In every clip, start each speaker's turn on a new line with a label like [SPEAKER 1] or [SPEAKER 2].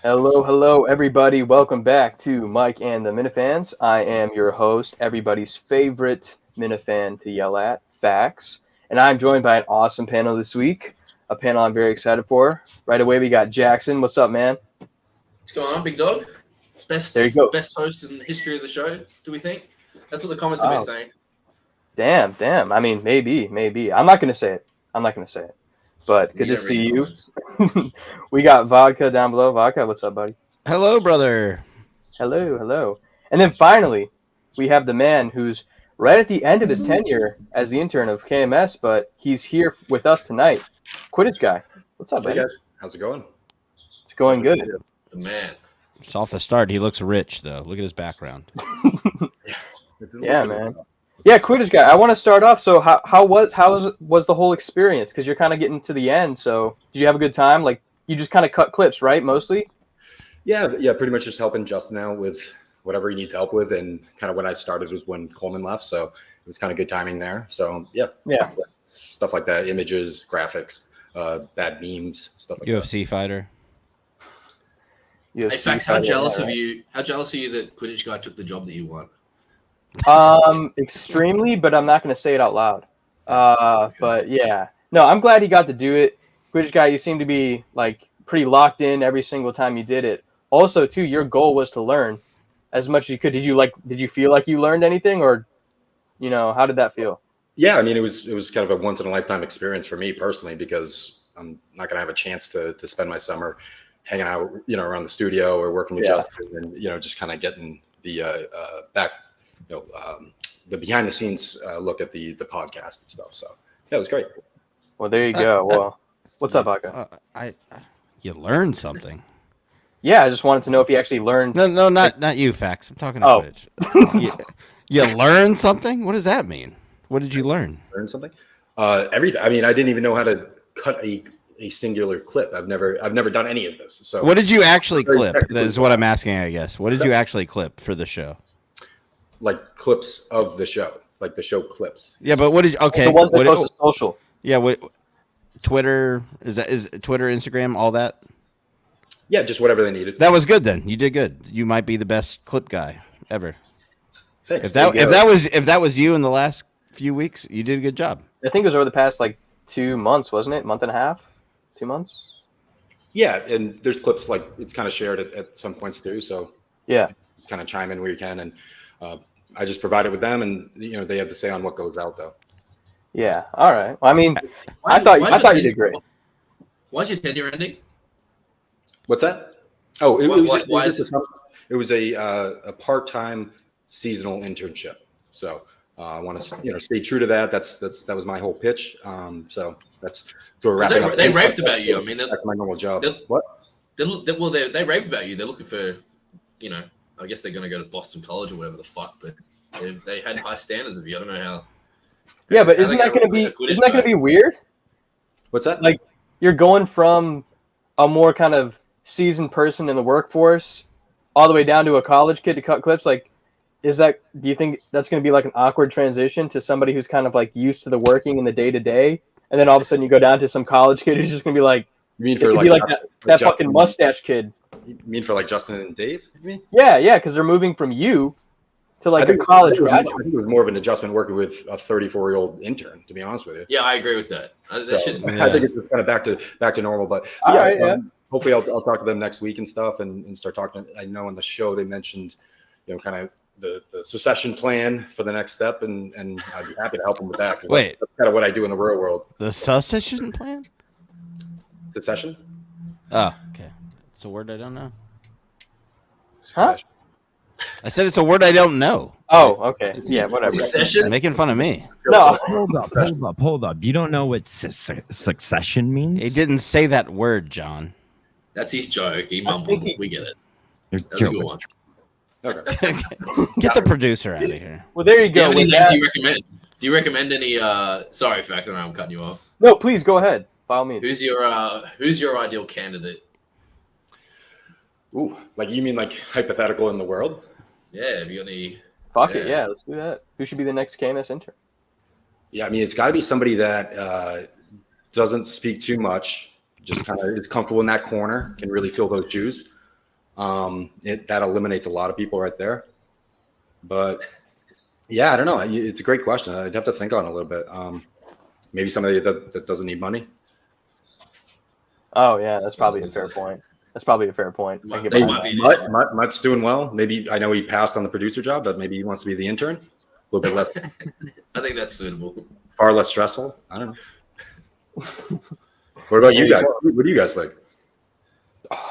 [SPEAKER 1] Hello, everybody. Welcome back to Mike and the Minifans. I am your host, everybody's favorite Minifan to yell at, Fax. And I'm joined by an awesome panel this week, a panel I'm very excited for. Right away, we got Jackson. What's up, man?
[SPEAKER 2] What's going on, big dog? Best
[SPEAKER 1] There you go.
[SPEAKER 2] best host in the history of the show, do we think? That's what the comments have been saying.
[SPEAKER 1] Damn. I mean, maybe. I'm not going to say it. But good to see you. We got Vodka down below. Vodka, what's up, buddy?
[SPEAKER 3] Hello, brother.
[SPEAKER 1] Hello. And then finally, we have the man who's right at the end of his tenure as the intern of KMS, but he's here with us tonight. Quidditch guy. What's up,
[SPEAKER 4] Hey
[SPEAKER 1] buddy?
[SPEAKER 4] guys, how's it going?
[SPEAKER 1] It's going good.
[SPEAKER 2] The man.
[SPEAKER 3] It's off the start. He looks rich, though. Look at his background.
[SPEAKER 1] Yeah, man. Yeah, Quidditch guy. I want to start off. So how was the whole experience? Because you're kind of getting to the end. So did you have a good time? Like you just kind of cut clips, right? Mostly.
[SPEAKER 4] Yeah, pretty much just helping Justin out with whatever he needs help with, and kind of when I started was when Coleman left, so it was kind of good timing there. So yeah, stuff like that, images, graphics, bad memes, stuff like
[SPEAKER 3] UFC fighter.
[SPEAKER 2] Hey, Fax, how jealous of you? How jealous are you that Quidditch guy took the job that you want?
[SPEAKER 1] Extremely, but I'm not going to say it out loud. But yeah, no, I'm glad he got to do it. Quidditch guy, you seem to be like pretty locked in every single time you did it. Also, too, your goal was to learn as much as you could. Did you feel like you learned anything, or how did that feel?
[SPEAKER 4] Yeah, I mean, it was kind of a once in a lifetime experience for me personally, because I'm not going to have a chance to spend my summer hanging out, around the studio or working with Justin, and just kind of getting the back, the behind the scenes look at the podcast and stuff. So yeah, it was great.
[SPEAKER 1] Well, there you go. Well, what's up, Aka?
[SPEAKER 3] You learned something.
[SPEAKER 1] Yeah, I just wanted to know if you actually learned.
[SPEAKER 3] No, not you, Fax. I'm talking to Quidditch. You learned something? What does that mean? What did you learn?
[SPEAKER 4] Learn something? Everything. I mean, I didn't even know how to cut a singular clip. I've never done any of this. So
[SPEAKER 3] what did you actually clip? That is what I'm asking, I guess. What did you actually clip for the show?
[SPEAKER 4] Like clips of the show, like the show clips.
[SPEAKER 3] Yeah, but what did you? Okay,
[SPEAKER 1] the ones that post to social.
[SPEAKER 3] Yeah, what? Twitter is Twitter, Instagram, all that.
[SPEAKER 4] Yeah, just whatever they needed.
[SPEAKER 3] That was good. Then you did good. You might be the best clip guy ever.
[SPEAKER 4] Thanks.
[SPEAKER 3] If that was you in the last few weeks, you did a good job.
[SPEAKER 1] I think it was over the past 2 months, wasn't it? Month and a half, 2 months.
[SPEAKER 4] Yeah, and there's clips like it's kind of shared at some points too. So
[SPEAKER 1] yeah,
[SPEAKER 4] just kind of chime in where you can, and I just provide it with them, and they have to say on what goes out though.
[SPEAKER 1] Yeah. All right. Well, I mean, I thought you did great.
[SPEAKER 2] Why's your tenure ending?
[SPEAKER 4] What's that? Oh, it was a part-time seasonal internship. So I want to stay true to that. That was my whole pitch. So that's so we're wrapping up.
[SPEAKER 2] They raved about you. I mean,
[SPEAKER 4] that's my normal job.
[SPEAKER 2] What? They raved about you. They're looking for, I guess they're going to go to Boston College or whatever the fuck, but they had high standards of you. I don't know how.
[SPEAKER 1] Yeah, but isn't that going to be weird?
[SPEAKER 4] What's that?
[SPEAKER 1] Like you're going from a more kind of seasoned person in the workforce all the way down to a college kid to cut clips. Like, do you think that's going to be like an awkward transition to somebody who's kind of like used to the working in the day to day, and then all of a sudden you go down to some college kid who's just going to be like,
[SPEAKER 4] you mean for like
[SPEAKER 1] that fucking mustache kid?
[SPEAKER 4] You mean for like Justin and Dave? You mean?
[SPEAKER 1] Yeah, because they're moving from you to like a college graduate.
[SPEAKER 4] I think it was more of an adjustment working with a 34-year-old intern, to be honest with you.
[SPEAKER 2] Yeah, I agree with that.
[SPEAKER 4] I think it's just kind of back to normal. But hopefully I'll talk to them next week and stuff and start talking. I know on the show they mentioned, kind of the succession plan for the next step, and I'd be happy to help them with that.
[SPEAKER 3] Wait,
[SPEAKER 4] that's kind of what I do in the real world.
[SPEAKER 3] The succession plan?
[SPEAKER 4] Succession?
[SPEAKER 3] Oh, okay. It's a word I don't know.
[SPEAKER 1] Huh?
[SPEAKER 3] I said it's a word I don't know.
[SPEAKER 1] Oh, okay. Yeah, whatever.
[SPEAKER 2] Succession?
[SPEAKER 3] Making fun of me.
[SPEAKER 1] No.
[SPEAKER 5] Hold up. You don't know what succession means?
[SPEAKER 3] He didn't say that word, John.
[SPEAKER 2] That's his joke. He mumbled. We get it. That's a good one.
[SPEAKER 4] Okay.
[SPEAKER 3] Get the producer out of here.
[SPEAKER 1] Well, there you go.
[SPEAKER 2] Do you have any names you recommend? Do you recommend any? Sorry, Fact, I know I'm cutting you off.
[SPEAKER 1] No, please go ahead. By all means.
[SPEAKER 2] Who's your ideal candidate?
[SPEAKER 4] Ooh, like you mean like hypothetical in the world?
[SPEAKER 2] Yeah, have you got any?
[SPEAKER 1] Fuck it, yeah, let's do that. Who should be the next KMS intern?
[SPEAKER 4] Yeah, I mean, it's got to be somebody that doesn't speak too much, just kind of is comfortable in that corner, can really fill those shoes. That eliminates a lot of people right there. But yeah, I don't know. It's a great question. I'd have to think on it a little bit. Maybe somebody that doesn't need money.
[SPEAKER 1] Oh yeah, that's probably a fair point. That's probably a fair point. I get behind that.
[SPEAKER 4] Mutt's doing well. Maybe I know he passed on the producer job, but maybe he wants to be the intern. A little bit less.
[SPEAKER 2] I think that's suitable.
[SPEAKER 4] Far less stressful. I don't know. What about you guys? What do you guys think?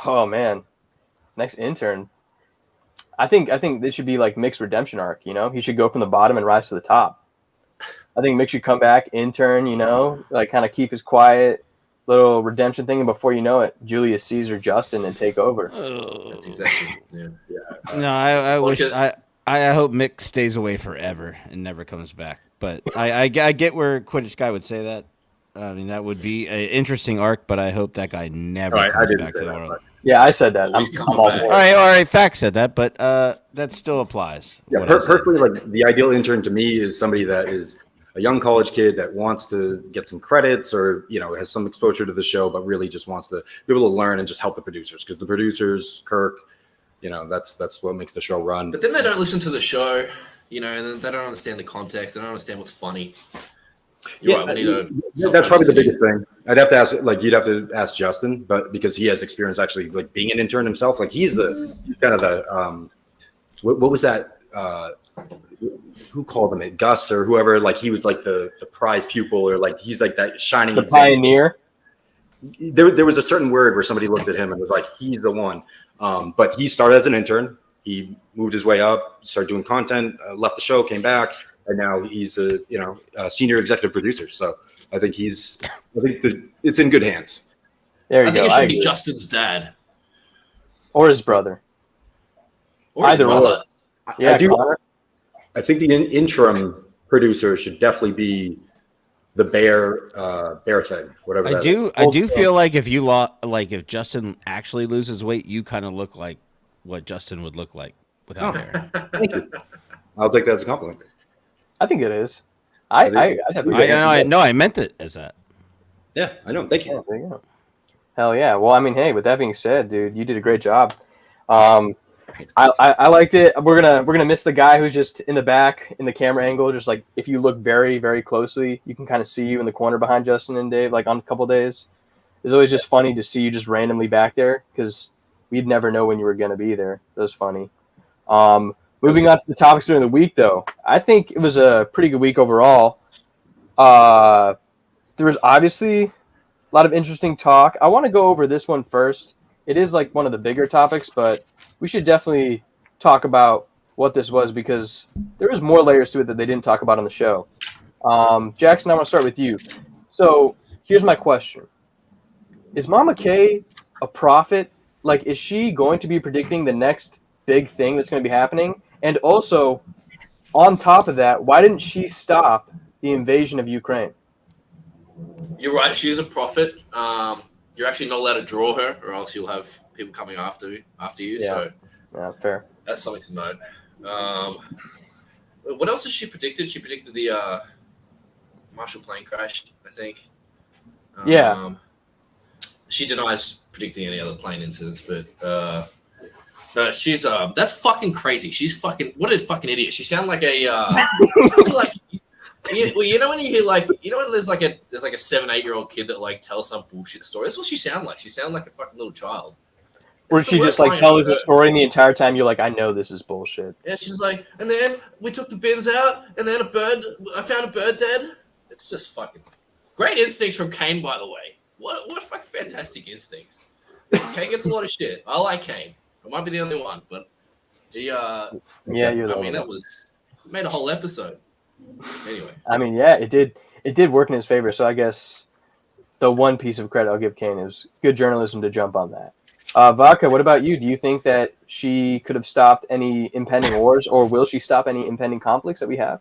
[SPEAKER 1] Oh man, next intern. I think this should be like Mick's redemption arc. You know, he should go from the bottom and rise to the top. I think Mick should come back, intern. You know, like kind of keep his quiet little redemption thing, and before you know it, Julius Caesar Justin and take over.
[SPEAKER 2] That's exactly. Yeah.
[SPEAKER 3] No, I wish I hope Mick stays away forever and never comes back. But I get where Quidditch guy would say that. I mean, that would be an interesting arc, but I hope that guy never comes back to the world.
[SPEAKER 1] Yeah, I said that. I'm all
[SPEAKER 2] back.
[SPEAKER 1] for it.
[SPEAKER 3] All right. Fact said that, but that still applies.
[SPEAKER 4] Yeah, personally, like the ideal intern to me is somebody that is a young college kid that wants to get some credits or, you know, has some exposure to the show, but really just wants to be able to learn and just help the producers, because the producers, Kirk, you know, that's what makes the show run.
[SPEAKER 2] But then they don't listen to the show, you know, and they don't understand the context. They don't understand what's funny. You're right, we need
[SPEAKER 4] that's probably the biggest thing. I'd have to ask, like, you'd have to ask Justin, but because he has experience actually like being an intern himself, like he's kind of the what was that? Who called him it? Gus or whoever? Like he was like the prize pupil, or like he's like that shining
[SPEAKER 1] The
[SPEAKER 4] example.
[SPEAKER 1] pioneer.
[SPEAKER 4] There was a certain word where somebody looked at him and was like, he's the one. But he started as an intern. He moved his way up, started doing content, left the show, came back, and now he's a senior executive producer. So I think it's in good hands.
[SPEAKER 1] There you
[SPEAKER 2] I
[SPEAKER 1] go.
[SPEAKER 2] think it
[SPEAKER 1] I
[SPEAKER 2] should be
[SPEAKER 1] agree.
[SPEAKER 2] Justin's dad
[SPEAKER 1] Or his brother.
[SPEAKER 2] or his
[SPEAKER 1] Either
[SPEAKER 2] brother.
[SPEAKER 1] Yeah,
[SPEAKER 4] I do.
[SPEAKER 1] Connor.
[SPEAKER 4] I think the interim producer should definitely be the bear thing, whatever.
[SPEAKER 3] I do feel like if Justin actually loses weight, you kind of look like what Justin would look like without hair.
[SPEAKER 4] Thank you. I'll take that as a compliment.
[SPEAKER 1] I think it is. I
[SPEAKER 3] meant it as that.
[SPEAKER 4] Yeah, I know. Thank you.
[SPEAKER 1] Yeah, there you go. Hell yeah. Well, I mean, hey, with that being said, dude, you did a great job. I liked it. We're gonna miss the guy who's just in the back in the camera angle. Just like if you look very, very closely, you can kind of see you in the corner behind Justin and Dave. Like on a couple days, it's always just funny to see you just randomly back there because we'd never know when you were gonna be there. That was funny. Moving on to the topics during the week, though, I think it was a pretty good week overall. There was obviously a lot of interesting talk. I want to go over this one first. It is like one of the bigger topics, but we should definitely talk about what this was because there was more layers to it that they didn't talk about on the show. Jackson, I want to start with you. So here's my question. Is Mama K a prophet? Like, is she going to be predicting the next big thing that's going to be happening? And also, on top of that, why didn't she stop the invasion of Ukraine?
[SPEAKER 2] You're right. She's a prophet. You're actually not allowed to draw her, or else you'll have people coming after you.
[SPEAKER 1] Yeah.
[SPEAKER 2] So
[SPEAKER 1] Yeah, fair.
[SPEAKER 2] that's something to note. What else has she predicted? She predicted the Marshall plane crash, I think.
[SPEAKER 1] Yeah.
[SPEAKER 2] She denies predicting any other plane incidents, but no, she's that's fucking crazy. She's fucking what a fucking idiot. She sounds like a like. You know when you hear like when there's like a 7-8-year-old kid that like tells some bullshit story. That's what she sounds like. She sounds like a fucking little child.
[SPEAKER 1] Where she just like tells a story and the entire time you're like, I know this is bullshit.
[SPEAKER 2] Yeah, she's like, and then we took the bins out, and then I found a bird dead. It's just fucking great instincts from Kane, by the way. What fucking fantastic instincts. Kane gets a lot of shit. I like Kane. I might be the only one, but he
[SPEAKER 1] Yeah, you're the
[SPEAKER 2] I mean,
[SPEAKER 1] one.
[SPEAKER 2] made a whole episode. Anyway.
[SPEAKER 1] I mean, yeah, it did work in his favor. So I guess the one piece of credit I'll give Kane is good journalism to jump on that. Vodka, what about you? Do you think that she could have stopped any impending wars, or will she stop any impending conflicts that we have?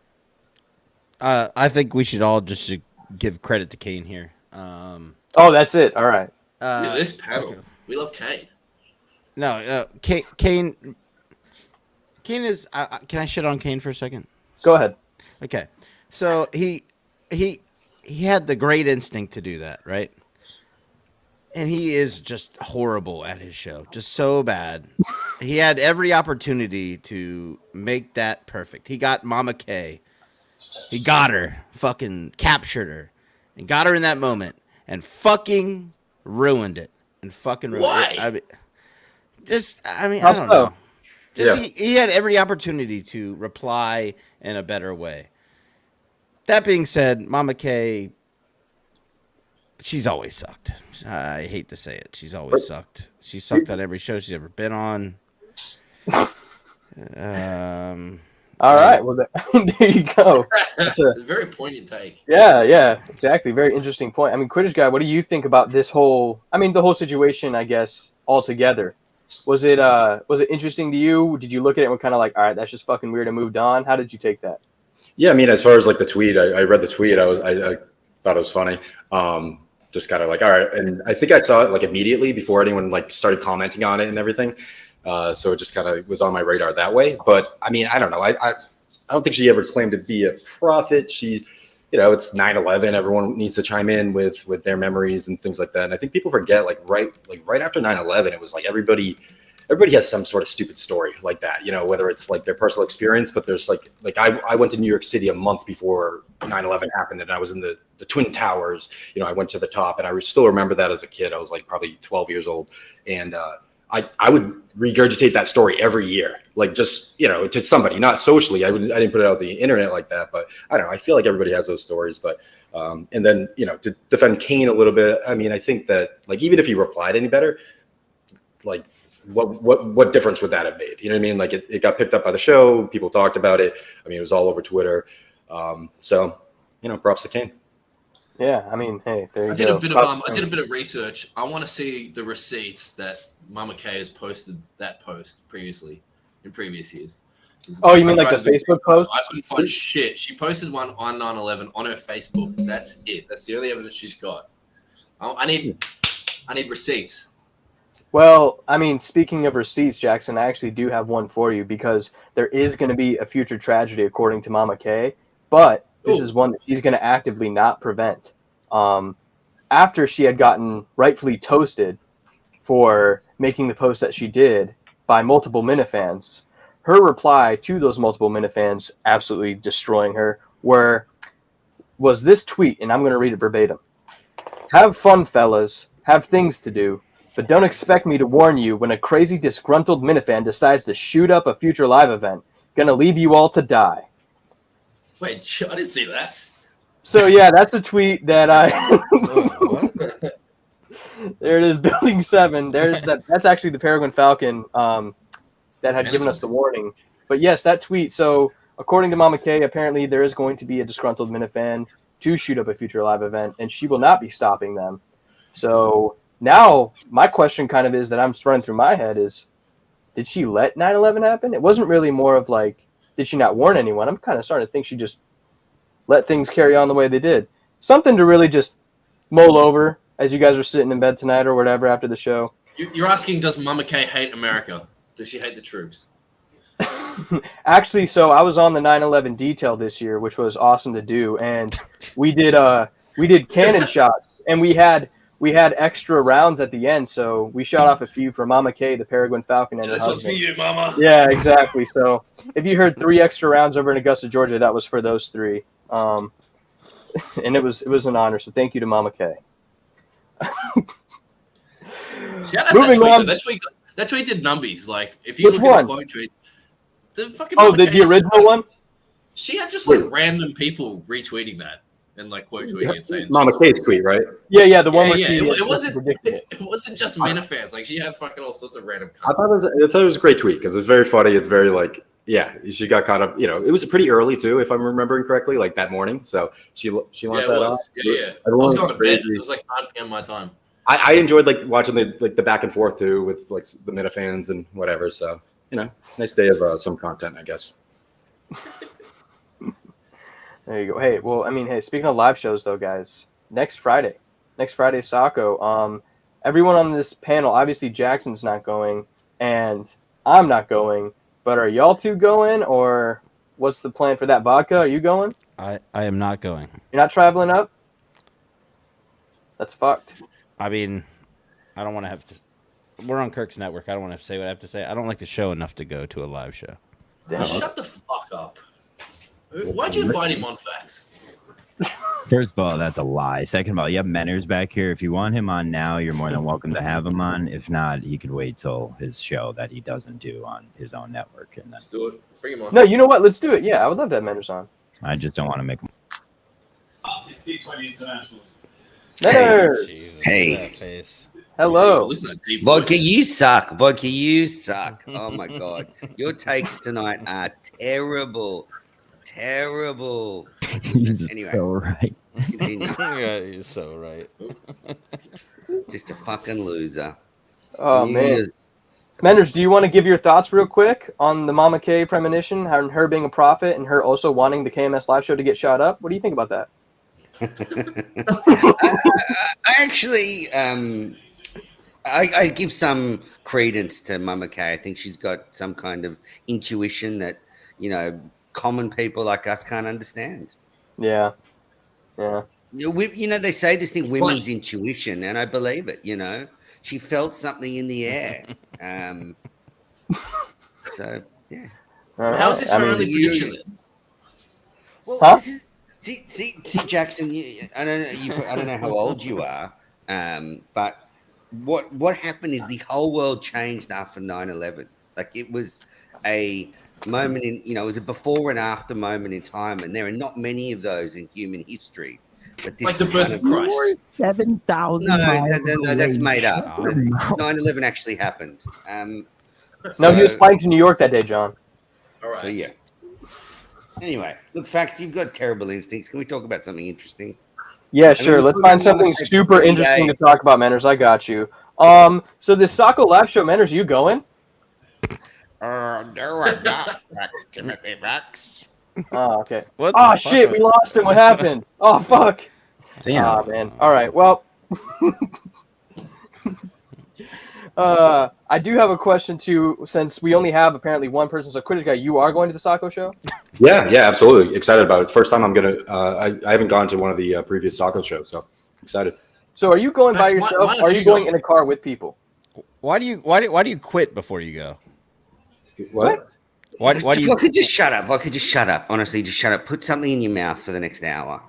[SPEAKER 3] I think we should all just give credit to Kane here.
[SPEAKER 1] Oh, that's it. All right.
[SPEAKER 2] This panel,
[SPEAKER 3] okay.
[SPEAKER 2] we love Kane.
[SPEAKER 3] No, Kane is. Can I shit on Kane for a second?
[SPEAKER 1] Go ahead.
[SPEAKER 3] Okay, so he had the great instinct to do that, right? And he is just horrible at his show, just so bad. He had every opportunity to make that perfect. He got Mama K. He got her, fucking captured her, and got her in that moment, and fucking ruined it. And fucking ruined it.
[SPEAKER 2] Why?
[SPEAKER 3] I don't know.
[SPEAKER 4] Yeah.
[SPEAKER 3] He had every opportunity to reply in a better way. That being said, Mama K, she's always sucked. I hate to say it. She's always sucked. She sucked on every show she's ever been on.
[SPEAKER 1] All right. Well, there you go. That's
[SPEAKER 2] a very poignant take.
[SPEAKER 1] Yeah, exactly. Very interesting point. I mean, Quidditch guy, what do you think about this whole? I mean, the whole situation, I guess, altogether. Was it interesting to you? Did you look at it and kind of like, all right, that's just fucking weird, and moved on? How did you take that?
[SPEAKER 4] Yeah, I mean, as far as like the tweet, I read the tweet. I thought it was funny. Just kind of like, all right, and I think I saw it like immediately before anyone like started commenting on it and everything. So it just kind of was on my radar that way. But I mean, I don't know. I don't think she ever claimed to be a prophet. She, it's 9/11. Everyone needs to chime in with their memories and things like that. And I think people forget, like right after 9/11, it was like everybody has some sort of stupid story like that. Whether it's like their personal experience, but there's like I went to New York City a month before 9/11 happened, and I was in the Twin Towers. I went to the top, and I still remember that as a kid. I was like probably 12 years old, and I would regurgitate that story every year, like just, to somebody, not socially. I didn't put it out on the internet like that, but I don't know. I feel like everybody has those stories, but, and then, to defend Kane a little bit. I mean, I think that like, even if he replied any better, like what difference would that have made? You know what I mean? Like it got picked up by the show. People talked about it. I mean, it was all over Twitter. So, props to Kane.
[SPEAKER 1] Yeah. I mean, hey, there you
[SPEAKER 2] go. I did a bit of research. I want to see the receipts that Mama K has posted that post previously in previous years.
[SPEAKER 1] Oh, you mean like the Facebook post?
[SPEAKER 2] I couldn't find shit. She posted one on 9/11 on her Facebook. That's it. That's the only evidence she's got. I need receipts.
[SPEAKER 1] Well, I mean, speaking of receipts, Jackson, I actually do have one for you because there is going to be a future tragedy according to Mama K, but this is one that she's going to actively not prevent. After she had gotten rightfully toasted for making the post that she did by multiple Minifans, her reply to those multiple Minifans absolutely destroying her was this tweet, and I'm going to read it verbatim. "Have fun, fellas. Have things to do. But don't expect me to warn you when a crazy disgruntled Minifan decides to shoot up a future live event. Gonna leave you all to die."
[SPEAKER 2] Wait, I didn't see that.
[SPEAKER 1] So yeah, that's a tweet that I... There it is, Building 7. There's that. That's actually the Peregrine Falcon that had given us the warning. But yes, that tweet. So according to Mama K, apparently there is going to be a disgruntled Minifan to shoot up a future live event, and she will not be stopping them. So now my question kind of is that I'm just running through my head is, did she let 9/11 happen? It wasn't really more of like, did she not warn anyone? I'm kind of starting to think she just let things carry on the way they did. Something to really just mull over as you guys are sitting in bed tonight or whatever after the show.
[SPEAKER 2] You're asking, does Mama K hate America? Does she hate the troops?
[SPEAKER 1] Actually, so I was on the 9/11 detail this year, which was awesome to do, and we did cannon shots, and we had extra rounds at the end, so we shot off a few for Mama K, the Peregrine Falcon, and
[SPEAKER 2] this one's for you, Mama.
[SPEAKER 1] Yeah, exactly. So if you heard 3 extra rounds over in Augusta, Georgia, that was for those 3, and it was an honor. So thank you to Mama K.
[SPEAKER 2] Moving on. That tweet did numbies. Like, if you look at the quote tweets, the fucking
[SPEAKER 1] the original one.
[SPEAKER 2] She had just like random people retweeting that and like quote tweeting it saying
[SPEAKER 4] Mama K's tweet, right?
[SPEAKER 1] Yeah, the one where she.
[SPEAKER 2] It wasn't just Minifans. Like, she had fucking all sorts of random.
[SPEAKER 4] I thought it was a great tweet because it's very funny. It's very like, yeah, she got caught up. It was pretty early too, if I'm remembering correctly, like that morning. So she launched that off.
[SPEAKER 2] Yeah. I was going to bed. It was like 9 p.m. my time.
[SPEAKER 4] I enjoyed like watching the back and forth too with like the Minifans and whatever. So nice day of some content, I guess.
[SPEAKER 1] There you go. Hey, well, I mean, speaking of live shows though, guys, next Friday, Saco. Everyone on this panel, obviously Jackson's not going, and I'm not going. But are y'all two going, or what's the plan for that? Vodka, are you going?
[SPEAKER 3] I am not going.
[SPEAKER 1] You're not traveling up? That's fucked.
[SPEAKER 3] I mean, I don't want to have to. We're on Kirk's network. I don't want to say what I have to say. I don't like the show enough to go to a live show.
[SPEAKER 2] Shut the fuck up. Why'd you invite him on Facts?
[SPEAKER 5] First of all, that's a lie. Second of all, you have Menners back here. If you want him on now, you're more than welcome to have him on. If not, he could wait till his show that he doesn't do on his own network. And then
[SPEAKER 2] Let's do it. Bring him on.
[SPEAKER 1] No, you know what? Let's do it. Yeah, I would love to have Menners on.
[SPEAKER 5] I just don't want to make him.
[SPEAKER 6] T20 internationals.
[SPEAKER 1] Menners!
[SPEAKER 7] Hey.
[SPEAKER 1] Hello.
[SPEAKER 2] Listen to that deep
[SPEAKER 7] Vodka,
[SPEAKER 2] voice.
[SPEAKER 7] you suck. Vodka, you suck. Oh my god, your takes tonight are terrible. Anyway,
[SPEAKER 5] so right.
[SPEAKER 7] continue.
[SPEAKER 3] Yeah, you're so right.
[SPEAKER 7] Just a fucking loser.
[SPEAKER 1] Oh,
[SPEAKER 7] You-
[SPEAKER 1] man. Menners, do you want to give your thoughts real quick on the Mama K premonition, and her being a prophet, and her also wanting the KMS live show to get shot up? What do you think about that?
[SPEAKER 7] I actually, I give some credence to Mama K. I think she's got some kind of intuition that, common people like us can't understand.
[SPEAKER 1] Yeah.
[SPEAKER 7] They say this thing, women's intuition, and I believe it. She felt something in the air. So yeah.
[SPEAKER 1] All right.
[SPEAKER 2] How's this
[SPEAKER 1] I
[SPEAKER 2] her
[SPEAKER 1] mean,
[SPEAKER 2] only prediction then?
[SPEAKER 7] Well,
[SPEAKER 1] Huh?
[SPEAKER 7] this is see, Jackson. I don't know how old you are, but what happened is the whole world changed after 9/11. Like it was a moment in, it was a before and after moment in time, and there are not many of those in human history. But this
[SPEAKER 2] Like the
[SPEAKER 7] was
[SPEAKER 2] birth
[SPEAKER 7] one
[SPEAKER 2] of Christ.
[SPEAKER 5] 7,000
[SPEAKER 7] No, that's made up. 9/11 actually happened.
[SPEAKER 1] No, he was flying to New York that day, John.
[SPEAKER 2] All right.
[SPEAKER 7] So yeah. Anyway, look, Fax, you've got terrible instincts. Can we talk about something interesting?
[SPEAKER 1] Yeah, sure. Let's find something super interesting to talk about, Menners. I got you. So this Socko live show, Menners, you going?
[SPEAKER 7] No, I'm not. Timothy Fax.
[SPEAKER 1] Oh, okay.
[SPEAKER 3] What
[SPEAKER 1] Oh
[SPEAKER 3] the
[SPEAKER 1] shit,
[SPEAKER 3] fuck?
[SPEAKER 1] we lost him. What happened? Oh fuck.
[SPEAKER 5] Damn.
[SPEAKER 1] Oh man. All right. Well, I do have a question too. Since we only have apparently one person, so Quidditch guy, you are going to the Socko show?
[SPEAKER 4] Yeah, absolutely excited about it. It's the first time I'm gonna. I haven't gone to one of the previous taco shows, so excited.
[SPEAKER 1] So are you going by
[SPEAKER 2] Max, why
[SPEAKER 1] yourself?
[SPEAKER 2] don't
[SPEAKER 1] Or are
[SPEAKER 2] you
[SPEAKER 1] you going
[SPEAKER 2] go?
[SPEAKER 1] in a car with people?
[SPEAKER 3] Why do you quit before you go?
[SPEAKER 4] What?
[SPEAKER 3] Why do you?
[SPEAKER 7] Vodka, just shut up. Vodka, just shut up. Honestly, just shut up. Put something in your mouth for the next hour.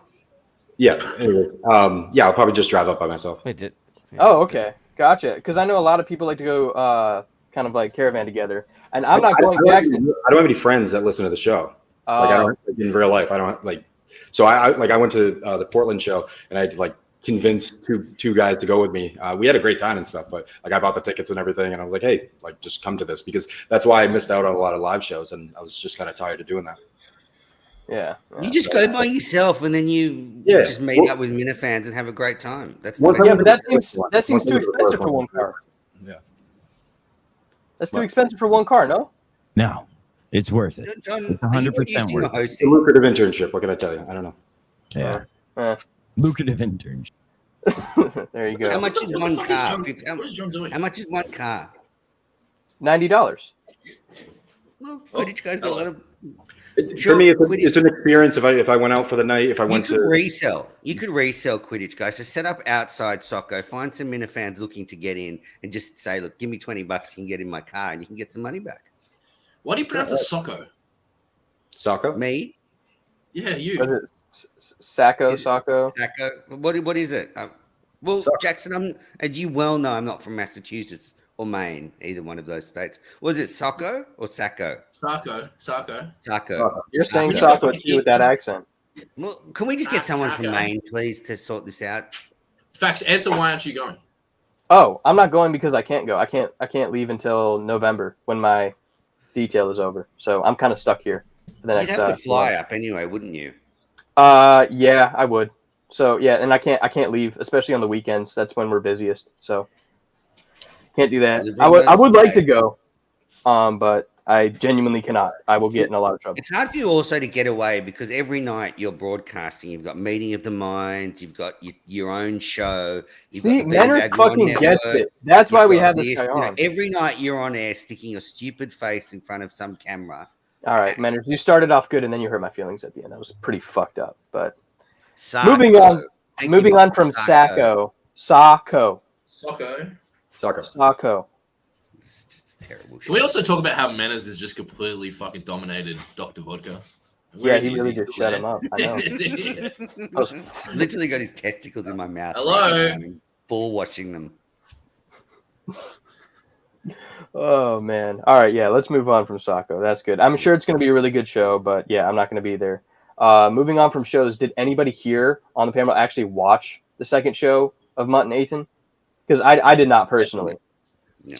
[SPEAKER 4] Yeah. Anyway, I'll probably just drive up by myself.
[SPEAKER 3] Wait,
[SPEAKER 1] Oh, okay. Gotcha. Because I know a lot of people like to go kind of like caravan together. And I'm not going, Jackson.
[SPEAKER 4] I don't have any friends that listen to the show. Like I don't in real life. I don't like. So I went to the Portland show and I had to like convince two guys to go with me. We had a great time and stuff, but like I bought the tickets and everything, and I was like, hey, like just come to this, because that's why I missed out on a lot of live shows, and I was just kind of tired of doing that.
[SPEAKER 1] Yeah.
[SPEAKER 7] You just go by yourself, and then you just meet up with Minifans and have a great time. That's the
[SPEAKER 1] Yeah,
[SPEAKER 7] best.
[SPEAKER 1] but that seems too expensive for one car.
[SPEAKER 4] Yeah.
[SPEAKER 1] That's too expensive for one car, no?
[SPEAKER 5] No, it's worth it.
[SPEAKER 7] John,
[SPEAKER 5] It's
[SPEAKER 7] are you
[SPEAKER 5] 100%
[SPEAKER 7] used to
[SPEAKER 5] worth
[SPEAKER 7] your
[SPEAKER 5] it.
[SPEAKER 4] It's a
[SPEAKER 7] hosting?
[SPEAKER 4] lucrative internship. What can I tell you? I don't know.
[SPEAKER 5] Yeah. Lucrative internship.
[SPEAKER 1] There you go.
[SPEAKER 7] How much is
[SPEAKER 2] What
[SPEAKER 7] one
[SPEAKER 2] the fuck is
[SPEAKER 7] car?
[SPEAKER 2] John, what is John doing?
[SPEAKER 7] How much is one car?
[SPEAKER 1] $90.
[SPEAKER 7] Well, Quidditch guys got a lot of.
[SPEAKER 4] For me, it's an experience. If I went out for the night, if I
[SPEAKER 7] You
[SPEAKER 4] went
[SPEAKER 7] could
[SPEAKER 4] to
[SPEAKER 7] resell. You could resell Quidditch, guys. So set up outside Socko, find some Minifans looking to get in, and just say, "Look, give me $20. You can get in my car, and you can get some money back."
[SPEAKER 2] Why do you pronounce it Socko?
[SPEAKER 4] Socko,
[SPEAKER 7] Me,
[SPEAKER 2] Yeah, you.
[SPEAKER 1] What is it? Sacco?
[SPEAKER 7] Socko. What is it? Well,
[SPEAKER 4] Socko.
[SPEAKER 7] Jackson, as you well know, I'm not from Massachusetts or Maine, either one of those states. Was it Socko or Sacco?
[SPEAKER 2] Socko.
[SPEAKER 7] Socko.
[SPEAKER 1] You're saying
[SPEAKER 2] Which
[SPEAKER 1] Socko
[SPEAKER 2] one?
[SPEAKER 1] too with that accent.
[SPEAKER 7] Well, can we just get someone from
[SPEAKER 2] Socko.
[SPEAKER 7] Maine, please, to sort this out?
[SPEAKER 2] Facts. Answer. Why aren't you going?
[SPEAKER 1] Oh, I'm not going because I can't go. I can't leave until November when my detail is over. So I'm kind of stuck here for the
[SPEAKER 7] You'd
[SPEAKER 1] next.
[SPEAKER 7] have to fly up anyway, wouldn't you?
[SPEAKER 1] Yeah, I would. So yeah, and I can't leave, especially on the weekends. That's when we're busiest. So can't do that. I would like to go, but I genuinely cannot. I will get in a lot of trouble.
[SPEAKER 7] It's hard for you also to get away because every night you're broadcasting. You've got Meeting of the Minds. You've got your own show. You've
[SPEAKER 1] See,
[SPEAKER 7] got the
[SPEAKER 1] Menners
[SPEAKER 7] Beanbag
[SPEAKER 1] fucking
[SPEAKER 7] Network.
[SPEAKER 1] gets it. That's why
[SPEAKER 7] You've
[SPEAKER 1] we
[SPEAKER 7] got
[SPEAKER 1] have this guy
[SPEAKER 7] you know,
[SPEAKER 1] on.
[SPEAKER 7] every night you're on air sticking your stupid face in front of some camera.
[SPEAKER 1] All right, Menners, you started off good and then you hurt my feelings at the end. That was pretty fucked up. But
[SPEAKER 7] Socko.
[SPEAKER 1] moving on
[SPEAKER 7] Thank
[SPEAKER 1] moving
[SPEAKER 7] you,
[SPEAKER 1] on from
[SPEAKER 7] Socko.
[SPEAKER 1] Sacco.
[SPEAKER 2] Socko.
[SPEAKER 1] Sacco.
[SPEAKER 7] It's just a terrible show.
[SPEAKER 2] Can we also talk about how Menace has just completely fucking dominated Dr. Vodka? Where
[SPEAKER 1] Yeah,
[SPEAKER 2] is
[SPEAKER 1] he really
[SPEAKER 2] Is
[SPEAKER 1] did
[SPEAKER 2] still
[SPEAKER 1] shut
[SPEAKER 2] there?
[SPEAKER 1] him up. I know.
[SPEAKER 2] Yeah.
[SPEAKER 1] I was-
[SPEAKER 7] Literally got his testicles in my mouth.
[SPEAKER 2] Hello?
[SPEAKER 7] Right now, and ball washing them.
[SPEAKER 1] Oh man. All right, yeah, let's move on from Sacco. That's good. I'm sure it's going to be a really good show, but yeah, I'm not going to be there. Moving on from shows, did anybody here on the panel actually watch the second show of Mut and Eytan? Because I did not personally.
[SPEAKER 7] Yeah.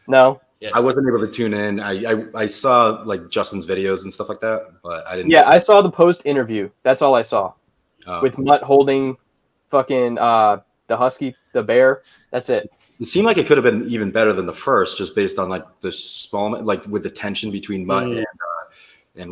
[SPEAKER 1] No.
[SPEAKER 2] Yes.
[SPEAKER 4] I wasn't able to tune in. I saw like Justin's videos and stuff like that, but I didn't.
[SPEAKER 1] Yeah, I saw the post interview. That's all I saw.
[SPEAKER 4] Oh.
[SPEAKER 1] With Mutt holding fucking the husky, the bear. That's it.
[SPEAKER 4] It seemed like it could have been even better than the first, just based on like the small, like with the tension between Mutt and Eytan,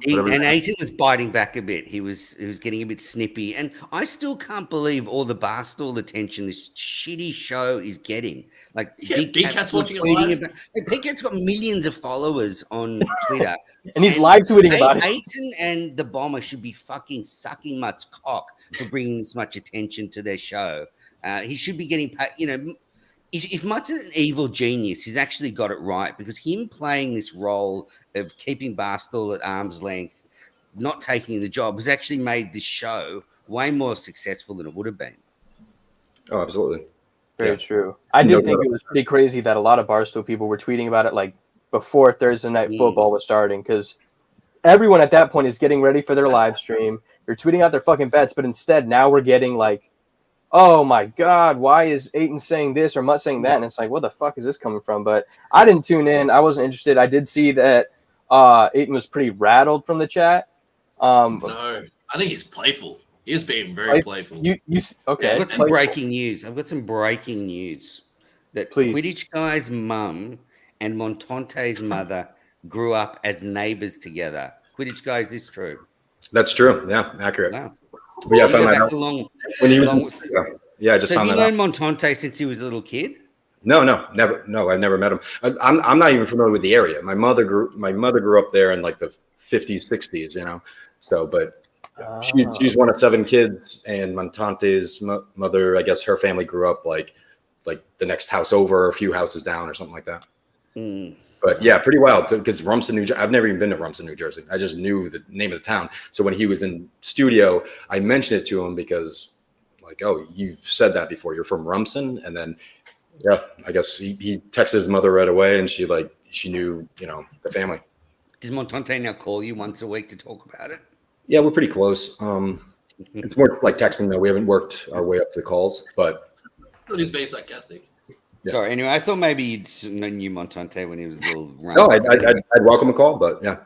[SPEAKER 4] whatever.
[SPEAKER 7] And Eytan was biting back a bit. He was getting a bit snippy, and I still can't believe all the barstool attention this shitty show is getting. Like
[SPEAKER 2] Yeah, Big Cat's watching it
[SPEAKER 7] tweeting
[SPEAKER 2] live.
[SPEAKER 7] about. Big Cat's got millions of followers on Twitter,
[SPEAKER 1] And he's live tweeting about it.
[SPEAKER 7] Eytan and the Bomber should be fucking sucking Mutt's cock for bringing this much attention to their show. He should be getting paid. You know, if Mutt's an evil genius, he's actually got it right, because him playing this role of keeping Barstool at arm's length, not taking the job, has actually made this show way more successful than it would have been.
[SPEAKER 4] Oh, absolutely.
[SPEAKER 1] Very true. I did think it was pretty crazy that a lot of Barstool people were tweeting about it like before Thursday Night Football was starting, because everyone at that point is getting ready for their live stream. They're tweeting out their fucking bets, but instead now we're getting like, oh my God, why is Eytan saying this or Mutt saying that? And it's like, what the fuck is this coming from? But I didn't tune in. I wasn't interested. I did see that Eytan was pretty rattled from the chat.
[SPEAKER 2] No, I think he's playful. He is being very playful.
[SPEAKER 1] Okay.
[SPEAKER 7] I've got some breaking news. That
[SPEAKER 1] Please.
[SPEAKER 7] Quidditch Guy's mum and Montante's mother grew up as neighbors together. Quidditch Guy, is this true?
[SPEAKER 4] That's true. Yeah, accurate.
[SPEAKER 7] Wow.
[SPEAKER 4] But yeah, I
[SPEAKER 7] You
[SPEAKER 4] found
[SPEAKER 7] go
[SPEAKER 4] that
[SPEAKER 7] back
[SPEAKER 4] out
[SPEAKER 7] to long-
[SPEAKER 4] when he was.
[SPEAKER 7] long-
[SPEAKER 4] Yeah, I just
[SPEAKER 7] So
[SPEAKER 4] found
[SPEAKER 7] have
[SPEAKER 4] that
[SPEAKER 7] you
[SPEAKER 4] out.
[SPEAKER 7] known Montante since he was a little kid?
[SPEAKER 4] No, never. No, I've never met him. I'm not even familiar with the area. My mother grew up there in like the 50s, 60s. You know, so but she's one of 7 kids, and Montante's mother, I guess her family grew up like the next house over, a few houses down, or something like that. But yeah, pretty wild, because Rumson, New Jersey. I've never even been to Rumson, New Jersey. I just knew the name of the town. So when he was in studio, I mentioned it to him because, like, oh, you've said that before. You're from Rumson, and then yeah, I guess he texted his mother right away, and she knew, you know, the family.
[SPEAKER 7] Does Montante now call you once a week to talk about it?
[SPEAKER 4] Yeah, we're pretty close. It's more like texting though. We haven't worked our way up to the calls, but
[SPEAKER 2] He's being sarcastic.
[SPEAKER 4] Yeah.
[SPEAKER 7] Sorry. Anyway, I thought maybe you knew Montante when he was a little.
[SPEAKER 4] no, I'd welcome a call, but yeah.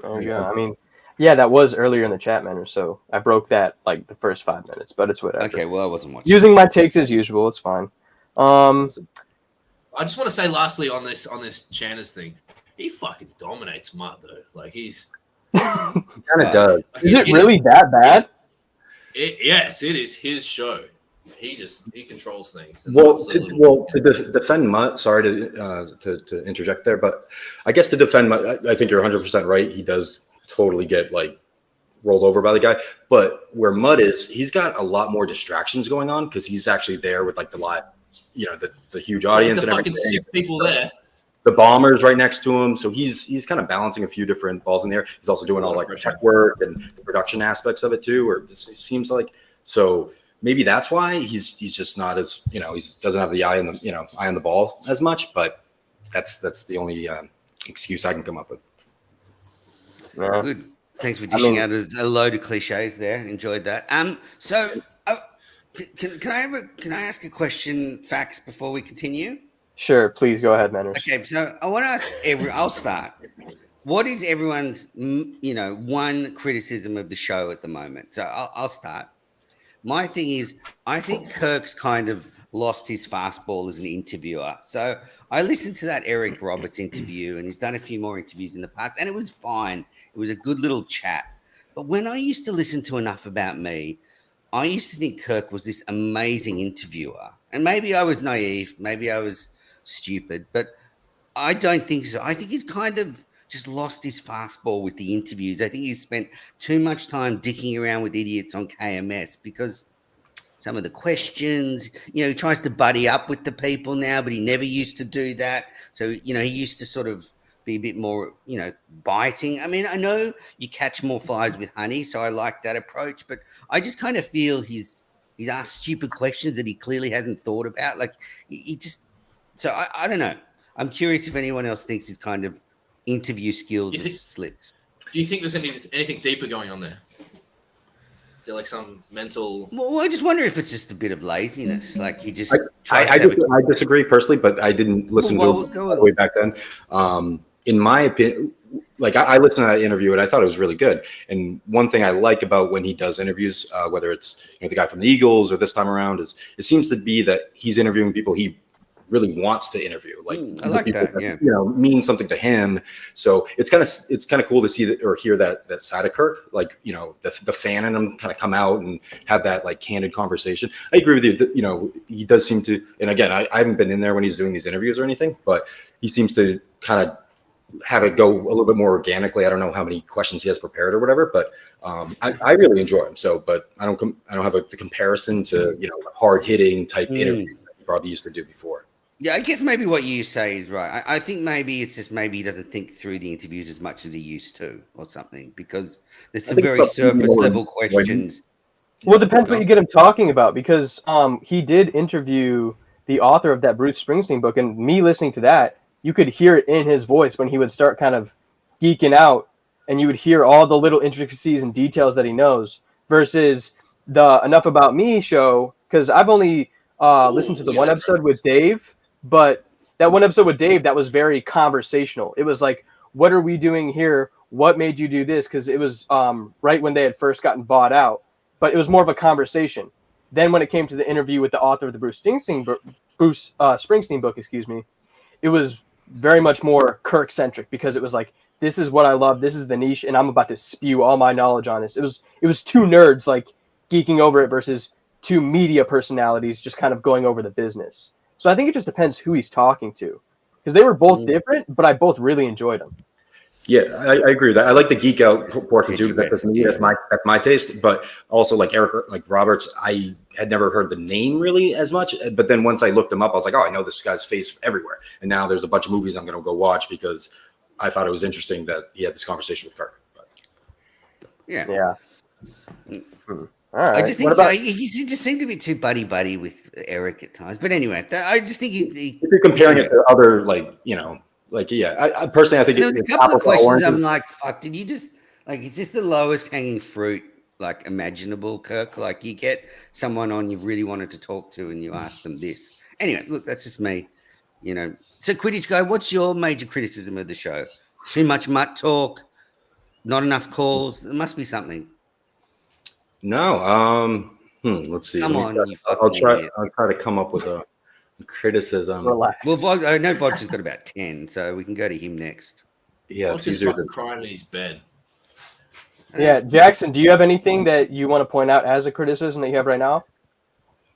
[SPEAKER 1] Oh yeah, I mean, yeah, that was earlier in the chat, man. So I broke that like the first 5 minutes, but it's whatever.
[SPEAKER 7] Okay, well, I wasn't watching.
[SPEAKER 1] Using my takes as usual, it's fine.
[SPEAKER 2] I just want to say, lastly, on this Chandler's thing, he fucking dominates Mutt though. Like he's
[SPEAKER 4] Kind of does.
[SPEAKER 1] Is it really that bad?
[SPEAKER 2] Yes, it is his show. He controls things. And
[SPEAKER 4] Well,
[SPEAKER 2] that's a little-
[SPEAKER 4] to defend Mutt, sorry to interject there, but I guess to defend Mutt, I think you're 100% right. He does totally get like rolled over by the guy. But where Mutt is, he's got a lot more distractions going on because he's actually there with like the live, you know, the huge audience
[SPEAKER 2] the
[SPEAKER 4] and
[SPEAKER 2] fucking
[SPEAKER 4] everything.
[SPEAKER 2] 6 people there.
[SPEAKER 4] The bomber's right next to him, so he's kind of balancing a few different balls in the air. He's also doing all like the tech work and the production aspects of it too, or it seems like. So maybe that's why he's just not as, you know, he doesn't have the eye on the ball as much. But that's the only excuse I can come up with.
[SPEAKER 1] Yeah.
[SPEAKER 7] Good. Thanks for dishing out a load of cliches there. Enjoyed that. So can I ask a question, Fax, before we continue?
[SPEAKER 1] Sure, please go ahead, Manners.
[SPEAKER 7] Okay, so I want to ask I'll start. What is everyone's, one criticism of the show at the moment? So I'll start. My thing is, I think Kirk's kind of lost his fastball as an interviewer. So I listened to that Eric Roberts interview, and he's done a few more interviews in the past, and it was fine. It was a good little chat. But when I used to listen to Enough About Me, I used to think Kirk was this amazing interviewer. And maybe I was naive, maybe I was stupid, but I don't think so. I think he's kind of just lost his fastball with the interviews. I think he's spent too much time dicking around with idiots on KMS because some of the questions. You know, he tries to buddy up with the people now, but he never used to do that. So, you know, he used to sort of be a bit more, you know, biting. I mean, I know you catch more flies with honey, so I like that approach, but I just kind of feel he's asked stupid questions that he clearly hasn't thought about. Like he just, so I don't know. I'm curious if anyone else thinks his kind of interview skills have slipped.
[SPEAKER 2] Do you think there's anything deeper going on there? Is there like some mental?
[SPEAKER 7] Well, I just wonder if it's just a bit of laziness. Like he just.
[SPEAKER 4] I disagree personally, but I didn't listen to it all the way back then. In my opinion, like I listened to that interview and I thought it was really good. And one thing I like about when he does interviews, whether it's the guy from the Eagles or this time around, is it seems to be that he's interviewing people he really wants to interview. Like
[SPEAKER 7] I like that. Yeah,
[SPEAKER 4] mean something to him. So it's kind of cool to see that or hear that side of Kirk. Like the fan in him kind of come out and have that like candid conversation. I agree with you. He does seem to. And again, I haven't been in there when he's doing these interviews or anything, but he seems to kind of have it go a little bit more organically. I don't know how many questions he has prepared or whatever, but I really enjoy him. So, but I don't have the comparison to hard hitting type interviews that he probably used to do before.
[SPEAKER 7] Yeah, I guess maybe what you say is right. I think maybe it's just maybe he doesn't think through the interviews as much as he used to, or something, because there's some very surface level questions.
[SPEAKER 1] Well, it depends what you get him talking about, because he did interview the author of that Bruce Springsteen book, and me listening to that, you could hear it in his voice when he would start kind of geeking out, and you would hear all the little intricacies and details that he knows, versus the Enough About Me show, because I've only listened to the one episode with Dave, but that one episode with Dave, that was very conversational. It was like, what are we doing here? What made you do this? Because it was right when they had first gotten bought out, but it was more of a conversation. Then when it came to the interview with the author of the Bruce Springsteen book, it was very much more Kirk-centric, because it was like, this is what I love, this is the niche, and I'm about to spew all my knowledge on this. It was two nerds like geeking over it versus two media personalities just kind of going over the business. So I think it just depends who he's talking to, because they were both different, but I both really enjoyed them.
[SPEAKER 4] Yeah, I agree with that. I like the geek out portion too. That's my taste. But also like Eric Roberts, I had never heard the name really as much. But then once I looked him up, I was like, oh, I know this guy's face everywhere. And now there's a bunch of movies I'm going to go watch because I thought it was interesting that he had this conversation with Kirk. But.
[SPEAKER 7] Yeah.
[SPEAKER 1] All right.
[SPEAKER 7] I just think he just seemed to be too buddy with Eric at times. But anyway, I just think if
[SPEAKER 4] you're comparing it to other I personally, I think
[SPEAKER 7] there's a couple of questions I'm like, fuck, did you just is this the lowest hanging fruit like imaginable, Kirk? Like you get someone on you really wanted to talk to and you ask them this. Anyway, look, that's just me. So Quidditch Guy, what's your major criticism of the show? Too much mutt talk, not enough calls. There must be something.
[SPEAKER 4] No. Let's see.
[SPEAKER 7] Come on,
[SPEAKER 4] I'll try to come up with a criticism.
[SPEAKER 1] Relax.
[SPEAKER 7] Well, I know Bodge has got about 10, so we can go to him next.
[SPEAKER 4] Yeah,
[SPEAKER 2] Bodge is fucking crying in his bed.
[SPEAKER 1] Yeah, Jackson, do you have anything that you want to point out as a criticism that you have right now?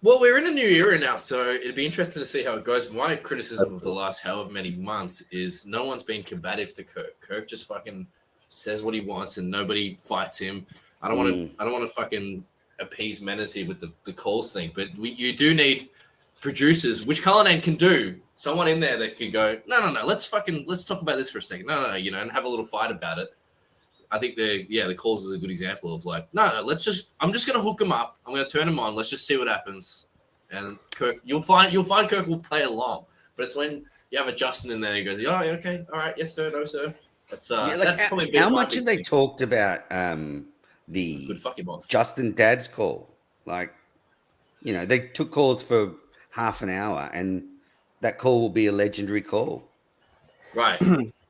[SPEAKER 2] Well, we're in a new era now, so it'd be interesting to see how it goes. My criticism of the last however many months is no one's been combative to Kirk. Kirk just fucking says what he wants and nobody fights him. I don't want to fucking appease Menacey with the calls thing, but you do need producers, which Cullinane can do. Someone in there that can go, no, let's talk about this for a second. No, and have a little fight about it. I think the calls is a good example of like, no, I'm just gonna hook him up. I'm gonna turn him on. Let's just see what happens. And Kirk, you'll find Kirk will play along. But it's when you have a Justin in there, he goes, oh, okay, all right, yes sir, no sir. That's probably
[SPEAKER 7] how much have they talked about the
[SPEAKER 2] good fucking boss.
[SPEAKER 7] Justin Dad's call? Like, they took calls for half an hour, and that call will be a legendary call.
[SPEAKER 2] Right.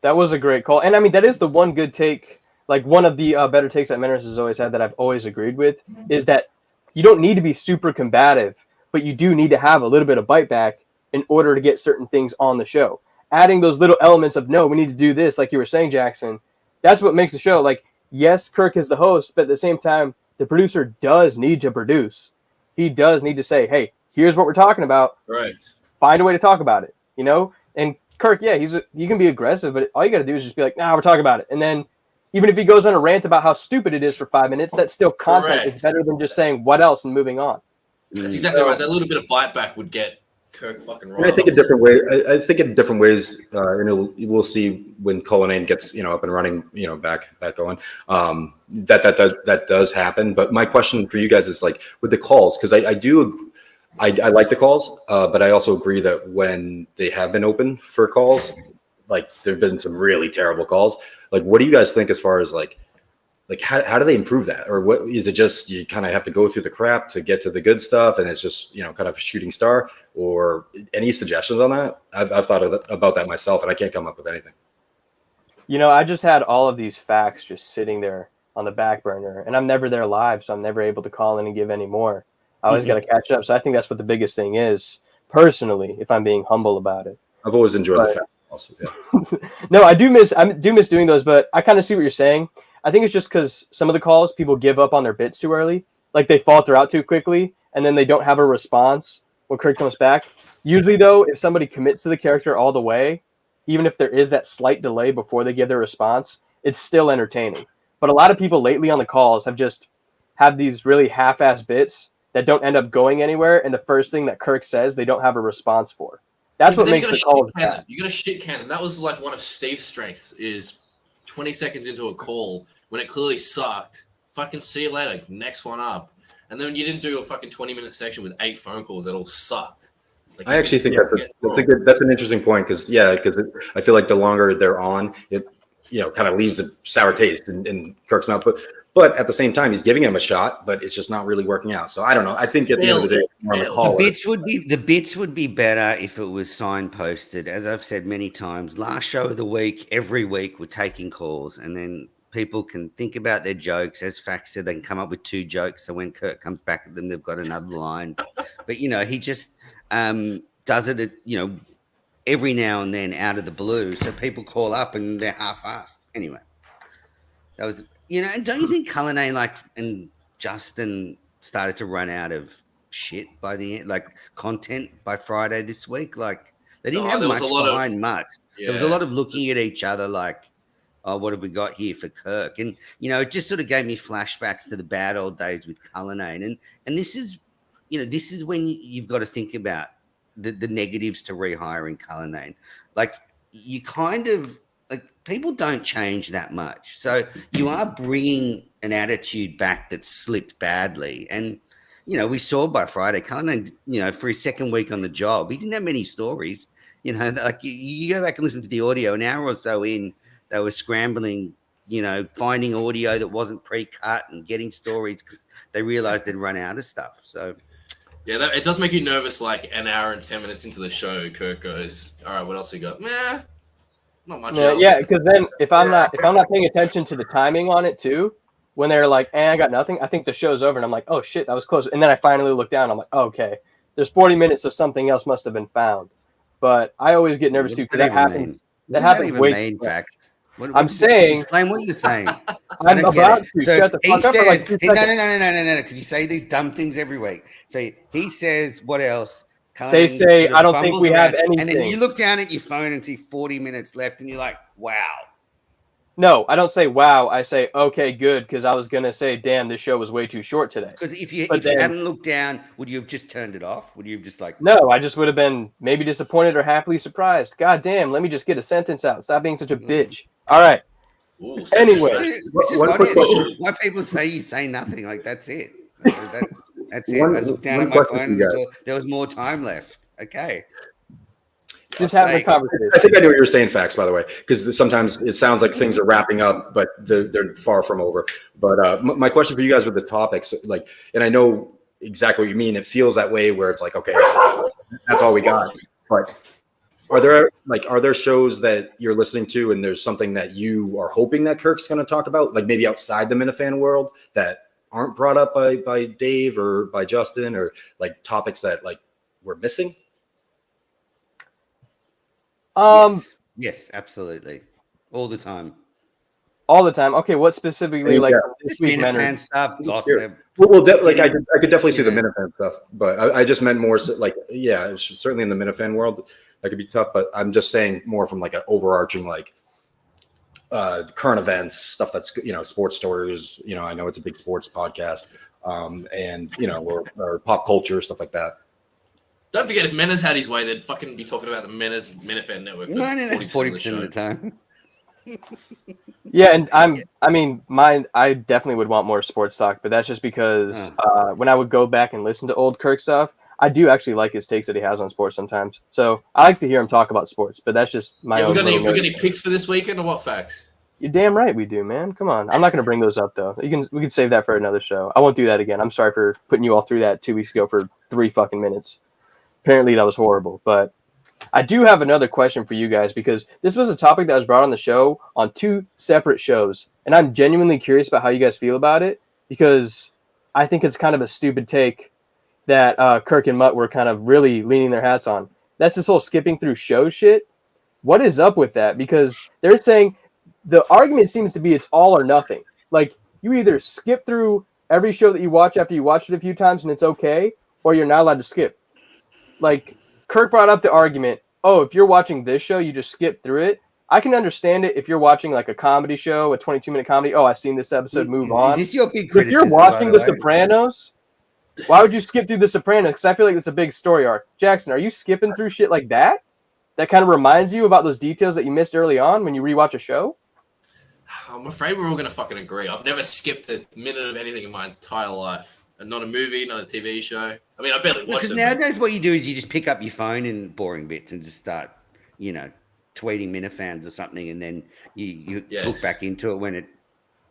[SPEAKER 1] That was a great call. And I mean, that is the one good take. Like one of the better takes that Menace has always had that I've always agreed with is that you don't need to be super combative, but you do need to have a little bit of bite back in order to get certain things on the show. Adding those little elements of, no, we need to do this, like you were saying, Jackson, that's what makes the show. Like, yes, Kirk is the host, but at the same time, the producer does need to produce. He does need to say, hey, here's what we're talking about.
[SPEAKER 2] Right.
[SPEAKER 1] Find a way to talk about it, And Kirk, yeah, he can be aggressive, but all you got to do is just be like, nah, we're talking about it. And then even if he goes on a rant about how stupid it is for 5 minutes, that's still content.
[SPEAKER 2] Correct.
[SPEAKER 1] It's better than just saying what else and moving on.
[SPEAKER 2] That's exactly right. That little bit of bite back would get Kirk fucking right.
[SPEAKER 4] And I think in different ways. I think in different ways, and we'll see when Cullinane gets up and running, back going. That does happen. But my question for you guys is like with the calls, because I like the calls, but I also agree that when they have been open for calls, like there've been some really terrible calls. Like, what do you guys think as far as like how do they improve that, or what is it? Just you kind of have to go through the crap to get to the good stuff, and it's just kind of a shooting star, or any suggestions on that? I've thought about that myself, and I can't come up with anything.
[SPEAKER 1] I just had all of these facts just sitting there on the back burner, and I'm never there live, so I'm never able to call in and give any more. I always got to catch up, so I think that's what the biggest thing is, personally, if I'm being humble about it.
[SPEAKER 4] I've always enjoyed the facts also. Yeah.
[SPEAKER 1] No, I do miss doing those, but I kind of see what you're saying. I think it's just because some of the calls, people give up on their bits too early. Like they falter out too quickly, and then they don't have a response when Kirk comes back. Usually, though, if somebody commits to the character all the way, even if there is that slight delay before they give their response, it's still entertaining. But a lot of people lately on the calls have these really half-assed bits that don't end up going anywhere, and the first thing that Kirk says, they don't have a response for. That's what makes the calls bad.
[SPEAKER 2] You got a shit cannon. That was like one of Steve's strengths is 20 seconds into a call when it clearly sucked. Fucking see you later. Next one up. And then you didn't do a fucking 20-minute section with 8 phone calls that all sucked. Like,
[SPEAKER 4] I actually think that's an interesting point because I feel like the longer they're on, it kind of leaves a sour taste in Kirk's mouth. But at the same time, he's giving him a shot, but it's just not really working out. So I don't know. I think at the end of the day,
[SPEAKER 7] the bits would be better if it was signposted. As I've said many times, last show of the week, every week we're taking calls, and then people can think about their jokes. As Fax said, they can come up with 2 jokes. So when Kirk comes back at them, they've got another line. But he just does it, every now and then out of the blue. So people call up and they're half-assed. Anyway, that was. And don't you think Cullinane and Justin started to run out of shit by the end, like content by Friday this week? Like they didn't have much behind Mut. Yeah. There was a lot of looking at each other like, oh, what have we got here for Kirk? And it just sort of gave me flashbacks to the bad old days with Cullinane. And this is, this is when you've got to think about the negatives to rehiring Cullinane. Like you kind of. People don't change that much. So you are bringing an attitude back that slipped badly. And, we saw by Friday, Cullinane, for his second week on the job, he didn't have many stories. You go back and listen to the audio, an hour or so in, they were scrambling, finding audio that wasn't pre-cut and getting stories because they realized they'd run out of stuff. So,
[SPEAKER 2] yeah, it does make you nervous. Like an hour and 10 minutes into the show, Kirk goes, all right, what else we got? Meh. Not much else.
[SPEAKER 1] Yeah, because then if I'm not paying attention to the timing on it too, when they're like, I got nothing, I think the show's over, and I'm like, oh shit, that was close. And then I finally look down, I'm like, oh, okay, there's 40 minutes, so something else must have been found. But I always get nervous too because that happens. That happens way too fast. I'm saying.
[SPEAKER 7] Explain what you're saying.
[SPEAKER 1] I'm about to shut the fuck up for like 2 seconds.
[SPEAKER 7] No, because you say these dumb things every week. So he says, what else?
[SPEAKER 1] They say, I don't think we have anything.
[SPEAKER 7] And then you look down at your phone and see 40 minutes left, and you're like, wow.
[SPEAKER 1] No, I don't say wow. I say, okay, good, because I was going to say, damn, this show was way too short today.
[SPEAKER 7] Because if you hadn't looked down, would you have just turned it off? Would you have just like...
[SPEAKER 1] No, I just would have been maybe disappointed or happily surprised. God damn, let me just get a sentence out. Stop being such a bitch. All right.
[SPEAKER 2] Ooh,
[SPEAKER 1] anyway.
[SPEAKER 7] This is not it. Why people say you say nothing, like that's it. That's it. I looked down at my phone and saw there was more time left. Okay.
[SPEAKER 1] Just have a conversation.
[SPEAKER 4] I think I know what you're saying, Fax, by the way, because sometimes it sounds like things are wrapping up, but they're far from over. But my question for you guys with the topics, and I know exactly what you mean. It feels that way where it's like, okay, that's all we got. But are there shows that you're listening to and there's something that you are hoping that Kirk's going to talk about, like maybe outside the Minifan world that aren't brought up by Dave or by Justin, or like topics that like we're missing?
[SPEAKER 7] Yes, absolutely. All the time.
[SPEAKER 1] Okay, what specifically like
[SPEAKER 7] this Minifan stuff? Gossip.
[SPEAKER 4] Well, I could definitely see the Minifan stuff, but I just meant more so, like, yeah, certainly in the Minifan world that could be tough, but I'm just saying more from like an overarching like current events stuff that's sports stories. I know it's a big sports podcast. and or pop culture, stuff like that.
[SPEAKER 2] Don't forget, if Menace had his way, they'd fucking be talking about the Minifan network. For
[SPEAKER 7] 40% of the time.
[SPEAKER 1] Yeah, and I definitely would want more sports talk, but that's just because when I would go back and listen to old Kirk stuff, I do actually like his takes that he has on sports sometimes. So I like to hear him talk about sports, but that's just my own.
[SPEAKER 2] We got any picks for this weekend or what facts?
[SPEAKER 1] You're damn right we do, man. Come on. I'm not going to bring those up, though. We can save that for another show. I won't do that again. I'm sorry for putting you all through that 2 weeks ago for 3 fucking minutes. Apparently that was horrible, but I do have another question for you guys because this was a topic that was brought on the show on 2 separate shows, and I'm genuinely curious about how you guys feel about it because I think it's kind of a stupid take that Kirk and Mutt were kind of really leaning their hats on. That's this whole skipping through show shit. What is up with that? Because they're saying the argument seems to be it's all or nothing. Like, you either skip through every show that you watch after you watch it a few times and it's okay, or you're not allowed to skip. Like, Kirk brought up the argument, if you're watching this show, you just skip through it. I can understand it if you're watching like a comedy show, a 22-minute comedy. I've seen this episode, move on.
[SPEAKER 7] Is this your big
[SPEAKER 1] If
[SPEAKER 7] criticism?
[SPEAKER 1] you're watching The Sopranos, why would you skip through The Sopranos? Because I feel like it's a big story arc. Jackson, are you skipping through shit like that? That kind of reminds you about those details that you missed early on when you rewatch a show?
[SPEAKER 2] I'm afraid we're all going to fucking agree. I've never skipped a minute of anything in my entire life. And not a movie, not a TV show. I mean, I barely watch them.
[SPEAKER 7] Nowadays, what you do is you just pick up your phone in boring bits and just start, tweeting Minifans or something, and then you look back into it when it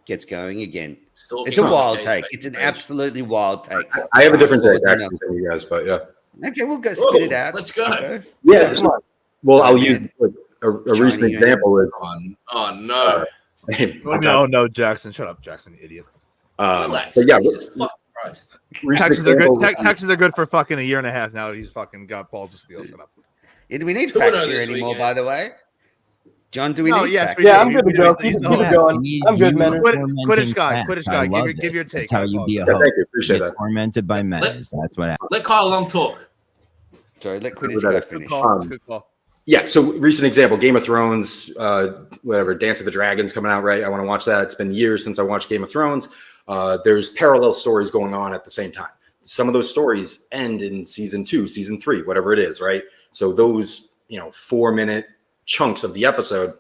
[SPEAKER 7] gets going again. It's a wild take. It's an absolutely wild take.
[SPEAKER 4] I have a different take actually than you guys, but yeah.
[SPEAKER 7] Okay, we'll go spit it out.
[SPEAKER 2] Let's go.
[SPEAKER 4] Yeah. Well, I'll use a recent example.
[SPEAKER 2] Oh no.
[SPEAKER 8] Oh no, Jackson! Shut up, Jackson, you idiot.
[SPEAKER 2] Relax.
[SPEAKER 4] But yeah.
[SPEAKER 8] Texans are good for fucking a year and a half now. He's fucking got balls of steel. Shut up.
[SPEAKER 7] Do we need facts here anymore, by the way? John, do we need facts?
[SPEAKER 1] Yeah, I'm good to go. Keep it going. I'm good, man.
[SPEAKER 8] Quidditch guy. Give your take.
[SPEAKER 5] That's how you be a host.
[SPEAKER 4] Thank you. Appreciate that.
[SPEAKER 5] Tormented by manners. That's what happens.
[SPEAKER 2] Let Kyle Long talk.
[SPEAKER 7] Sorry, let Quidditch guy finish.
[SPEAKER 8] Good call.
[SPEAKER 4] Yeah, so recent example, Game of Thrones, Dance of the Dragons coming out, right? I want to watch that. It's been years since I watched Game of Thrones. There's parallel stories going on at the same time. Some of those stories end in season 2, season 3, whatever it is, right? So those, 4-minute chunks of the episode,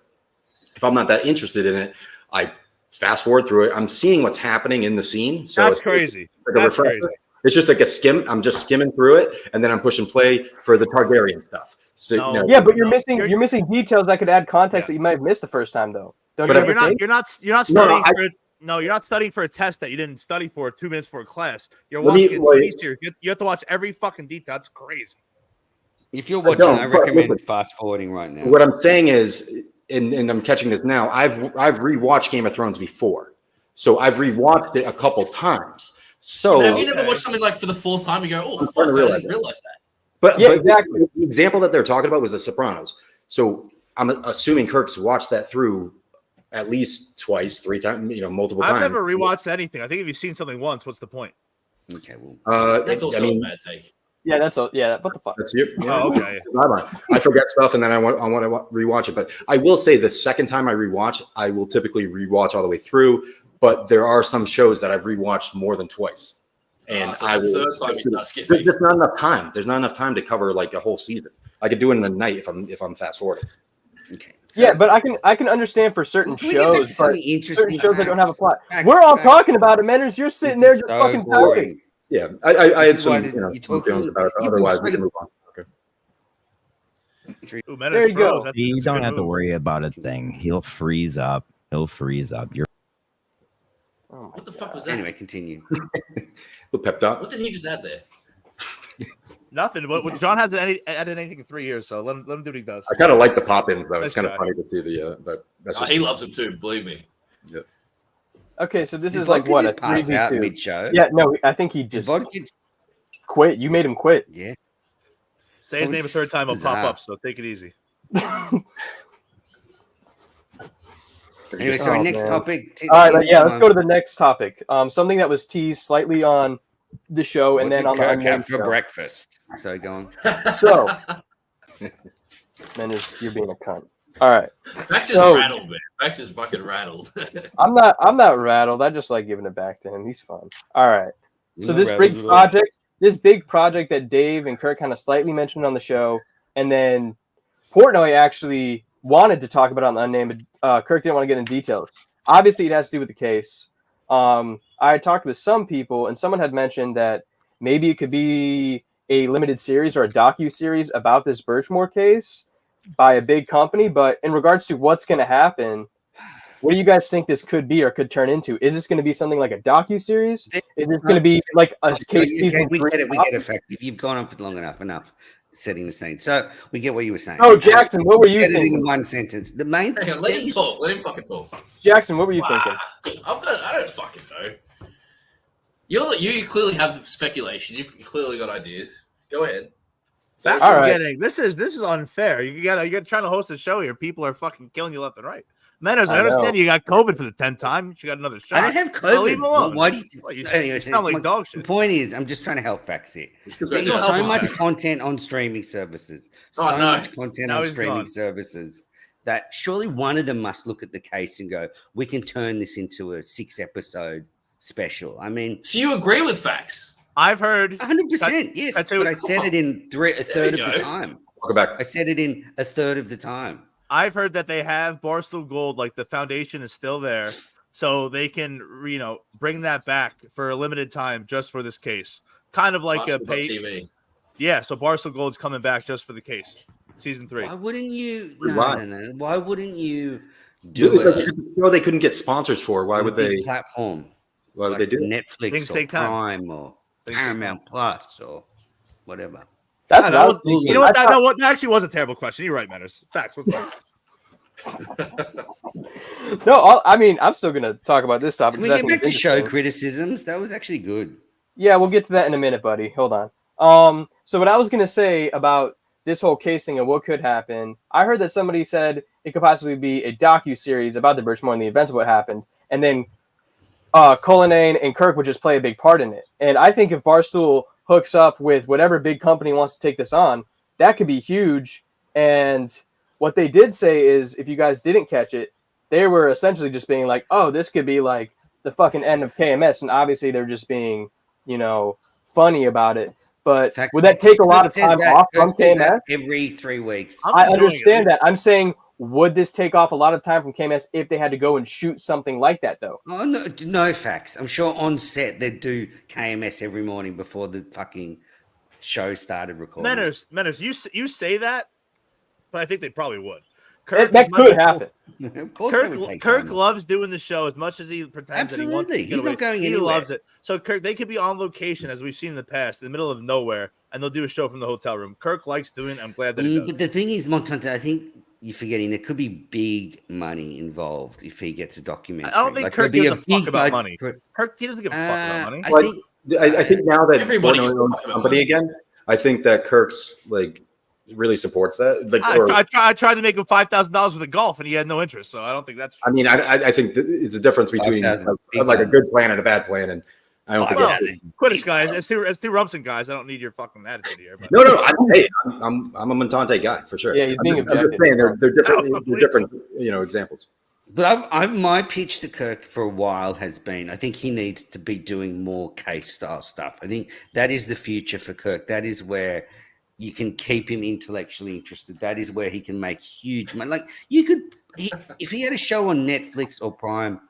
[SPEAKER 4] if I'm not that interested in it, I fast forward through it. I'm seeing what's happening in the scene. So
[SPEAKER 8] that's crazy.
[SPEAKER 4] That's crazy. It's just like a skim. I'm just skimming through it, and then I'm pushing play for the Targaryen stuff. So
[SPEAKER 1] but you're missing details that could add context that you might have missed the first time, though. You're
[SPEAKER 8] not studying you're not studying for a test that you didn't study for 2 minutes for a class. You're watching a TV series. You have to watch every fucking detail. That's crazy.
[SPEAKER 7] If you're watching, I recommend fast forwarding right now.
[SPEAKER 4] What I'm saying is, and I'm catching this now, I've rewatched Game of Thrones before. So I've rewatched it a couple times. So
[SPEAKER 2] have you never watched something like for the 4th time? You go, oh, fuck, I didn't realize that.
[SPEAKER 4] But exactly. The example that they're talking about was The Sopranos. So I'm assuming Kirk's watched that through at least twice, 3 times, multiple times.
[SPEAKER 8] I've never rewatched anything. I think if you've seen something once, what's the point?
[SPEAKER 7] Okay, well,
[SPEAKER 2] that's also a bad take.
[SPEAKER 1] Yeah, that's all. Yeah, what the fuck?
[SPEAKER 4] That's you.
[SPEAKER 8] Oh, okay.
[SPEAKER 4] I forget stuff, and then I want to rewatch it. But I will say the second time I rewatch, I will typically rewatch all the way through. But there are some shows that I've rewatched more than twice. And
[SPEAKER 2] so the third time you start skipping.
[SPEAKER 4] There's just not enough time. There's not enough time to cover like a whole season. I could do it in a night if I'm fast forwarding.
[SPEAKER 7] Okay.
[SPEAKER 1] So, but I can understand for certain shows, but certain shows that don't have a plot. We're all talking about it, Manners. You're sitting there just fucking talking.
[SPEAKER 4] Yeah, I had some feelings about it. Otherwise, we can move on. Okay.
[SPEAKER 8] Ooh,
[SPEAKER 1] there you go.
[SPEAKER 5] You don't have to worry about a thing. He'll freeze up. You're
[SPEAKER 2] what the fuck was that?
[SPEAKER 7] Anyway, continue.
[SPEAKER 4] The pep talk.
[SPEAKER 2] What did he just add there?
[SPEAKER 8] Nothing. But John hasn't added anything in 3 years, so let him do what he does.
[SPEAKER 4] I kind of like the pop-ins though. It's kind of funny to see the. But that's just
[SPEAKER 2] he loves them too. Believe me.
[SPEAKER 4] Yeah.
[SPEAKER 1] Okay, so this is like what a
[SPEAKER 7] pass out mid-show.
[SPEAKER 1] Yeah, no, I think he just quit. You made him quit.
[SPEAKER 7] Yeah.
[SPEAKER 8] Say his name a third time, he'll pop up. So take it easy.
[SPEAKER 7] Anyway, so next topic.
[SPEAKER 1] All right, let's go to the next topic. Something that was teased slightly on the show and then on the
[SPEAKER 7] have for breakfast. So go on.
[SPEAKER 1] So, Manners, you're being a cunt. All right.
[SPEAKER 2] Max is rattled, man. Max is fucking rattled.
[SPEAKER 1] I'm not rattled. I just like giving it back to him. He's fun. All right. So this big project that Dave and Kirk kind of slightly mentioned on the show, and then Portnoy actually wanted to talk about it on the Unnamed, but Kirk didn't want to get into details. Obviously, it has to do with the case. I talked with some people, and someone had mentioned that maybe it could be a limited series or a docu-series about this Birchmore case by a big company. But in regards to what's going to happen, what do you guys think this could be or could turn into? Is this going to be something like a docu-series? Is this going to be like a case season 3?
[SPEAKER 7] We get it, fact. If you've gone on for long enough setting the scene. So we get what you were saying.
[SPEAKER 1] Oh, Jackson, what were you
[SPEAKER 7] thinking?
[SPEAKER 1] thinking?
[SPEAKER 7] In one sentence. The main
[SPEAKER 2] Hang on, let him talk. Let him fucking talk.
[SPEAKER 1] Jackson, what were you thinking?
[SPEAKER 2] I don't fucking know. You clearly have speculation. You've clearly got ideas. Go ahead.
[SPEAKER 8] That's all right. This is unfair. You're trying to host a show here. People are fucking killing you left and right. Manners, I understand you got COVID for the 10th time. You got another shot.
[SPEAKER 7] I don't have COVID.
[SPEAKER 8] Leave him alone.
[SPEAKER 7] Why do you?
[SPEAKER 8] Anyway, sound like dog shit.
[SPEAKER 7] The point is, I'm just trying to help facts here. There's so much content on streaming services. Much content on streaming services that surely one of them must look at the case and go, "We can turn this into a 6-episode special." I mean,
[SPEAKER 2] so you agree with facts?
[SPEAKER 8] I've heard
[SPEAKER 7] 100%. Yes, but I said it in a third of the time.
[SPEAKER 4] Welcome back.
[SPEAKER 7] I said it in a third of the time.
[SPEAKER 8] I've heard that they have Barstool Gold, like the foundation is still there, so they can, bring that back for a limited time just for this case. Kind of like
[SPEAKER 2] Barstool
[SPEAKER 8] a pay
[SPEAKER 2] TV.
[SPEAKER 8] Yeah, so Barstool Gold's coming back just for the case. Season 3.
[SPEAKER 7] Why wouldn't you? No. Why wouldn't you do it?
[SPEAKER 4] Well, they couldn't get sponsors for. Why would they?
[SPEAKER 7] Platform.
[SPEAKER 4] Why would they do
[SPEAKER 7] Netflix or Prime or Paramount Plus or whatever.
[SPEAKER 1] That's
[SPEAKER 8] you know what? That actually was a terrible question. You're right, Manners. Facts. What's that?
[SPEAKER 1] No, I'm still gonna talk about this topic.
[SPEAKER 7] Can we get back to show criticisms? That was actually good.
[SPEAKER 1] Yeah, we'll get to that in a minute, buddy. Hold on. So what I was gonna say about this whole case thing and what could happen, I heard that somebody said it could possibly be a docu-series about the Birchmore and the events of what happened, and then Cullinane and Kirk would just play a big part in it. And I think if Barstool hooks up with whatever big company wants to take this on, that could be huge. And what they did say is, if you guys didn't catch it, they were essentially just being like, oh, this could be like the fucking end of KMS. And obviously they're just being, funny about it. But would that take a lot of time off from KMS?
[SPEAKER 7] Every 3 weeks.
[SPEAKER 1] I understand that. I'm saying, would this take off a lot of time from KMS if they had to go and shoot something like that, though?
[SPEAKER 7] Oh, no facts. I'm sure on set they'd do KMS every morning before the fucking show started recording.
[SPEAKER 8] Manners, you say that, but I think they probably would.
[SPEAKER 1] That could happen.
[SPEAKER 7] Of course
[SPEAKER 8] Kirk loves doing the show as much as he pretends that he wants to.
[SPEAKER 7] He's not going anywhere.
[SPEAKER 8] He loves it. So Kirk, they could be on location, as we've seen in the past, in the middle of nowhere, and they'll do a show from the hotel room. Kirk likes doing it. I'm glad that he does.
[SPEAKER 7] But the thing is, Montante, I think you're forgetting there could be big money involved if he gets a documentary.
[SPEAKER 8] I don't think Kirk gives a fuck about money. Kirk, he doesn't give a fuck about money.
[SPEAKER 4] I think now that
[SPEAKER 2] everybody
[SPEAKER 4] owns the company again, I think that Kirk's really supports that.
[SPEAKER 8] I tried to make him $5,000 with a golf, and he had no interest. So I don't think that's.
[SPEAKER 4] I mean, I think it's a difference between like a good plan and a bad plan, and I don't think.
[SPEAKER 8] Quidditch guys, as two Rumson guys, I don't need your fucking attitude here. But.
[SPEAKER 4] No, I'm a Montante guy for sure.
[SPEAKER 1] Yeah, he's being objective.
[SPEAKER 4] I'm just saying they're different, examples.
[SPEAKER 7] But my pitch to Kirk for a while has been, I think he needs to be doing more case style stuff. I think that is the future for Kirk. That is where you can keep him intellectually interested. That is where he can make huge money. If he had a show on Netflix or Prime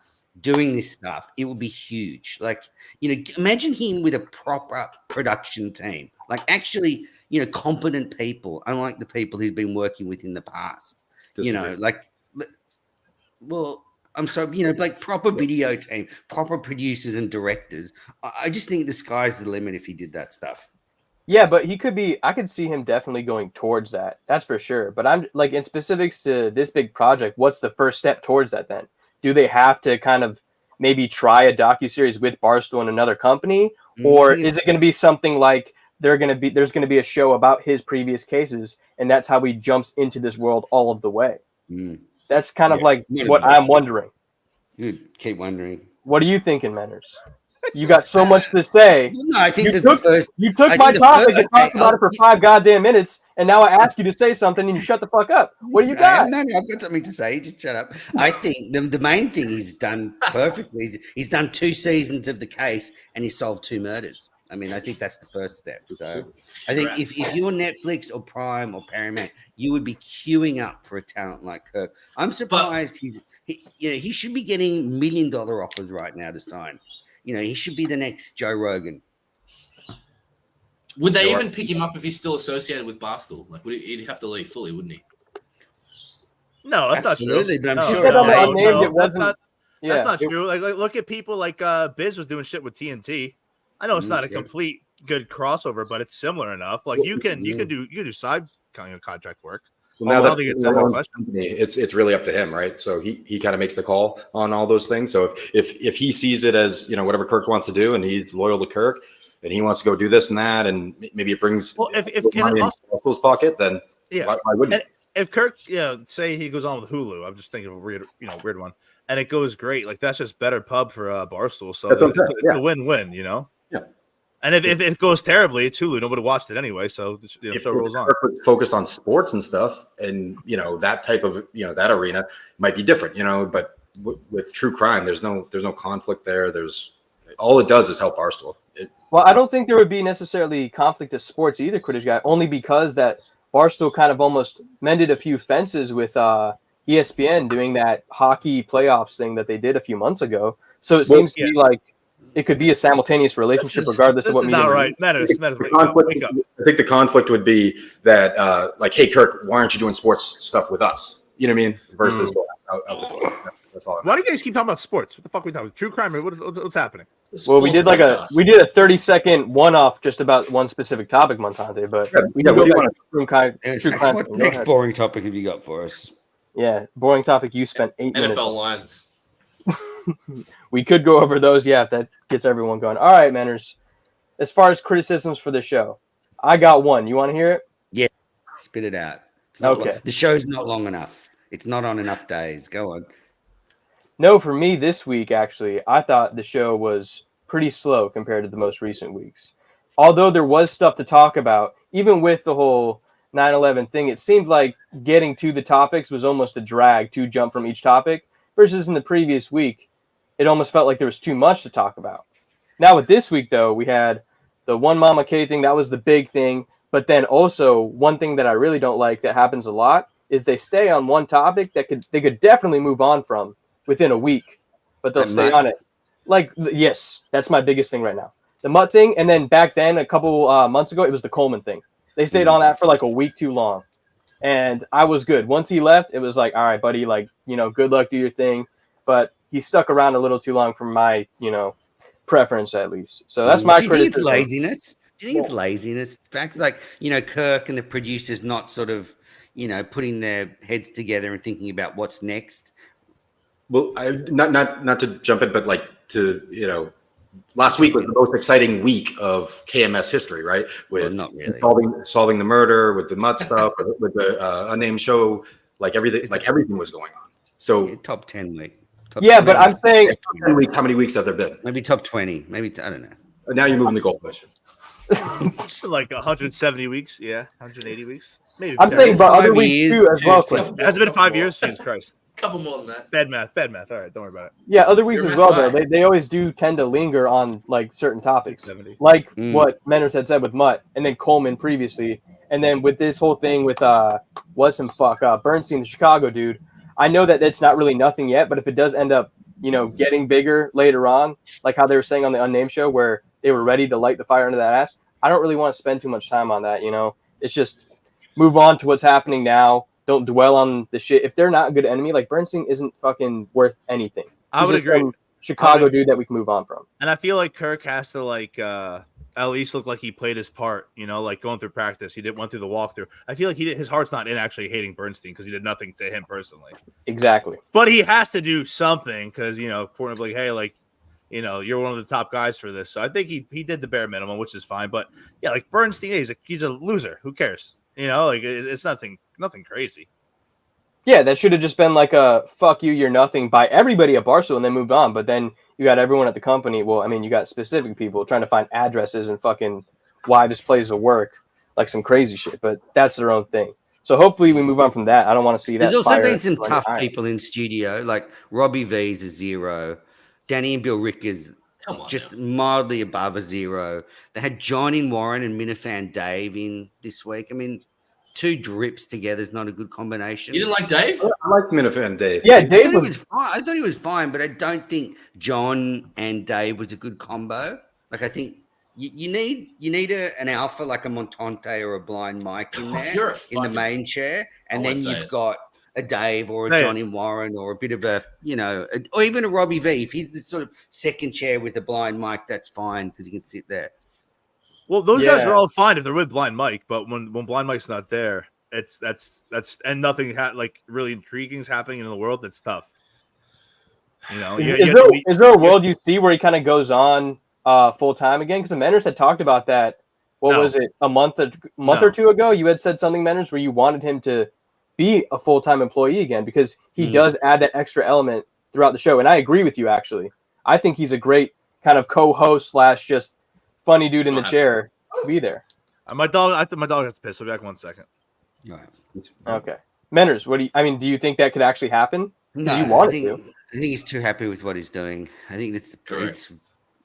[SPEAKER 7] doing this stuff, it would be huge. Imagine him with a proper production team, actually, competent people, unlike the people he's been working with in the past. I'm sorry, proper video team, proper producers and directors. I just think the sky's the limit if he did that stuff.
[SPEAKER 1] Yeah, but I could see him definitely going towards that. That's for sure. But I'm in specifics to this big project, what's the first step towards that then? Do they have to kind of maybe try a docuseries with Barstool and another company? Or is it going to be something like there's going to be a show about his previous cases, and that's how he jumps into this world all of the way? That's kind of what I'm wondering.
[SPEAKER 7] Keep wondering.
[SPEAKER 1] What are you thinking, Manners? You got so much to say.
[SPEAKER 7] No, I think
[SPEAKER 1] You
[SPEAKER 7] that
[SPEAKER 1] took my topic and talked about it for 5 goddamn minutes, and now I ask you to say something and you shut the fuck up. What do you got?
[SPEAKER 7] No, I've got something to say. Just shut up. I think the main thing he's done perfectly is he's done 2 seasons of the case and he solved 2 murders. I mean, I think that's the first step. So I think if you're Netflix or Prime or Paramount, you would be queuing up for a talent like Kirk. I'm surprised he should be getting $1 million offers right now to sign. He should be the next Joe Rogan.
[SPEAKER 2] Would they even pick him up if he's still associated with Barstool? Like, he'd have to leave fully, wouldn't he?
[SPEAKER 8] No, that's
[SPEAKER 7] Absolutely,
[SPEAKER 8] not true.
[SPEAKER 7] but I'm
[SPEAKER 1] sure
[SPEAKER 8] That's not true. Like, look at people like Biz was doing shit with TNT. I know it's not a complete good crossover, but it's similar enough. Like you can do side kind of contract work.
[SPEAKER 4] Well, now it's really up to him, right? So he kind of makes the call on all those things. So if he sees it as whatever Kirk wants to do, and he's loyal to Kirk, and he wants to go do this and that, and maybe it brings money in Barstool's pocket, then why wouldn't he?
[SPEAKER 8] If Kirk, say he goes on with Hulu, I'm just thinking of a weird one, and it goes great, like that's just better pub for Barstool. So it's a win-win, Yeah. And if it goes terribly, it's Hulu. Nobody watched it anyway, so the show rolls on.
[SPEAKER 4] Focus on sports and stuff, and that type of that arena might be different, But with true crime, there's no conflict there. All it does is help Barstool.
[SPEAKER 1] Well, I don't think there would be necessarily conflict of sports either, Quidditch Guy, only because that Barstool kind of almost mended a few fences with ESPN doing that hockey playoffs thing that they did a few months ago. So it seems to be like it could be a simultaneous relationship regardless of what medium.
[SPEAKER 8] Not right. Matters.
[SPEAKER 4] I think the conflict would be that, like, hey, Kirk, why aren't you doing sports stuff with us? You know what I mean? Versus out the door. That's all.
[SPEAKER 8] Why do you guys keep talking about sports? What the fuck are we talking about? True crime? What's happening?
[SPEAKER 1] Well, we did a 30-second one-off just about one specific topic, Montante, but we can go back to true crime.
[SPEAKER 7] What next boring topic have you got for us?
[SPEAKER 1] Yeah, boring topic. You spent 8 minutes.
[SPEAKER 2] NFL lines.
[SPEAKER 1] We could go over those, if that gets everyone going. All right, Manners. As far as criticisms for the show, I got one. You want to hear it?
[SPEAKER 7] Yeah, spit it out.
[SPEAKER 1] Okay.
[SPEAKER 7] The show's not long enough. It's not on enough days. Go on.
[SPEAKER 1] No, for me this week, actually, I thought the show was pretty slow compared to the most recent weeks. Although there was stuff to talk about, even with the whole 9/11 thing, it seemed like getting to the topics was almost a drag to jump from each topic, versus in the previous week, it almost felt like there was too much to talk about. Now with this week, though, we had the One Mama K thing. That was the big thing. But then also one thing that I really don't like that happens a lot is they stay on one topic that they could definitely move on from within a week, but they'll stay on it. Like, yes, that's my biggest thing right now. The Mut thing, and then back then, a couple months ago, it was the Coleman thing. They stayed on that for like a week too long. And I was good. Once he left, it was like, all right, buddy, like, good luck, do your thing. But he stuck around a little too long for my, preference at least. So that's my criticism.
[SPEAKER 7] Do you think it's laziness? Do you think it's laziness? The fact is, like, Kirk and the producers not sort of, putting their heads together and thinking about what's next.
[SPEAKER 4] Well, not to jump in, but like to, last week was the most exciting week of KMS history, right? With
[SPEAKER 7] not really
[SPEAKER 4] solving the murder, with the Mut stuff, with the unnamed show, like everything was going on. So
[SPEAKER 7] top 10 week.
[SPEAKER 1] But I'm saying,
[SPEAKER 4] how many weeks have there been?
[SPEAKER 7] Maybe top 20. Maybe I don't know.
[SPEAKER 4] Now you're moving the goalpost.
[SPEAKER 8] Like 170 weeks, 180 weeks. Maybe.
[SPEAKER 1] I'm saying, but other weeks too as well.
[SPEAKER 8] Has it been 5 years? Jesus Christ.
[SPEAKER 2] Couple more than that.
[SPEAKER 8] Bad math. All right, don't worry about it.
[SPEAKER 1] Yeah, other weeks as well, though. They always do tend to linger on like certain topics, like what Menners had said with Mutt, and then Coleman previously, and then with this whole thing with Bernstein, the Chicago dude. I know that it's not really nothing yet, but if it does end up, getting bigger later on, like how they were saying on the Unnamed show, where they were ready to light the fire under that ass, I don't really want to spend too much time on that. It's just move on to what's happening now. Don't dwell on the shit. If they're not a good enemy, like Bernstein isn't fucking worth anything.
[SPEAKER 8] I would agree.
[SPEAKER 1] Chicago dude that we can move on from.
[SPEAKER 8] And I feel like Kirk has to at least look like he played his part, like going through practice. He went through the walkthrough. I feel like his heart's not in actually hating Bernstein because he did nothing to him personally.
[SPEAKER 1] Exactly.
[SPEAKER 8] But he has to do something because, Portland's like, hey, like, you're one of the top guys for this. So I think he did the bare minimum, which is fine. But yeah, like Bernstein, he's a loser. Who cares? It's nothing crazy.
[SPEAKER 1] Yeah, that should have just been like a fuck you, you're nothing by everybody at Barstool and then moved on. But then you got everyone at the company. Well, I mean, you got specific people trying to find addresses and fucking why this place will work, like some crazy shit. But that's their own thing. So hopefully we move on from that. I don't want to see that.
[SPEAKER 7] There's also
[SPEAKER 1] fire
[SPEAKER 7] been some
[SPEAKER 1] on
[SPEAKER 7] tough
[SPEAKER 1] your iron.
[SPEAKER 7] people in studio, like Robbie V's a 0. Danny and Bill Rick is
[SPEAKER 2] Come on,
[SPEAKER 7] just
[SPEAKER 2] now.
[SPEAKER 7] mildly above a 0. They had John in Warren and Minifan Dave in this week. I mean, 2 drips together is not a good combination.
[SPEAKER 2] You didn't like Dave?
[SPEAKER 4] I like Minifan Dave.
[SPEAKER 1] Yeah,
[SPEAKER 7] I
[SPEAKER 1] Dave
[SPEAKER 7] thought he was fine. I thought he was fine, but I don't think John and Dave was a good combo. Like, I think you need an alpha like a Montante or a Blind Mike in there in the main chair, and then you've got a Dave or a Johnny Warren or a bit of a, or even a Robbie V. If he's the sort of second chair with a Blind Mike, that's fine because he can sit there.
[SPEAKER 8] Well, those guys are all fine if they're with Blind Mike, but when Blind Mike's not there, that's and nothing like really intriguing is happening in the world. That's tough.
[SPEAKER 1] Is there a world you see where he kind of goes on full time again? Because the Menners had talked about that. Was it a month or two ago? You had said something, Menners, where you wanted him to be a full-time employee again because he does add that extra element throughout the show. And I agree with you, actually. I think he's a great kind of co-host / just funny dude in the chair to be there.
[SPEAKER 8] My dog has to piss. I'll be back 1 second.
[SPEAKER 7] All right.
[SPEAKER 1] Okay. Menners, do you think that could actually happen?
[SPEAKER 7] No,
[SPEAKER 1] you want
[SPEAKER 7] I think he's too happy with what he's doing. I think it's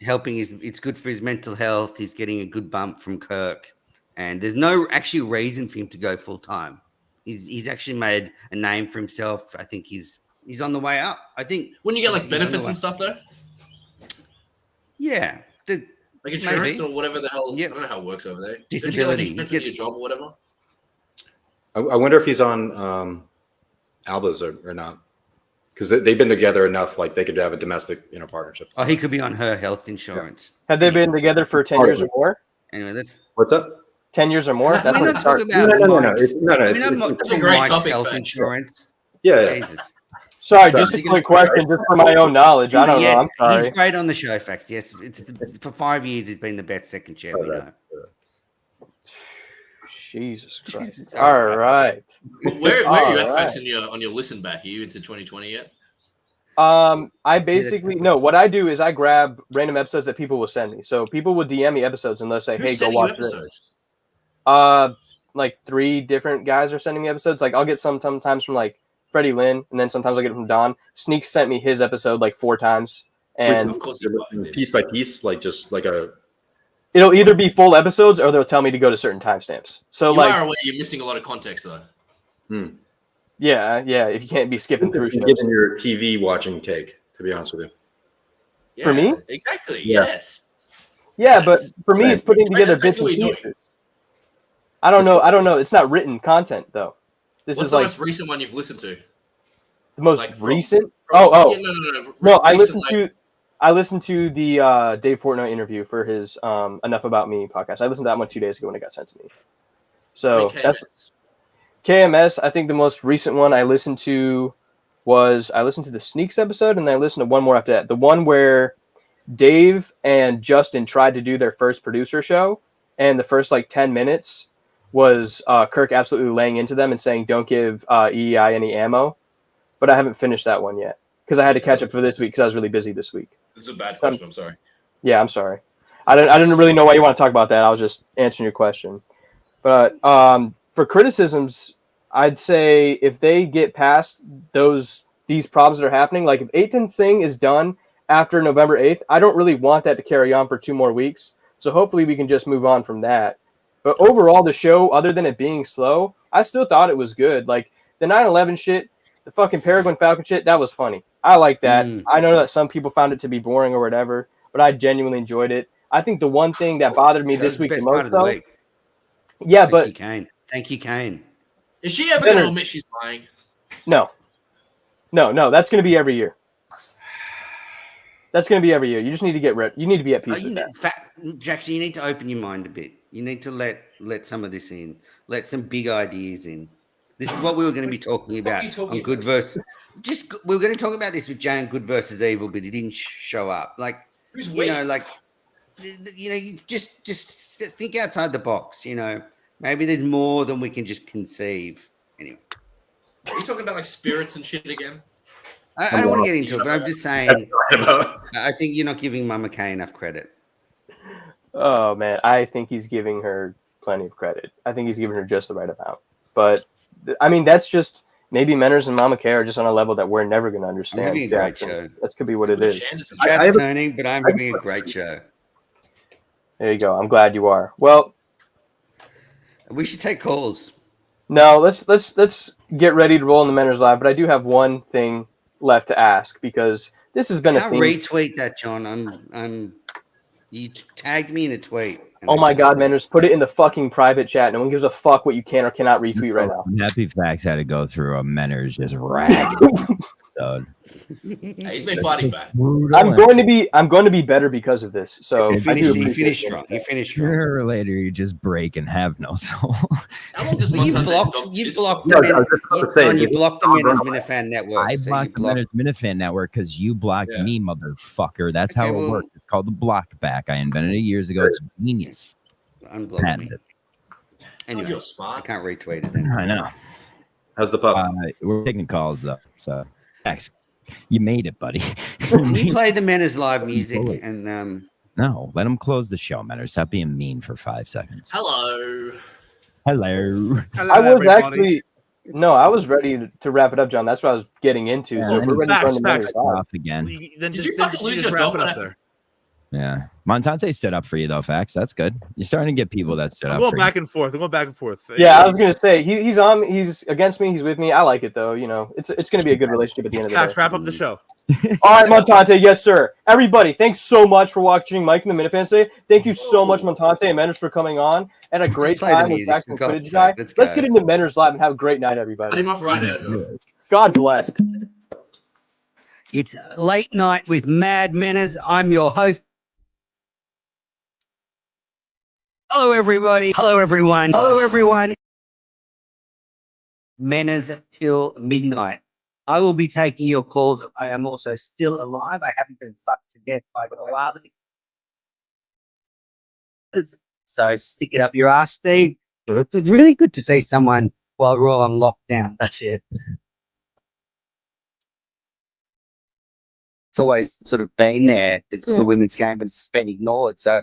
[SPEAKER 7] helping it's good for his mental health. He's getting a good bump from Kirk. And there's no actual reason for him to go full-time. He's actually made a name for himself. I think he's on the way up. I think.
[SPEAKER 2] Wouldn't you get like benefits and stuff though?
[SPEAKER 7] Yeah,
[SPEAKER 2] like insurance or whatever the hell. Yep. I don't know how it works over there.
[SPEAKER 7] Disability.
[SPEAKER 2] You get your job or whatever.
[SPEAKER 4] I wonder if he's on Alba's or not, because they've been together enough. Like they could have a domestic, partnership.
[SPEAKER 7] Oh, he could be on her health insurance.
[SPEAKER 1] Yeah. Have they been together for 10 years or more?
[SPEAKER 7] Anyway, that's
[SPEAKER 4] what's up.
[SPEAKER 1] 10 years or more? That's
[SPEAKER 7] we're not talking about
[SPEAKER 4] no.
[SPEAKER 7] It's
[SPEAKER 2] a great
[SPEAKER 7] Mike's
[SPEAKER 2] topic.
[SPEAKER 7] Health insurance.
[SPEAKER 4] Yeah.
[SPEAKER 7] Jesus.
[SPEAKER 1] Sorry, just a quick question, just for my own knowledge. I don't know. I'm sorry.
[SPEAKER 7] He's great on the show, Facts. Yes, for 5 years he's been the best second chair we know.
[SPEAKER 1] Jesus Christ! All right.
[SPEAKER 2] Where are you at, Facts, on your listen back? Are you into 2020 yet?
[SPEAKER 1] I basically what I do is I grab random episodes that people will send me. So people will DM me episodes and they'll say, "Hey, go watch this." Like 3 different guys are sending me episodes. Like I'll get sometimes from like Freddie Lynn, and then sometimes I get it from Don. Sneak sent me his episode like 4 times, and
[SPEAKER 2] of course,
[SPEAKER 4] piece by piece, like just like a.
[SPEAKER 1] It'll either be full episodes or they'll tell me to go to certain timestamps. So
[SPEAKER 2] you are aware you're missing a lot of context though.
[SPEAKER 1] Yeah. If you can't be skipping through shows.
[SPEAKER 4] Given your TV watching take, to be honest with you.
[SPEAKER 2] Yeah,
[SPEAKER 1] for me,
[SPEAKER 2] exactly. Yeah. Yes.
[SPEAKER 1] Yeah, but for me, it's putting together bits and pieces. I don't know. It's not written content though.
[SPEAKER 2] What's the most recent one you've listened to?
[SPEAKER 1] The most recent? No.
[SPEAKER 2] No.
[SPEAKER 1] I listened to the Dave Portnoy interview for his Enough About Me podcast. I listened to that one 2 days ago when it got sent to me. So that's KMS. I think the most recent one I listened to the Sneaks episode, and then I listened to one more after that. The one where Dave and Justin tried to do their first producer show, and the first 10 minutes was Kirk absolutely laying into them and saying, "Don't give EEI any ammo." But I haven't finished that one yet because I had to catch up for this week because I was really busy this week.
[SPEAKER 2] This is a bad question. I'm sorry.
[SPEAKER 1] Yeah, I'm sorry. I didn't really know why you want to talk about that. I was just answering your question. But for criticisms, I'd say if they get past these problems that are happening, like if Eytan Singh is done after November 8th, I don't really want that to carry on for 2 more weeks. So hopefully we can just move on from that. But overall, the show, other than it being slow, I still thought it was good. Like the 9/11 shit, the fucking Peregrine Falcon shit, that was funny. I like that. I know that some people found it to be boring or whatever, but I genuinely enjoyed it. I think the one thing that bothered me this week the most, though,
[SPEAKER 7] Thank you, Kane.
[SPEAKER 2] Is she ever going to admit she's lying?
[SPEAKER 1] No. That's going to be every year. That's going to be every year. You just need to get rid. You need to be at peace with that.
[SPEAKER 7] Jackson, you need to open your mind a bit. You need to let some of this in. Let some big ideas in. This is what we were going to be talking about on Good versus. We were going to talk about this with Jay on Good versus Evil, but he didn't show up. You just think outside the box. Maybe there's more than we can just conceive. Anyway,
[SPEAKER 2] are you talking about spirits and shit again?
[SPEAKER 7] I don't want to get into it, but I'm just saying. I think you're not giving Mama K enough credit.
[SPEAKER 1] Oh man, I think he's giving her plenty of credit. I think he's giving her just the right amount. But I mean, that's just maybe Menners and Mama K are just on a level that we're never going to understand.
[SPEAKER 7] I'm having a great show.
[SPEAKER 1] That could be what it is.
[SPEAKER 7] Chat's turning, but I'm having a great show.
[SPEAKER 1] There you go. I'm glad you are. Well,
[SPEAKER 7] we should take calls.
[SPEAKER 1] No, let's get ready to roll in the Menners Live. But I do have one thing left to ask because this has been a thing.
[SPEAKER 7] Retweet that, John. You tagged me in a tweet.
[SPEAKER 1] Oh my God, Menners, put it in the fucking private chat. No one gives a fuck what you can or cannot retweet right now.
[SPEAKER 5] Happy Facts had to go through a Menners just rag. So
[SPEAKER 2] he's been fighting back.
[SPEAKER 1] I'm going to be better because of this. So
[SPEAKER 7] you finished strong. You finished strong.
[SPEAKER 5] Sooner or later, you just break and have no soul.
[SPEAKER 2] How long does
[SPEAKER 7] you blocked them in Minifan network.
[SPEAKER 5] I blocked the Menners Minifan network because you blocked me, motherfucker. That's how it works. It's called the block back. I invented it years ago. It's genius.
[SPEAKER 7] Unblock me. Anyway,
[SPEAKER 2] you're smart.
[SPEAKER 7] I can't retweet it. Then.
[SPEAKER 5] I know.
[SPEAKER 4] How's the pup?
[SPEAKER 5] We're taking calls though. So thanks. You made it, buddy.
[SPEAKER 7] Can you play the Menners Live music and
[SPEAKER 5] No, let him close the show, Menners. Stop being mean for 5 seconds.
[SPEAKER 2] Hello.
[SPEAKER 1] I was actually I was ready to wrap it up, John. That's what I was getting into.
[SPEAKER 5] Yeah,
[SPEAKER 1] so we're ready to run the Menners Live
[SPEAKER 5] off again.
[SPEAKER 2] Did you fucking lose your dog up there?
[SPEAKER 5] Yeah, Montante stood up for you though, Facts. That's good. You're starting to get people that stood up.
[SPEAKER 8] I'm going back and forth.
[SPEAKER 1] Yeah, I was gonna say he's against me. He's with me. I like it though. You know, it's gonna be a good relationship at the end of the day.
[SPEAKER 8] Wrap up the show.
[SPEAKER 1] All right, Montante. Yes, sir. Everybody, thanks so much for watching Mike and the Minifans today. Thank you so much, Montante and Menners, for coming on. And a great time with Jackson Footage Guy. Let's get into Menners Live and have a great night, everybody.
[SPEAKER 2] I'm off right now.
[SPEAKER 1] God bless.
[SPEAKER 9] It's Late Night with Mad Menners. I'm your host. Hello, everybody. Hello, everyone. Hello, everyone. Menners till midnight. I will be taking your calls. I am also still alive. I haven't been fucked to death by gravity. So stick it up your ass, Steve. It's really good to see someone while we're all on lockdown. That's it. It's always sort of been there. The women's game has been ignored. So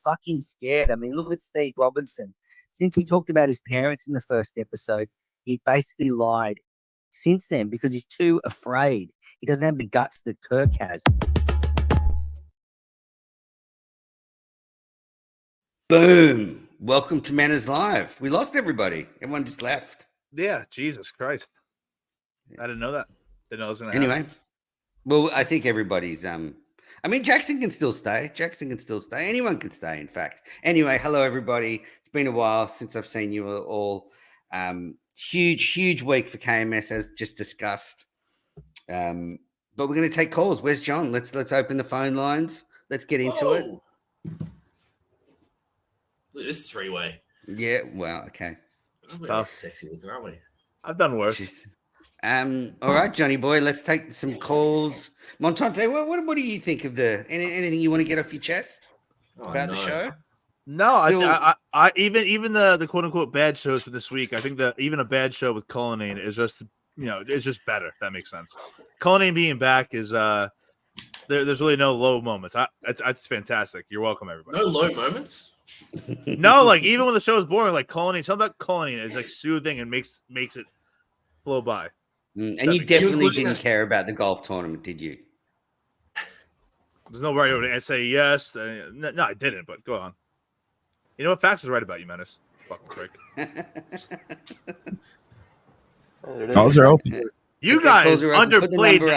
[SPEAKER 9] fucking scared. I mean, look at Steve Robinson. Since he talked about his parents in the first episode, he basically lied since then because he's too afraid. He doesn't have the guts that Kirk has.
[SPEAKER 7] Boom. Welcome to Menners Live. We lost everybody. Everyone just left.
[SPEAKER 8] Yeah, Jesus Christ. I didn't know that. Didn't know it was going to
[SPEAKER 7] happen. Well, I think everybody's I mean, Jackson can still stay. Anyone can stay, in fact. Anyway, hello, everybody. It's been a while since I've seen you all. Huge week for KMS, as just discussed. But we're going to take calls. Where's John? Let's open the phone lines. Let's get into it.
[SPEAKER 2] Look at this three-way.
[SPEAKER 7] Yeah, well, okay.
[SPEAKER 2] We're sexy looking, aren't we?
[SPEAKER 8] I've done worse.
[SPEAKER 7] Jeez. All right, Johnny boy, let's take some calls. Montante, what do you think of anything you want to get off your chest about the show?
[SPEAKER 8] No, I even the quote unquote bad shows for this week. I think that even a bad show with Cullinane is just it's just better. If that makes sense. Cullinane being back is there's really no low moments. It's fantastic. You're welcome, everybody.
[SPEAKER 2] No low moments.
[SPEAKER 8] No, like even when the show is boring, like Cullinane, something about Cullinane is like soothing and makes it flow by.
[SPEAKER 7] And you definitely didn't care about the golf tournament, did you?
[SPEAKER 8] There's no right over to say yes. No, I didn't, but go on. You know what? Facts is right about you, Menace. Fucking prick.
[SPEAKER 5] Calls are open.
[SPEAKER 8] You guys underplayed the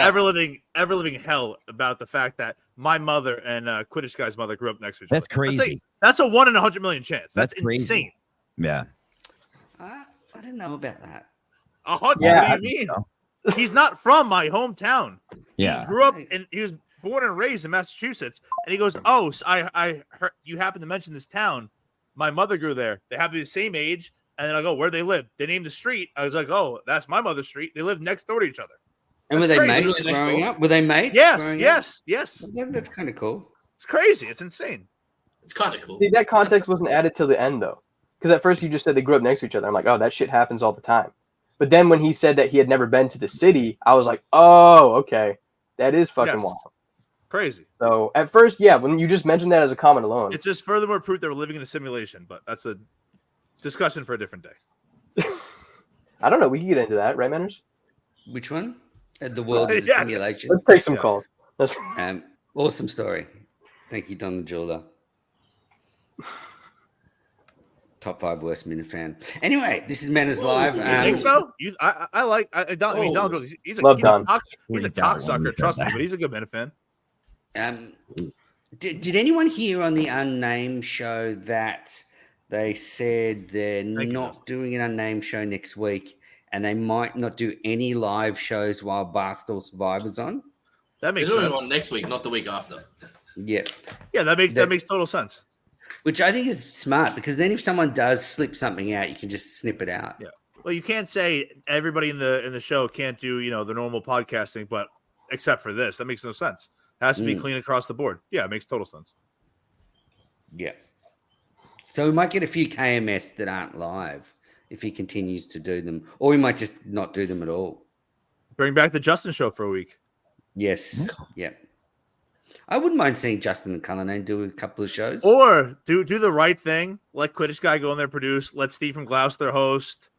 [SPEAKER 8] ever living hell about the fact that my mother and Quidditch guy's mother grew up next to each other.
[SPEAKER 5] That's crazy.
[SPEAKER 8] That's a 1 in 100 million chance. That's insane.
[SPEAKER 5] Yeah.
[SPEAKER 7] I didn't know about that.
[SPEAKER 8] What do you mean? He's not from my hometown.
[SPEAKER 5] Yeah.
[SPEAKER 8] He grew up and he was born and raised in Massachusetts. And he goes, "Oh, so I heard you happen to mention this town. My mother grew there. They happen to be the same age." And then I go, "Where they live?" They named the street. I was like, "Oh, that's my mother's street." They live next door to each other.
[SPEAKER 7] And were they mates growing up? Were they mates?
[SPEAKER 8] Yes.
[SPEAKER 7] Well, that's kind of cool.
[SPEAKER 8] It's crazy. It's insane.
[SPEAKER 2] It's kind of cool.
[SPEAKER 1] See, that context wasn't added till the end though, because at first you just said they grew up next to each other. I'm like, oh, that shit happens all the time. But then when he said that he had never been to the city, I was like, oh, okay. That is fucking wild.
[SPEAKER 8] Crazy.
[SPEAKER 1] So at first, yeah, when you just mentioned that as a comment alone.
[SPEAKER 8] It's just furthermore proof that we're living in a simulation, but that's a discussion for a different day.
[SPEAKER 1] I don't know. We can get into that, right, Manners?
[SPEAKER 7] Which one? The world is a simulation.
[SPEAKER 1] Let's take some calls.
[SPEAKER 7] Awesome story. Thank you, Don the Jeweler. Top 5 worst Minifan. Anyway, this is Manners Live.
[SPEAKER 8] You think so? I like. Don. He's a cocksucker. Trust me, but he's a good Minifan.
[SPEAKER 7] Did anyone hear on the Unnamed show that they said they're not doing an Unnamed show next week, and they might not do any live shows while Barstool Survivor's on?
[SPEAKER 8] That makes
[SPEAKER 2] sense.
[SPEAKER 8] They're
[SPEAKER 2] doing it on next week, not the week after.
[SPEAKER 7] Yeah.
[SPEAKER 8] Yeah, that makes total sense.
[SPEAKER 7] Which I think is smart, because then if someone does slip something out, you can just snip it out.
[SPEAKER 8] Yeah. Well, you can't say everybody in the show can't do the normal podcasting, but except for this, that makes no sense. It has to be clean across the board. Yeah, it makes total sense.
[SPEAKER 7] Yeah. So we might get a few KMS that aren't live if he continues to do them, or we might just not do them at all.
[SPEAKER 8] Bring back the Justin show for a week.
[SPEAKER 7] Yes. Yeah. I wouldn't mind seeing Justin and Cullinane do a couple of shows.
[SPEAKER 8] Or do the right thing. Let Quidditch Guy go in there, produce. Let Steve from Gloucester host.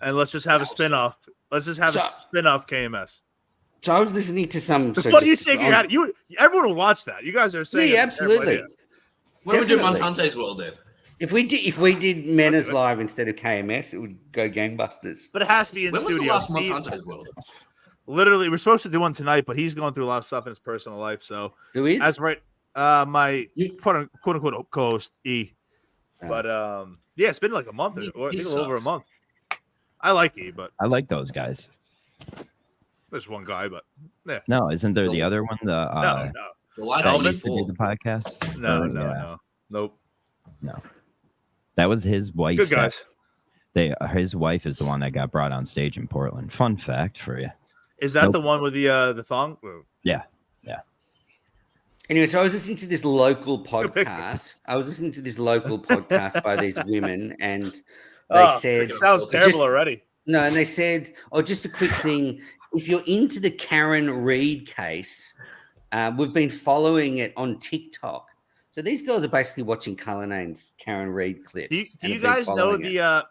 [SPEAKER 8] And let's just have a spinoff. Let's just have a spinoff KMS.
[SPEAKER 7] So I was listening to some.
[SPEAKER 8] What do you think? Everyone will watch that. You guys are saying.
[SPEAKER 7] Yeah, absolutely.
[SPEAKER 2] What do we do Montante's World then?
[SPEAKER 7] If we did Manners Live instead of KMS, it would go gangbusters.
[SPEAKER 8] But it has to be in
[SPEAKER 2] when
[SPEAKER 8] studio.
[SPEAKER 2] When was the last Montante's World?
[SPEAKER 8] Literally, we're supposed to do one tonight, but he's going through a lot of stuff in his personal life. So
[SPEAKER 7] who is?
[SPEAKER 8] That's right. My quote unquote co-host E. But yeah, it's been like a month or a little over a month. I like E, but
[SPEAKER 5] I like those guys.
[SPEAKER 8] There's one guy, but yeah.
[SPEAKER 5] No, isn't there the other one? The
[SPEAKER 2] the
[SPEAKER 5] podcast.
[SPEAKER 8] No. Nope.
[SPEAKER 5] No. That was his wife.
[SPEAKER 8] Good guys.
[SPEAKER 5] His wife is the one that got brought on stage in Portland. Fun fact for you.
[SPEAKER 8] Is that the one with the thong?
[SPEAKER 5] Yeah.
[SPEAKER 7] Anyway, so I was listening to this local podcast. By these women, and they said,
[SPEAKER 8] it sounds terrible already.
[SPEAKER 7] No, and they said, just a quick thing. If you're into the Karen Reed case, we've been following it on TikTok. So these girls are basically watching Cullinane's Karen Reed clips.
[SPEAKER 8] Do you guys know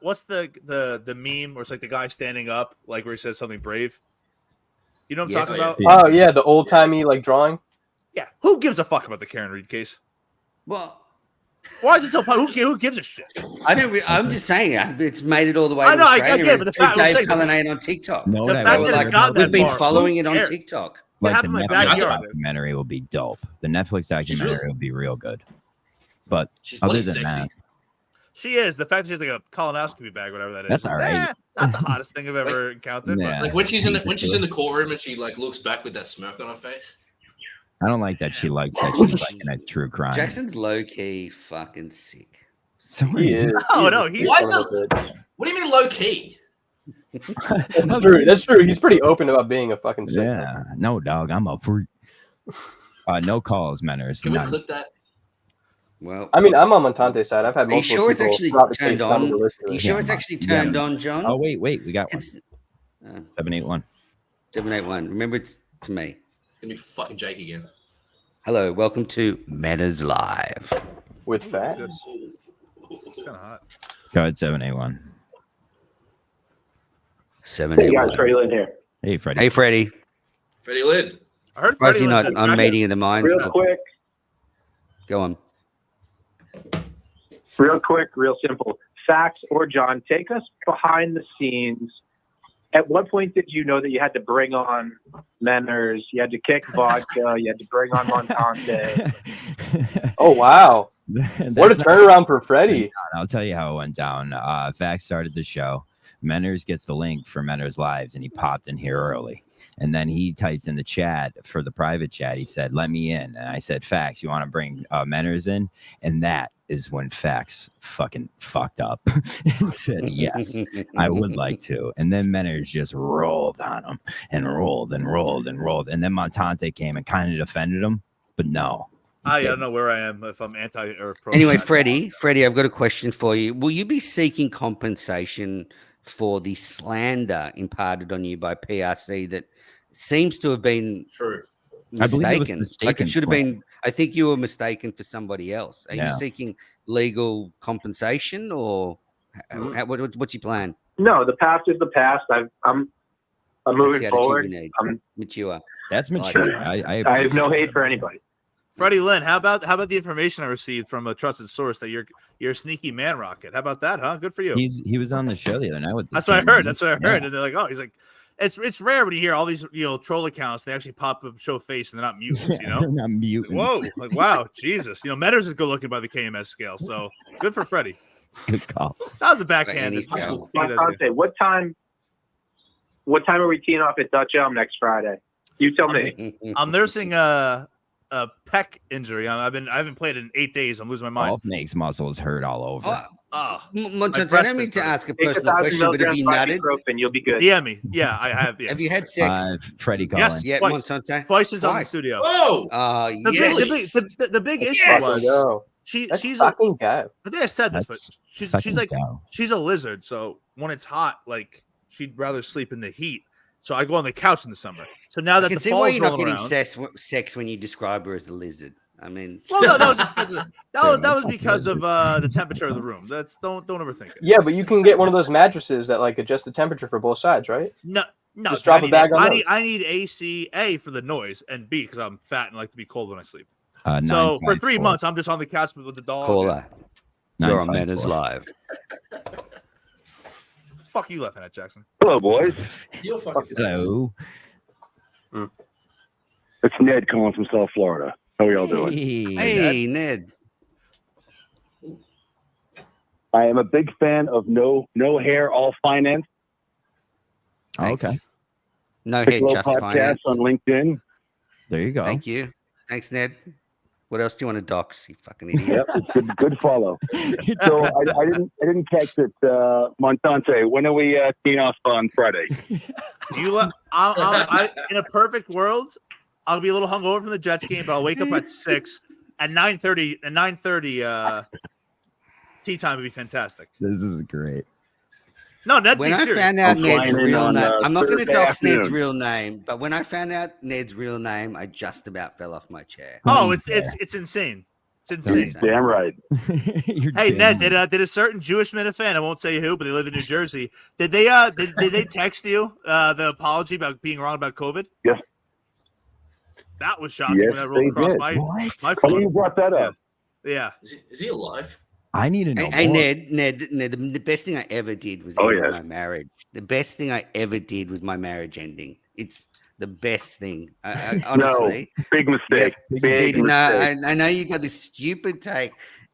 [SPEAKER 8] what's the meme where it's like the guy standing up, like where he says something brave? You know what I'm talking about?
[SPEAKER 1] Oh yeah, the old timey drawing.
[SPEAKER 8] Yeah, who gives a fuck about the Karen Reed case?
[SPEAKER 7] Well,
[SPEAKER 8] why is it so? Who gives a shit?
[SPEAKER 7] I'm just saying it's made it all the way.
[SPEAKER 8] I know.
[SPEAKER 7] I get,
[SPEAKER 8] but the fact
[SPEAKER 7] Dave Cullinane on TikTok.
[SPEAKER 5] No,
[SPEAKER 8] the fact that it's gotten
[SPEAKER 7] we've been following it on TikTok.
[SPEAKER 5] Like the Netflix documentary will be dope. The Netflix documentary will be real good. But other than that,
[SPEAKER 8] she is. The fact that she's like a colonoscopy bag, whatever that is.
[SPEAKER 5] That's all right.
[SPEAKER 8] Not the hottest thing I've ever encountered.
[SPEAKER 5] Yeah.
[SPEAKER 2] Like when she's in the courtroom and she looks back with that smirk on her face.
[SPEAKER 5] I don't like that she likes that she's like in a true crime.
[SPEAKER 7] Jackson's low key fucking sick.
[SPEAKER 5] So he is.
[SPEAKER 8] No, he's.
[SPEAKER 2] Why is it? What do you mean low key?
[SPEAKER 1] That's true. He's pretty open about being a fucking sick.
[SPEAKER 5] Yeah. No, dog. I'm a freak. No calls, Manners.
[SPEAKER 2] Can we clip that?
[SPEAKER 7] Well,
[SPEAKER 1] I mean, I'm on Montante's side. I've had multiple.
[SPEAKER 7] Are you sure it's actually turned on? Are you sure it's actually turned on, John?
[SPEAKER 5] Oh wait, we got one. 781.
[SPEAKER 7] 781. Remember, it's to me.
[SPEAKER 2] It's gonna be fucking Jake again.
[SPEAKER 7] Hello, welcome to Manners Live
[SPEAKER 1] with Fat.
[SPEAKER 8] It's kind of hot.
[SPEAKER 5] Go ahead, 781.
[SPEAKER 7] 781.
[SPEAKER 10] Hey guys, Freddie Lynn here.
[SPEAKER 5] Hey, Freddie.
[SPEAKER 7] Hey, Freddie.
[SPEAKER 2] Freddie Lynn.
[SPEAKER 8] I heard
[SPEAKER 7] Why is he not on Meeting of the Minds?
[SPEAKER 10] Real quick.
[SPEAKER 7] Go on.
[SPEAKER 10] Real quick, real simple. Fax or John, take us behind the scenes. At what point did you know that you had to bring on Menners? You had to kick vodka. You had to bring on Montante.
[SPEAKER 1] Oh, wow. What a turnaround for Freddie.
[SPEAKER 5] I'll tell you how it went down. Fax started the show. Menners gets the link for Menners Lives, and he popped in here early. And then he typed in the chat for the private chat. He said, let me in. And I said, Fax, you want to bring Menners in? And that is when Fax fucking fucked up and said, yes, I would like to. And then Menners just rolled on him and rolled and rolled and rolled. And then Montante came and kind of defended him. But no.
[SPEAKER 8] I don't know where I am, if I'm anti or pro.
[SPEAKER 7] Anyway, Freddie, I've got a question for you. Will you be seeking compensation for the slander imparted on you by PRC that seems to have been
[SPEAKER 2] True.
[SPEAKER 5] I believe it was
[SPEAKER 7] mistaken. Like
[SPEAKER 5] mistaken
[SPEAKER 7] it should have
[SPEAKER 5] for-
[SPEAKER 7] been. I think you were mistaken for somebody else. Are you
[SPEAKER 5] Yeah.
[SPEAKER 7] seeking legal compensation, or what's your plan?
[SPEAKER 10] No, the past is the past. I'm
[SPEAKER 7] That's
[SPEAKER 10] moving
[SPEAKER 7] the attitude
[SPEAKER 10] forward.
[SPEAKER 7] you need.
[SPEAKER 10] I'm,
[SPEAKER 7] Mature.
[SPEAKER 5] That's
[SPEAKER 7] Like
[SPEAKER 5] mature.
[SPEAKER 7] it.
[SPEAKER 10] I have no hate for anybody.
[SPEAKER 8] Freddie Lynn, how about the information I received from a trusted source that you're a sneaky man rocket? How about that, huh? Good for you.
[SPEAKER 5] He was on the show the other night with.
[SPEAKER 8] That's what I heard. That's what I heard. And they're like, oh, he's like, it's rare when you hear all these troll accounts. They actually pop up, show face, and they're not mutants. You know,
[SPEAKER 5] they're not mutants.
[SPEAKER 8] Whoa, like wow, Jesus. Manners is good looking by the KMS scale. So good for Freddie.
[SPEAKER 5] Good call.
[SPEAKER 8] That was a backhand.
[SPEAKER 10] Montante, what time are we teeing off at Dutch Elm next Friday? You tell me.
[SPEAKER 8] I'm nursing a pec injury. I haven't played in 8 days. I'm losing my mind.
[SPEAKER 5] Golf makes muscles hurt all over.
[SPEAKER 7] Montante, I don't mean to ask a personal question, but have you nutted?
[SPEAKER 10] You'll be good.
[SPEAKER 8] DM me. Yeah, I have. Yeah.
[SPEAKER 7] Have you had sex?
[SPEAKER 5] Freddie Collin.
[SPEAKER 8] Yes,
[SPEAKER 7] Yeah,
[SPEAKER 8] twice.
[SPEAKER 7] Montante.
[SPEAKER 8] Twice since I'm in the studio.
[SPEAKER 2] Whoa!
[SPEAKER 8] The big issue was she's
[SPEAKER 1] fucking cow.
[SPEAKER 8] I think I said this, but she's like
[SPEAKER 5] cow.
[SPEAKER 8] she's a lizard. So when it's hot, like she'd rather sleep in the heat. So I go on the couch in the summer. So now that
[SPEAKER 7] I can
[SPEAKER 8] the
[SPEAKER 7] see why
[SPEAKER 8] fall's
[SPEAKER 7] you're not
[SPEAKER 8] rolling
[SPEAKER 7] getting
[SPEAKER 8] around,
[SPEAKER 7] sex when you describe her as a lizard. I mean,
[SPEAKER 8] well, no, that was just because that was because of the temperature of the room. That's don't overthink it.
[SPEAKER 1] Yeah, but you can get one of those mattresses that like adjust the temperature for both sides, right?
[SPEAKER 8] No,
[SPEAKER 1] just drop a bag on
[SPEAKER 8] I
[SPEAKER 1] those.
[SPEAKER 8] need AC A for the noise and B because I'm fat and like to be cold when I sleep. So
[SPEAKER 5] 954.
[SPEAKER 8] for 3 months, I'm just on the couch with the dog.
[SPEAKER 7] caller, you're on
[SPEAKER 5] 954.
[SPEAKER 7] Manners Live.
[SPEAKER 8] Fuck you laughing at, Jackson.
[SPEAKER 11] Hello, boys.
[SPEAKER 2] You're fucking
[SPEAKER 5] Hello.
[SPEAKER 11] It's Ned calling from South Florida. How are y'all doing?
[SPEAKER 7] Hey, Ned.
[SPEAKER 11] I am a big fan of no hair, all finance.
[SPEAKER 5] Okay.
[SPEAKER 7] No
[SPEAKER 11] Pick
[SPEAKER 7] head,
[SPEAKER 11] Low
[SPEAKER 7] just
[SPEAKER 11] podcast
[SPEAKER 7] finance.
[SPEAKER 11] on LinkedIn.
[SPEAKER 5] There you go.
[SPEAKER 7] Thank you. Thanks, Ned. What else do you want to dox? You fucking idiot.
[SPEAKER 11] Yep, it's good follow. So I didn't catch it, Montante. When are we teeing off on Friday?
[SPEAKER 8] I in a perfect world, I'll be a little hungover from the Jets game, but I'll wake up at 6 at 9:30. And 9:30 tea time would be fantastic.
[SPEAKER 5] This is great.
[SPEAKER 8] No, Ned's
[SPEAKER 7] When
[SPEAKER 8] being
[SPEAKER 7] I
[SPEAKER 8] serious.
[SPEAKER 7] found out
[SPEAKER 11] I'm
[SPEAKER 7] Ned's
[SPEAKER 11] flying in
[SPEAKER 7] real
[SPEAKER 11] on,
[SPEAKER 7] name, I'm not going to
[SPEAKER 11] Thursday
[SPEAKER 7] dox Ned's
[SPEAKER 11] afternoon.
[SPEAKER 7] real name, but when I found out Ned's real name, I just about fell off my chair.
[SPEAKER 8] Oh, it's insane. It's insane.
[SPEAKER 11] Damn right.
[SPEAKER 8] Hey Ned, did a certain Jewish Minifan, I won't say who, but they live in New Jersey. Did they did they text you the apology about being wrong about COVID?
[SPEAKER 11] Yes.
[SPEAKER 8] That was shocking
[SPEAKER 11] Yes,
[SPEAKER 8] when that rolled
[SPEAKER 11] they
[SPEAKER 8] across
[SPEAKER 11] did.
[SPEAKER 8] my
[SPEAKER 11] How
[SPEAKER 8] phone.
[SPEAKER 11] come you brought that up?
[SPEAKER 8] Yeah.
[SPEAKER 2] Is he alive?
[SPEAKER 5] I need to know.
[SPEAKER 7] Hey,
[SPEAKER 5] more.
[SPEAKER 7] Ned, the best thing I ever did was
[SPEAKER 11] Oh,
[SPEAKER 7] end
[SPEAKER 11] yeah.
[SPEAKER 7] my marriage. The best thing I ever did was my marriage ending. It's the best thing. I honestly.
[SPEAKER 11] No, big mistake.
[SPEAKER 7] Yeah,
[SPEAKER 11] Big
[SPEAKER 7] no,
[SPEAKER 11] mistake.
[SPEAKER 7] I know you got this stupid take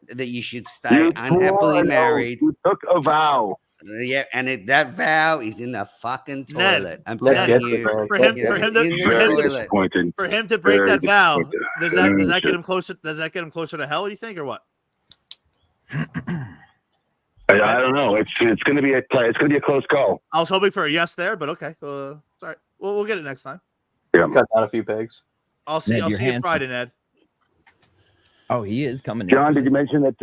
[SPEAKER 7] that you should stay
[SPEAKER 11] You
[SPEAKER 7] unhappily
[SPEAKER 11] swore an oath.
[SPEAKER 7] married.
[SPEAKER 11] You took a vow.
[SPEAKER 7] Yeah, and that vow is in the fucking
[SPEAKER 8] Ned,
[SPEAKER 7] toilet. I'm
[SPEAKER 1] Ned,
[SPEAKER 7] telling
[SPEAKER 1] get
[SPEAKER 7] you.
[SPEAKER 1] it, man.
[SPEAKER 8] For him,
[SPEAKER 7] Yeah,
[SPEAKER 8] for him
[SPEAKER 7] it's
[SPEAKER 8] to,
[SPEAKER 7] in the
[SPEAKER 8] for him,
[SPEAKER 11] Very
[SPEAKER 7] toilet.
[SPEAKER 11] disappointed.
[SPEAKER 8] for him to break
[SPEAKER 11] Very
[SPEAKER 8] that vow,
[SPEAKER 11] disappointed.
[SPEAKER 8] does that get him closer? Does that get him closer to hell? You think, or what?
[SPEAKER 11] I don't know. It's going to be a close call.
[SPEAKER 8] I was hoping for a yes there, but okay. Sorry, we'll get it next time.
[SPEAKER 11] Yeah.
[SPEAKER 1] Cut down a few pegs.
[SPEAKER 8] I'll see.
[SPEAKER 5] Ned,
[SPEAKER 8] I'll
[SPEAKER 5] your
[SPEAKER 8] see you
[SPEAKER 5] hands-
[SPEAKER 8] Friday, Ned.
[SPEAKER 5] Oh, he is coming.
[SPEAKER 11] John, did you mention that?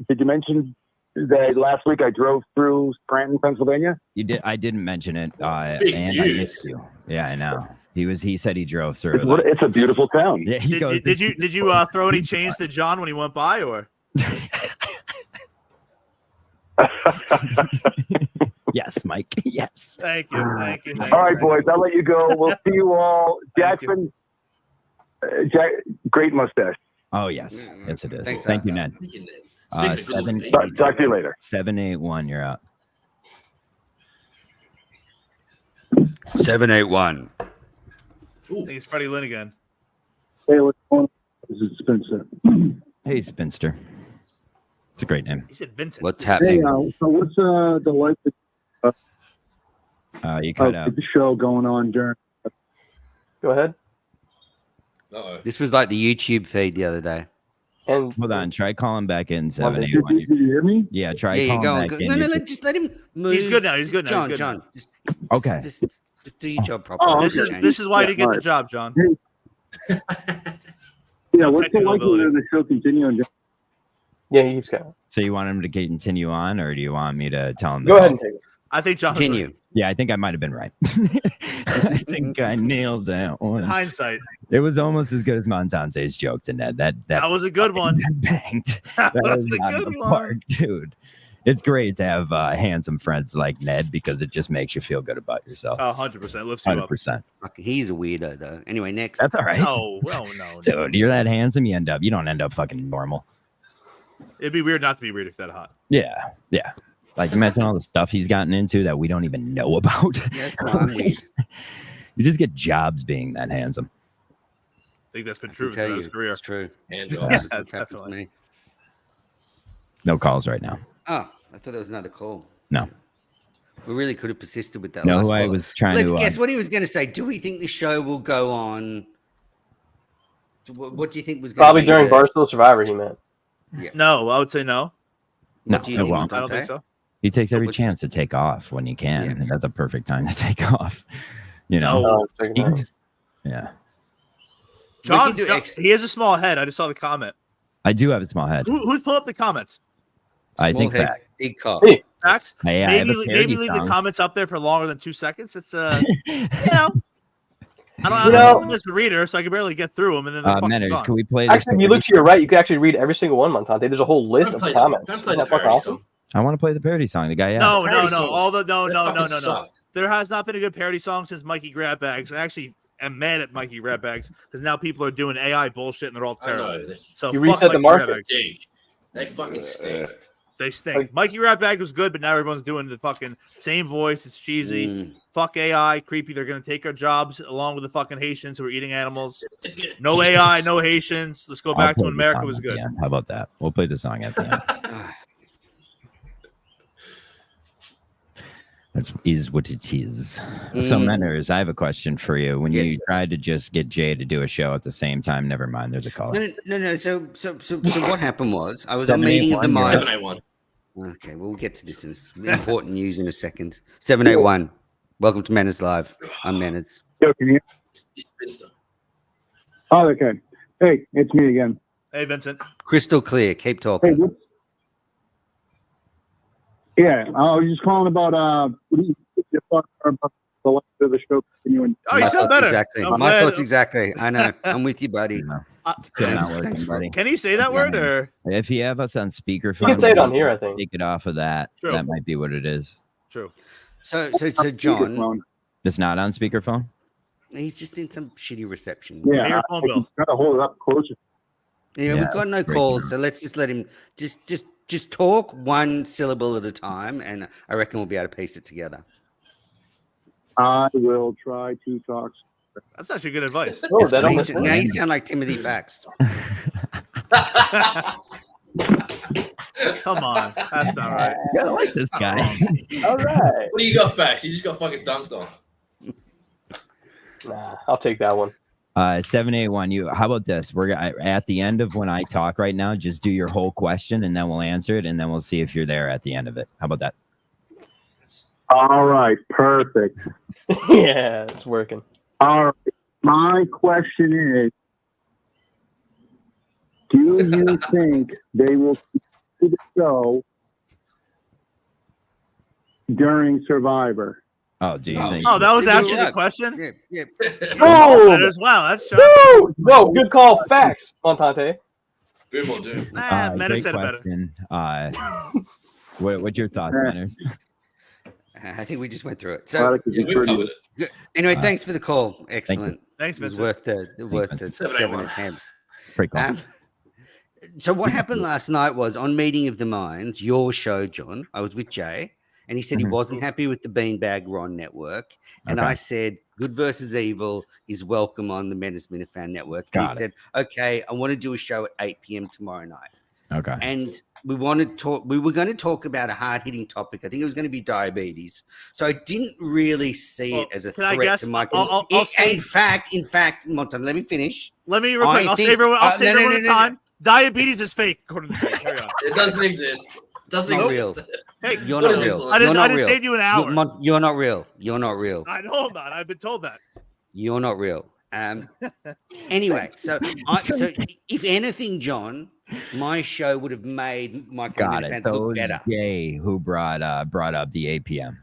[SPEAKER 11] Did you mention that last week I drove through Scranton, Pennsylvania?
[SPEAKER 5] You did. I didn't mention it,
[SPEAKER 2] Big
[SPEAKER 5] and I
[SPEAKER 2] juice.
[SPEAKER 5] missed you. Yeah, I know. He said he drove through.
[SPEAKER 11] It's a beautiful town.
[SPEAKER 5] Yeah, he goes.
[SPEAKER 8] Did you throw any change to John when he went by, or?
[SPEAKER 5] Yes, Mike. Yes.
[SPEAKER 8] Thank you.
[SPEAKER 11] All right, boys. I'll let you go. We'll see you all.
[SPEAKER 8] Thank you.
[SPEAKER 11] Jackson, great mustache.
[SPEAKER 5] Oh yes, yes it is.
[SPEAKER 7] Thanks,
[SPEAKER 5] Thank you,
[SPEAKER 7] Arthur.
[SPEAKER 5] Ned.
[SPEAKER 2] Speaking of good looking people.
[SPEAKER 11] Talk to you later.
[SPEAKER 5] 781. You're out.
[SPEAKER 7] 781.
[SPEAKER 8] I think it's Freddie Lynn again.
[SPEAKER 11] Hey, what's going on? This is Spencer.
[SPEAKER 5] Hey, Spinster. It's a great name.
[SPEAKER 8] He said Vincent.
[SPEAKER 7] What's happening?
[SPEAKER 11] So what's the life
[SPEAKER 5] You cut out.
[SPEAKER 11] the show going on during?
[SPEAKER 1] Go ahead.
[SPEAKER 2] Uh-oh.
[SPEAKER 7] This was like the YouTube feed the other day.
[SPEAKER 1] And
[SPEAKER 5] Hold on. Try calling back in.
[SPEAKER 11] Did
[SPEAKER 5] 781.
[SPEAKER 11] you hear me?
[SPEAKER 5] Yeah, try
[SPEAKER 7] Yeah, you
[SPEAKER 5] calling
[SPEAKER 7] go.
[SPEAKER 5] back
[SPEAKER 7] Go.
[SPEAKER 5] in.
[SPEAKER 7] No,
[SPEAKER 5] You're-
[SPEAKER 7] just let him move.
[SPEAKER 8] He's good now. He's good now.
[SPEAKER 7] John,
[SPEAKER 8] He's good
[SPEAKER 7] John. Just,
[SPEAKER 5] Okay.
[SPEAKER 7] Just do your job properly.
[SPEAKER 11] Oh,
[SPEAKER 8] This
[SPEAKER 11] okay.
[SPEAKER 8] is why you didn't get the
[SPEAKER 11] alright.
[SPEAKER 8] job, John.
[SPEAKER 11] Yeah, what's the
[SPEAKER 8] technical
[SPEAKER 11] likelihood
[SPEAKER 8] ability.
[SPEAKER 11] of the show continuing?
[SPEAKER 1] yeah, he keeps going.
[SPEAKER 5] So you want him to continue on, or do you want me to tell him?
[SPEAKER 1] Go ahead and take it.
[SPEAKER 8] I think John.
[SPEAKER 7] Continue.
[SPEAKER 5] Yeah, I think I might have been right. I think I nailed that one.
[SPEAKER 8] In hindsight,
[SPEAKER 5] it was almost as good as Montante's joke to Ned. That
[SPEAKER 8] was a good one.
[SPEAKER 5] Banged.
[SPEAKER 8] That was a
[SPEAKER 5] out of
[SPEAKER 8] good
[SPEAKER 5] the
[SPEAKER 8] one,
[SPEAKER 5] park, dude. It's great to have handsome friends like Ned because it just makes you feel good about yourself.
[SPEAKER 8] 100%. Lifts you up.
[SPEAKER 5] 100%.
[SPEAKER 7] He's a weirdo though. Anyway, next.
[SPEAKER 5] That's all right.
[SPEAKER 8] No,
[SPEAKER 5] dude, you're that handsome. You don't end up fucking normal.
[SPEAKER 8] It'd be weird not to be weird if that hot.
[SPEAKER 5] Yeah. Like imagine all the stuff he's gotten into that we don't even know about.
[SPEAKER 7] That's not weird.
[SPEAKER 5] You just get jobs being that handsome.
[SPEAKER 8] I think that's been true throughout his career.
[SPEAKER 7] It's true.
[SPEAKER 2] And
[SPEAKER 7] That's happened to me.
[SPEAKER 5] No calls right now.
[SPEAKER 7] Oh, I thought there was another call.
[SPEAKER 5] No.
[SPEAKER 7] We really could have persisted with that.
[SPEAKER 5] No,
[SPEAKER 7] last
[SPEAKER 5] I
[SPEAKER 7] call.
[SPEAKER 5] was trying
[SPEAKER 7] Let's
[SPEAKER 5] to.
[SPEAKER 7] guess what he was going to say. Do we think the show will go on? What do you think was going
[SPEAKER 1] Probably
[SPEAKER 7] to be
[SPEAKER 1] during Barstool Survivor, he meant.
[SPEAKER 7] Yeah.
[SPEAKER 8] No, I would say no.
[SPEAKER 5] No,
[SPEAKER 7] do you
[SPEAKER 5] it
[SPEAKER 7] think,
[SPEAKER 5] won't.
[SPEAKER 8] I don't think so.
[SPEAKER 5] He takes every chance to take off when he can, and that's a perfect time to take off. You know? Yeah.
[SPEAKER 8] John, he has a small head. I just saw the comment.
[SPEAKER 5] I do have a small head.
[SPEAKER 8] Who's pulling up the comments?
[SPEAKER 5] I think
[SPEAKER 7] head,
[SPEAKER 5] that.
[SPEAKER 7] big cock.
[SPEAKER 8] Facts?
[SPEAKER 5] Hey, I have a
[SPEAKER 8] maybe leave
[SPEAKER 5] song.
[SPEAKER 8] the comments up there for longer than 2 seconds. It's you know. I'm just a reader, so I can barely get through them. And then
[SPEAKER 5] Manners, can we play this?
[SPEAKER 1] Actually, if you look to your right, you can actually read every single one, Montante. There's a whole list of comments. Isn't that fucking awesome?
[SPEAKER 5] I want to play the parody song. The guy asked.
[SPEAKER 8] No. No. There has not been a good parody song since Mikey Grabbags. I actually am mad at Mikey Grabbags because now people are doing AI bullshit and they're all terrible. So
[SPEAKER 1] you reset the market.
[SPEAKER 2] They fucking stink.
[SPEAKER 8] They stink. Mikey Ratbag was good, but now everyone's doing the fucking same voice. It's cheesy. Fuck AI, creepy. They're gonna take our jobs along with the fucking Haitians who are eating animals. No AI, no Haitians. Let's go back to when America was good.
[SPEAKER 5] How about that? We'll play the song at the end. That is what it is. So, Menners, I have a question for you. When you tried to just get Jay to do a show at the same time, never mind. There's a call.
[SPEAKER 7] No. So what happened was I was on meeting of the mind.
[SPEAKER 2] 781.
[SPEAKER 7] Okay, we'll get to this in important news in a second. 781. Welcome to Manners Live. I'm Manners.
[SPEAKER 11] Yo, can you?
[SPEAKER 2] It's Vincent.
[SPEAKER 11] Oh, okay. Hey, it's me again.
[SPEAKER 8] Hey, Vincent.
[SPEAKER 7] Crystal clear. Keep talking.
[SPEAKER 11] Hey, yeah, I was just calling about what do you think about the length of the show continuing?
[SPEAKER 8] Oh, you sound better.
[SPEAKER 7] Exactly. My thoughts exactly. I know. I'm with you, buddy.
[SPEAKER 5] Still not working, buddy.
[SPEAKER 8] Can he say that word or?
[SPEAKER 5] If you have us on speakerphone,
[SPEAKER 1] you can say it on here. I think
[SPEAKER 5] take it off of that.
[SPEAKER 8] True.
[SPEAKER 5] That might be what it is.
[SPEAKER 8] True.
[SPEAKER 7] So John,
[SPEAKER 5] it's not on speakerphone.
[SPEAKER 7] he's just in some shitty reception.
[SPEAKER 11] Yeah, I can try to hold it up closer.
[SPEAKER 7] Yeah, we've got no calls, so let's just let him just talk one syllable at a time, and I reckon we'll be able to piece it together.
[SPEAKER 11] I will try to talk.
[SPEAKER 8] That's actually good advice.
[SPEAKER 1] Oh,
[SPEAKER 7] now you sound like Timothy Facts.
[SPEAKER 8] Come on, that's not right.
[SPEAKER 5] You gotta like this guy.
[SPEAKER 1] All right.
[SPEAKER 2] What do you got, Facts? You just got fucking dunked on.
[SPEAKER 1] Nah, I'll take that one.
[SPEAKER 5] 781. You. How about this? We're at the end of when I talk right now. Just do your whole question, and then we'll answer it, and then we'll see if you're there at the end of it. How about that?
[SPEAKER 11] All right, perfect.
[SPEAKER 1] Yeah, it's working.
[SPEAKER 11] All right. My question is, do you think they will do the show during Survivor?
[SPEAKER 5] Oh, do you think?
[SPEAKER 8] Oh, that was actually the question?
[SPEAKER 7] Yeah.
[SPEAKER 1] Oh,
[SPEAKER 8] that is, wow, that's shocking.
[SPEAKER 1] No, good call. Facts, Montante.
[SPEAKER 2] Boom will do.
[SPEAKER 8] Manners said it better.
[SPEAKER 5] What's your thoughts, Manners?
[SPEAKER 7] I think we just went through it. So
[SPEAKER 2] we've covered it.
[SPEAKER 7] Anyway, thanks for the call. Excellent.
[SPEAKER 8] Thanks,
[SPEAKER 7] it was
[SPEAKER 8] Vincent.
[SPEAKER 7] worth the 7 attempts.
[SPEAKER 5] Pretty cool.
[SPEAKER 7] So what happened last night was on Meeting of the Minds, your show, John. I was with Jay, and he said he wasn't happy with the Beanbag Ron network, and I said Good versus Evil is welcome on the Menace Minifan network. And he said, "Okay, I want to do a show at 8 p.m. tomorrow night."
[SPEAKER 5] Okay.
[SPEAKER 7] And we were going to talk about a hard-hitting topic. I think it was going to be diabetes. So I didn't really see it as a threat to my in fact, Montan, let me finish.
[SPEAKER 8] Let me real quick. I'll save everyone time. Diabetes is fake, according to Jay. Carry on.
[SPEAKER 2] It doesn't exist. It doesn't exist.
[SPEAKER 7] Real.
[SPEAKER 8] Hey,
[SPEAKER 7] you're not real.
[SPEAKER 8] I just saved you an hour.
[SPEAKER 7] You're not real. You're not real.
[SPEAKER 8] I know I'm not. I've been told that.
[SPEAKER 7] You're not real. Anyway, so if anything, John, my show would have made my community fans look better.
[SPEAKER 5] Jay who brought up the 8 p.m.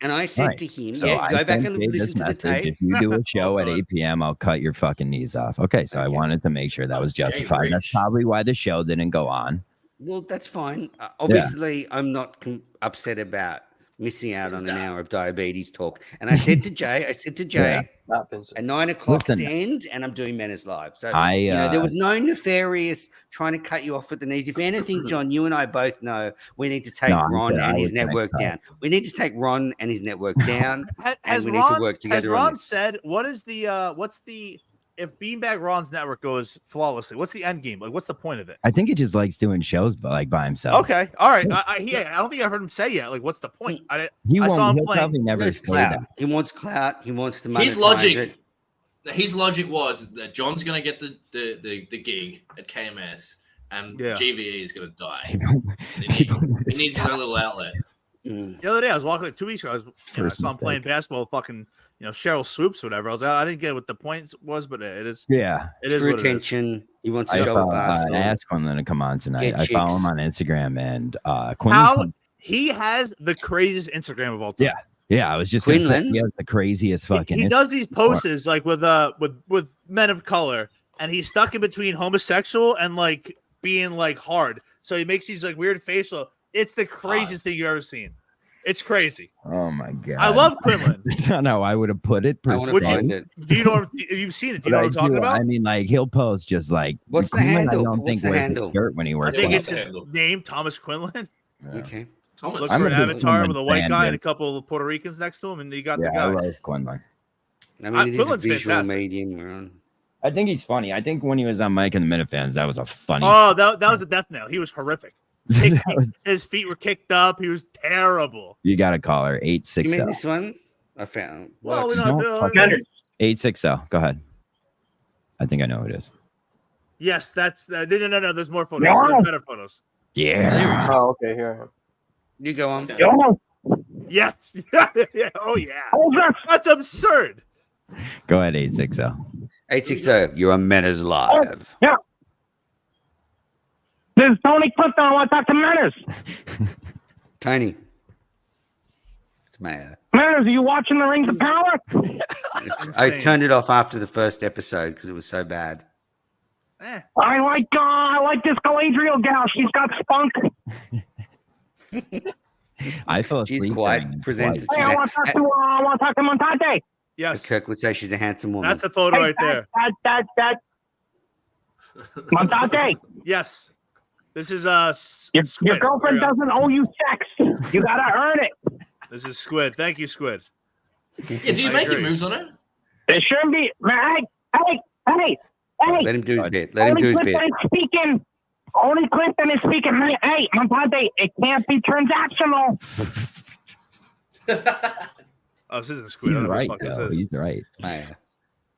[SPEAKER 7] And I said
[SPEAKER 5] Right.
[SPEAKER 7] to him,
[SPEAKER 5] So
[SPEAKER 7] "Yeah,
[SPEAKER 5] I
[SPEAKER 7] go back
[SPEAKER 5] sent
[SPEAKER 7] and
[SPEAKER 5] Jay this
[SPEAKER 7] listen to the
[SPEAKER 5] message.
[SPEAKER 7] tape."
[SPEAKER 5] If you do a show at 8 p.m., I'll cut your fucking knees off. Okay, so I wanted to make sure that was justified. That's probably why the show didn't go on.
[SPEAKER 7] Well, that's fine. Obviously, I'm not upset about missing out on an hour of diabetes talk. And I said to Jay, at 9 o'clock
[SPEAKER 5] Listen,
[SPEAKER 7] to end, and I'm doing Menace Live. So,
[SPEAKER 5] I,
[SPEAKER 7] there was no nefarious trying to cut you off at the knees. If anything, John, you and I both know we need to take Ron and his network down. We need to take Ron and his network down, and we need to work together on
[SPEAKER 8] Ron
[SPEAKER 7] this.
[SPEAKER 8] said, what is the if Beanbag Ron's network goes flawlessly, what's the end game? Like, what's the point of it?
[SPEAKER 5] I think he just likes doing shows, but like by himself.
[SPEAKER 8] Okay, all right. I don't think I've heard him say yet. Like, what's the point? I saw him
[SPEAKER 5] He'll
[SPEAKER 8] playing.
[SPEAKER 5] probably never say that.
[SPEAKER 7] He wants clout. He wants to monetize
[SPEAKER 2] His logic was that John's going to get the gig at KMS, and GVE is going to die. He needs his own little outlet.
[SPEAKER 8] The other day, I was walking 2 weeks ago. I saw him playing basketball with fucking Cheryl Swoops or whatever. I didn't get what the point was, but it is.
[SPEAKER 5] Yeah,
[SPEAKER 8] it is
[SPEAKER 7] for
[SPEAKER 8] what
[SPEAKER 7] attention. He wants to
[SPEAKER 5] I
[SPEAKER 7] show basketball.
[SPEAKER 5] asked Quinlan to come on tonight. I follow him on Instagram, and
[SPEAKER 8] he has the craziest Instagram of all time.
[SPEAKER 5] Yeah. I was just gonna say, he has the craziest fucking.
[SPEAKER 8] He does these posts like with men of color, and he's stuck in between homosexual and like being like hard. So he makes these like weird facial. It's the craziest thing you've ever seen. It's crazy.
[SPEAKER 5] Oh my god!
[SPEAKER 8] I love Quinlan.
[SPEAKER 5] That's not how I would have put it.
[SPEAKER 8] Do you know? You've seen it. Do you know what I'm talking about?
[SPEAKER 5] I mean, like he'll post just like
[SPEAKER 7] what's the
[SPEAKER 5] Quinlan,
[SPEAKER 7] handle?
[SPEAKER 5] I don't
[SPEAKER 7] What's
[SPEAKER 5] think
[SPEAKER 7] the
[SPEAKER 5] wears
[SPEAKER 7] handle?
[SPEAKER 5] his shirt when he works.
[SPEAKER 8] I think it's his name, Thomas Quinlan.
[SPEAKER 7] Okay.
[SPEAKER 8] Look for an avatar with a white guy and a couple of Puerto Ricans next to him, and you got the guy.
[SPEAKER 5] I love Quinlan.
[SPEAKER 7] I mean, it is a
[SPEAKER 8] Quinlan's
[SPEAKER 7] visual
[SPEAKER 8] fantastic.
[SPEAKER 7] medium.
[SPEAKER 5] I think he's funny. I think when he was on Mike and the Minifans, that was a funny.
[SPEAKER 8] Oh, that was a death knell. He was horrific. His feet were kicked up. He was terrible.
[SPEAKER 5] You got to call her 860.
[SPEAKER 7] You mean this one? I found.
[SPEAKER 8] Well, we
[SPEAKER 5] Don't
[SPEAKER 8] don't
[SPEAKER 5] fuck
[SPEAKER 8] do
[SPEAKER 5] it. 860. Go ahead. I think I know who it is.
[SPEAKER 8] Yes, that's no. There's more photos. There's better photos.
[SPEAKER 5] Yeah.
[SPEAKER 1] Oh, okay. Here.
[SPEAKER 7] You go on.
[SPEAKER 8] Yes. Yeah. Oh yeah. That's absurd.
[SPEAKER 5] Go ahead, 860.
[SPEAKER 7] 860. You're on Menace Live.
[SPEAKER 11] Yeah. This is Tony Clifton. I want to talk to Menace.
[SPEAKER 7] Tony. It's Mayor.
[SPEAKER 11] Menace, are you watching the Rings of Power?
[SPEAKER 7] I turned it off after the first episode because it was so bad.
[SPEAKER 11] I like this Galadriel gal. She's got spunk.
[SPEAKER 5] I fell asleep.
[SPEAKER 7] She's quite presented.
[SPEAKER 11] Hey, I want to talk to Montate.
[SPEAKER 8] Yes.
[SPEAKER 7] Kirk would say she's a handsome woman.
[SPEAKER 8] That's the photo right there.
[SPEAKER 11] Montate.
[SPEAKER 8] Yes. This is
[SPEAKER 11] your girlfriend doesn't owe you sex. You gotta earn it.
[SPEAKER 8] This is Squid. Thank you, Squid.
[SPEAKER 2] Yeah, do you make your moves on it?
[SPEAKER 11] It shouldn't be. Hey.
[SPEAKER 7] Let him do his bit. Let him do his bit.
[SPEAKER 11] Speaking. Only Clifton is speaking. Hey, Montate, it can't be transactional.
[SPEAKER 8] Oh, this isn't Squid.
[SPEAKER 5] He's right.
[SPEAKER 8] This
[SPEAKER 5] He's right.
[SPEAKER 7] Maya.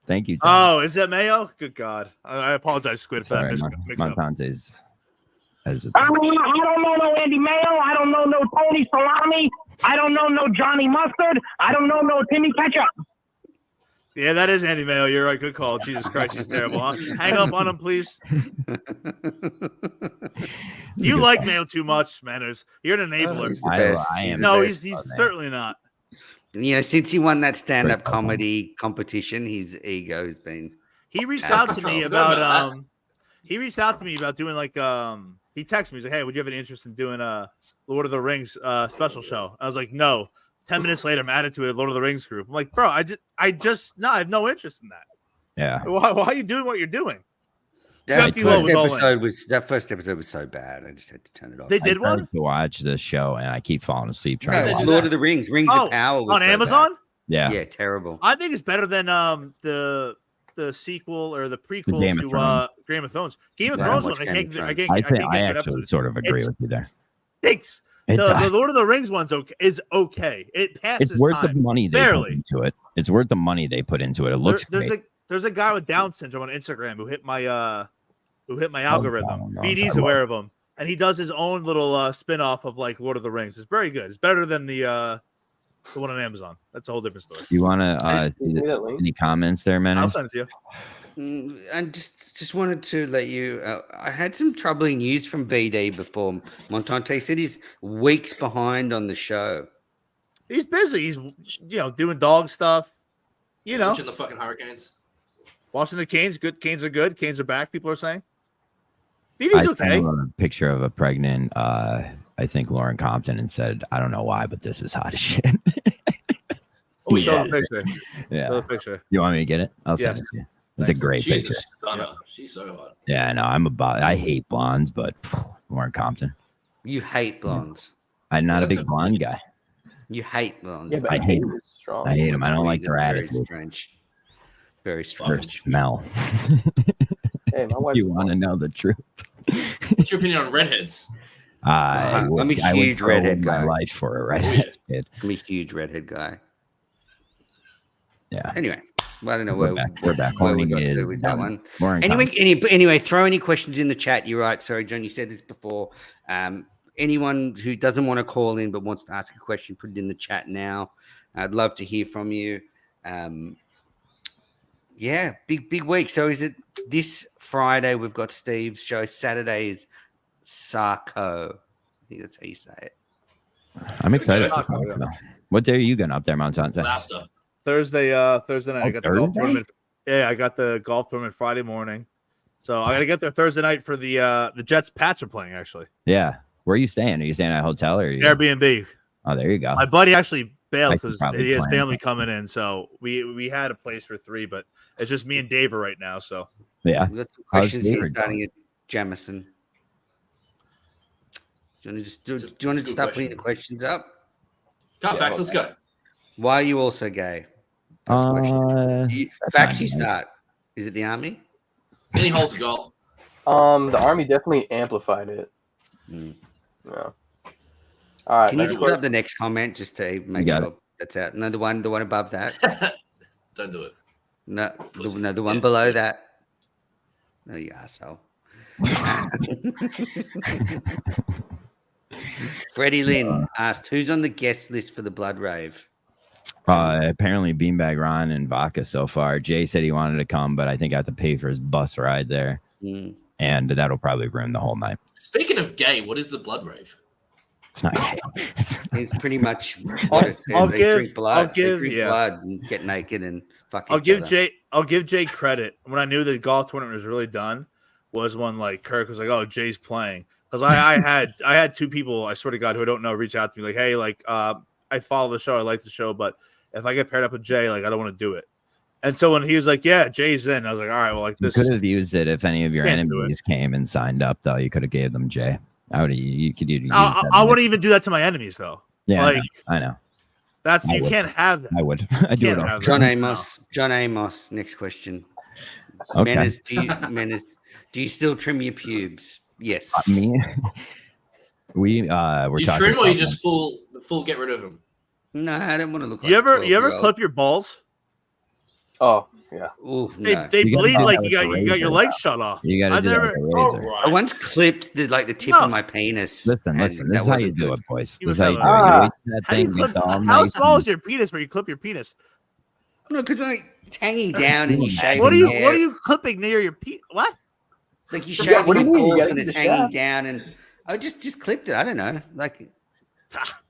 [SPEAKER 5] Thank you.
[SPEAKER 8] Oh, is that Mayo? Good God. I apologize, Squid, for that mix up.
[SPEAKER 5] Montante's.
[SPEAKER 11] I don't know no Andy Mayo. I don't know no Tony Salami. I don't know no Johnny Mustard. I don't know no Timmy Ketchup.
[SPEAKER 8] Yeah, that is Andy Mayo. You're right. Good call. Jesus Christ, he's terrible. Huh? Hang up on him, please. You like Mayo too much, Manners. You're an enabler.
[SPEAKER 7] He's the best.
[SPEAKER 8] He's certainly not.
[SPEAKER 7] Since he won that stand-up comedy competition, his ego has been.
[SPEAKER 8] He reached out to me about doing like he texted me. He's like, "Hey, would you have any interest in doing a Lord of the Rings special show?" I was like, "No." 10 minutes later, I'm added to a Lord of the Rings group. I'm like, bro, I have no interest in that.
[SPEAKER 5] Yeah.
[SPEAKER 8] Why are you doing what you're doing?
[SPEAKER 7] That first episode was so bad. I just had to turn it off.
[SPEAKER 8] They did one
[SPEAKER 5] to watch the show, and I keep falling asleep trying to watch
[SPEAKER 7] Lord of the Rings, Rings of Power was
[SPEAKER 8] on Amazon.
[SPEAKER 5] Yeah,
[SPEAKER 7] yeah, terrible.
[SPEAKER 8] I think it's better than the sequel or the prequel to Game of Thrones. Game of Thrones one, I
[SPEAKER 5] actually sort of agree with you there.
[SPEAKER 8] Thanks. The Lord of the Rings one's okay. It passes.
[SPEAKER 5] It's worth
[SPEAKER 8] time.
[SPEAKER 5] the money they put into it. It's worth the money they put into it. It looks great.
[SPEAKER 8] There's a guy with Down syndrome on Instagram who hit my algorithm. BD's aware of him, and he does his own little spin-off of like Lord of the Rings. It's very good. It's better than the one on Amazon. That's a whole different story.
[SPEAKER 5] You want to any comments there, man?
[SPEAKER 8] I'll send it to you.
[SPEAKER 7] I just wanted to let you. I had some troubling news from VD before Montante said he's weeks behind on the show.
[SPEAKER 8] He's busy. He's doing dog stuff.
[SPEAKER 2] Watching the fucking Hurricanes.
[SPEAKER 8] Watching the Canes. Good. Canes are good. Canes are back. People are saying. Beanie's okay.
[SPEAKER 5] I a picture of a pregnant, I think Lauren Compton, and said, "I don't know why, but this is hot as shit."
[SPEAKER 2] Oh yeah.
[SPEAKER 8] Picture.
[SPEAKER 5] Yeah.
[SPEAKER 8] Picture.
[SPEAKER 5] You want me to get it? I'll send it to you. It's a great
[SPEAKER 2] She's
[SPEAKER 5] picture.
[SPEAKER 2] a stunner. She's so hot.
[SPEAKER 5] Yeah, I know. I hate blondes, but Lauren Compton.
[SPEAKER 7] You hate blondes.
[SPEAKER 5] I'm not a big blonde guy.
[SPEAKER 7] You hate blondes.
[SPEAKER 1] Yeah, but
[SPEAKER 5] I hate them.
[SPEAKER 1] strong.
[SPEAKER 5] I hate them. I don't like their
[SPEAKER 7] Very
[SPEAKER 5] attitude.
[SPEAKER 7] strange. Very
[SPEAKER 5] Their
[SPEAKER 7] strange.
[SPEAKER 5] smell.
[SPEAKER 1] Hey, my wife.
[SPEAKER 5] You want to know the truth?
[SPEAKER 2] What's your opinion on redheads?
[SPEAKER 7] I'm a huge redhead guy.
[SPEAKER 5] My life for a redhead kid.
[SPEAKER 7] I'm a huge redhead guy.
[SPEAKER 5] Yeah.
[SPEAKER 7] Anyway, I don't know
[SPEAKER 5] We're back.
[SPEAKER 7] where we
[SPEAKER 5] Horny
[SPEAKER 7] got to
[SPEAKER 5] is
[SPEAKER 7] with that one.
[SPEAKER 5] Lauren
[SPEAKER 7] Anyway, throw any questions in the chat. You're right. Sorry, John, you said this before. Anyone who doesn't want to call in but wants to ask a question, put it in the chat now. I'd love to hear from you. Yeah, big week. So is it this Friday? We've got Steve's show. Saturday is Sarko. I think that's how you say it.
[SPEAKER 5] I'm excited. What day are you going up there, Mount Sunset?
[SPEAKER 2] Laughter.
[SPEAKER 8] Thursday night. I got the golf
[SPEAKER 5] Thursday?
[SPEAKER 8] tournament. Yeah, I got the golf tournament Friday morning. So I got to get there Thursday night for the Jets. Pats are playing actually.
[SPEAKER 5] Yeah. Where are you staying? Are you staying at a hotel or
[SPEAKER 8] Airbnb?
[SPEAKER 5] Oh, there you go.
[SPEAKER 8] My buddy actually bailed
[SPEAKER 5] I could
[SPEAKER 8] because
[SPEAKER 5] probably
[SPEAKER 8] he has
[SPEAKER 5] plan.
[SPEAKER 8] family coming in. So we had a place for 3, but it's just me and Dave right now. So
[SPEAKER 5] Yeah.
[SPEAKER 7] We've got some
[SPEAKER 5] How's
[SPEAKER 7] questions here
[SPEAKER 5] David
[SPEAKER 7] starting at Jamison. Do you want to
[SPEAKER 2] good
[SPEAKER 7] start putting the
[SPEAKER 2] question.
[SPEAKER 7] questions up?
[SPEAKER 2] Fax, let's go.
[SPEAKER 7] Why are you also gay? First question. Facts, you start. Is it the army?
[SPEAKER 2] Any holes a goal?
[SPEAKER 1] The army definitely amplified it.
[SPEAKER 7] Mm.
[SPEAKER 1] Yeah. All right.
[SPEAKER 7] Can you
[SPEAKER 1] next
[SPEAKER 7] put up
[SPEAKER 1] question.
[SPEAKER 7] the next comment just to make
[SPEAKER 5] got
[SPEAKER 7] sure that's out? No, the one above that.
[SPEAKER 2] Don't do it.
[SPEAKER 7] No, the one below that. No, you asshole. Freddie Lynn asked, "Who's on the guest list for the Blood Rave?"
[SPEAKER 5] Apparently Beanbag Ron and Vodka so far. Jay said he wanted to come, but I think I have to pay for his bus ride there.
[SPEAKER 7] Mm.
[SPEAKER 5] And that'll probably ruin the whole night.
[SPEAKER 2] Speaking of gay, what is the blood rave?
[SPEAKER 5] It's not gay.
[SPEAKER 7] It's pretty much what it says. They drink blood. They drink blood and get naked and fuck each other.
[SPEAKER 8] I'll give Jay credit. When I knew the golf tournament was really done, was when like Kirk was like, "Oh, Jay's playing." Because I had 2 people, I swear to God, who I don't know, reach out to me like, "Hey, like I follow the show, I like the show, but if I get paired up with Jay, like I don't want to do it." And so when he was like, "Yeah, Jay's in," I was like, "All right, well, like this."
[SPEAKER 5] You could have used it if any of your enemies came and signed up, though. You could have gave them Jay. I would. You could.
[SPEAKER 8] I wouldn't even do that to my enemies, though.
[SPEAKER 5] Yeah,
[SPEAKER 8] like
[SPEAKER 5] I know.
[SPEAKER 8] That's
[SPEAKER 5] I
[SPEAKER 8] you
[SPEAKER 5] would.
[SPEAKER 8] can't have that.
[SPEAKER 5] I would. I do it all.
[SPEAKER 7] John Amos. Next question.
[SPEAKER 5] Okay.
[SPEAKER 7] Menace, do you still trim your pubes? Yes.
[SPEAKER 5] Me. We're
[SPEAKER 2] You
[SPEAKER 5] talking.
[SPEAKER 2] trim or
[SPEAKER 5] about
[SPEAKER 2] you just full get rid of them?
[SPEAKER 7] No, I don't want to look like
[SPEAKER 8] You ever clip your balls?
[SPEAKER 1] Oh yeah.
[SPEAKER 7] Ooh,
[SPEAKER 8] They
[SPEAKER 7] no.
[SPEAKER 8] bleed
[SPEAKER 5] do
[SPEAKER 8] like
[SPEAKER 5] that
[SPEAKER 8] you
[SPEAKER 5] with
[SPEAKER 8] got
[SPEAKER 5] a
[SPEAKER 8] your
[SPEAKER 5] razor.
[SPEAKER 8] legs shut off.
[SPEAKER 5] You got to
[SPEAKER 8] I've
[SPEAKER 5] do
[SPEAKER 8] never.
[SPEAKER 5] that with a razor.
[SPEAKER 2] Right.
[SPEAKER 7] I once clipped the tip of my penis.
[SPEAKER 5] Listen.
[SPEAKER 7] and
[SPEAKER 5] This
[SPEAKER 7] that
[SPEAKER 5] is how you
[SPEAKER 7] wasn't
[SPEAKER 5] do
[SPEAKER 7] good.
[SPEAKER 5] it, boys.
[SPEAKER 8] You
[SPEAKER 5] This is
[SPEAKER 8] must
[SPEAKER 5] how you
[SPEAKER 8] have
[SPEAKER 5] do
[SPEAKER 8] a-
[SPEAKER 5] it. You wait till that
[SPEAKER 8] How do you
[SPEAKER 5] thing
[SPEAKER 8] clip?
[SPEAKER 5] gets all
[SPEAKER 8] How
[SPEAKER 5] nice
[SPEAKER 8] small
[SPEAKER 5] and-
[SPEAKER 8] is your penis where you clip your penis?
[SPEAKER 7] No, because like it's hanging down and you shave.
[SPEAKER 8] What are
[SPEAKER 7] your
[SPEAKER 8] you?
[SPEAKER 7] hair.
[SPEAKER 8] What are you clipping near your penis? What?
[SPEAKER 7] Like you
[SPEAKER 1] Yeah,
[SPEAKER 7] shave
[SPEAKER 1] what do
[SPEAKER 7] your
[SPEAKER 1] you mean? You
[SPEAKER 7] balls
[SPEAKER 1] gotta
[SPEAKER 7] and
[SPEAKER 1] do
[SPEAKER 7] it's
[SPEAKER 1] the
[SPEAKER 7] hanging
[SPEAKER 1] shaft.
[SPEAKER 7] down, and I just clipped it. I don't know. Like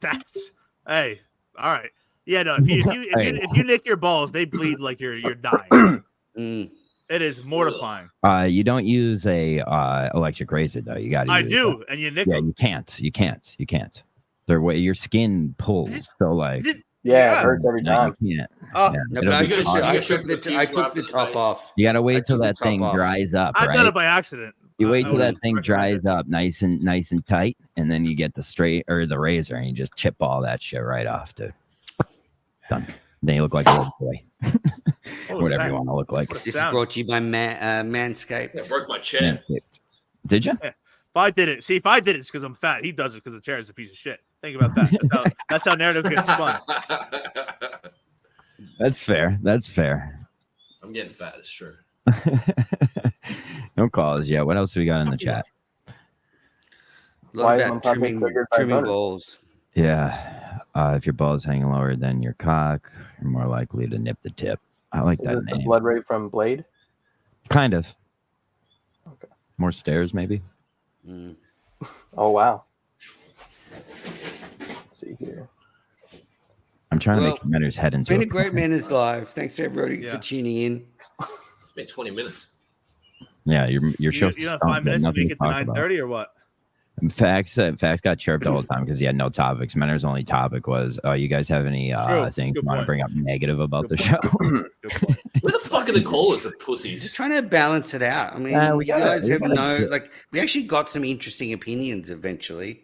[SPEAKER 8] That's hey. All right. Yeah. No. If you nick your balls, they bleed like you're dying.
[SPEAKER 7] mm,
[SPEAKER 8] It is mortifying.
[SPEAKER 5] You don't use a electric razor though. You got to.
[SPEAKER 8] I do, and you nick
[SPEAKER 5] Yeah,
[SPEAKER 8] them.
[SPEAKER 5] you can't. Their way your skin pulls. So like.
[SPEAKER 8] Is it?
[SPEAKER 1] Yeah, it hurts every
[SPEAKER 5] No,
[SPEAKER 1] time.
[SPEAKER 5] you can't.
[SPEAKER 8] Oh,
[SPEAKER 5] Yeah,
[SPEAKER 7] no,
[SPEAKER 5] it'll
[SPEAKER 7] but
[SPEAKER 5] be
[SPEAKER 7] I
[SPEAKER 5] hard.
[SPEAKER 7] took the top off.
[SPEAKER 5] You gotta
[SPEAKER 7] I
[SPEAKER 5] wait till
[SPEAKER 7] took the
[SPEAKER 5] that
[SPEAKER 7] top
[SPEAKER 5] thing
[SPEAKER 7] off.
[SPEAKER 5] dries up,
[SPEAKER 8] I've
[SPEAKER 5] right?
[SPEAKER 8] done it by accident.
[SPEAKER 5] You wait
[SPEAKER 8] I
[SPEAKER 5] till
[SPEAKER 8] would
[SPEAKER 5] that thing
[SPEAKER 8] recommend
[SPEAKER 5] dries
[SPEAKER 8] it.
[SPEAKER 5] up nice and tight, and then you get the straight or the razor and you just chip all that shit right off, dude. Done. Then you look like a little boy.
[SPEAKER 8] What was
[SPEAKER 5] Whatever
[SPEAKER 8] that?
[SPEAKER 5] you want to look like.
[SPEAKER 8] What a
[SPEAKER 7] This is
[SPEAKER 8] sound.
[SPEAKER 7] brought to you by Manscaped.
[SPEAKER 2] I broke my chair.
[SPEAKER 5] Did you?
[SPEAKER 8] If I did it, it's because I'm fat. He does it because the chair is a piece of shit. Think about that. That's how narratives get spun.
[SPEAKER 5] That's fair. That's fair.
[SPEAKER 2] I'm getting fat. It's true.
[SPEAKER 5] No calls yet. What else we got in the chat?
[SPEAKER 7] A
[SPEAKER 1] Why
[SPEAKER 7] lot
[SPEAKER 1] is
[SPEAKER 7] about
[SPEAKER 1] Montante triggered by
[SPEAKER 7] trimming
[SPEAKER 1] butter?
[SPEAKER 7] balls.
[SPEAKER 5] Yeah. If your ball's hanging lower than your cock, you're more likely to nip the tip. I like
[SPEAKER 1] Is
[SPEAKER 5] that
[SPEAKER 1] this the
[SPEAKER 5] name.
[SPEAKER 1] blood rate from Blade?
[SPEAKER 5] Kind of.
[SPEAKER 1] Okay.
[SPEAKER 5] More stairs, maybe.
[SPEAKER 7] Mm.
[SPEAKER 1] Oh wow. Let's see here.
[SPEAKER 5] I'm trying to make Menner's head into.
[SPEAKER 7] It's been a great Menner's Live. Thanks to everybody for tuning in.
[SPEAKER 2] It's been 20 minutes.
[SPEAKER 5] Yeah, your show.
[SPEAKER 8] You know, 5 minutes to make it to 9:30 or what?
[SPEAKER 5] Facts got chirped all the time because he had no topics. Menner's only topic was, "Oh, you guys have any things you want to bring up negative about the show?"
[SPEAKER 2] Where the fuck are the callers, the pussies?
[SPEAKER 7] Just trying to balance it out. I mean, you guys have we actually got some interesting opinions eventually.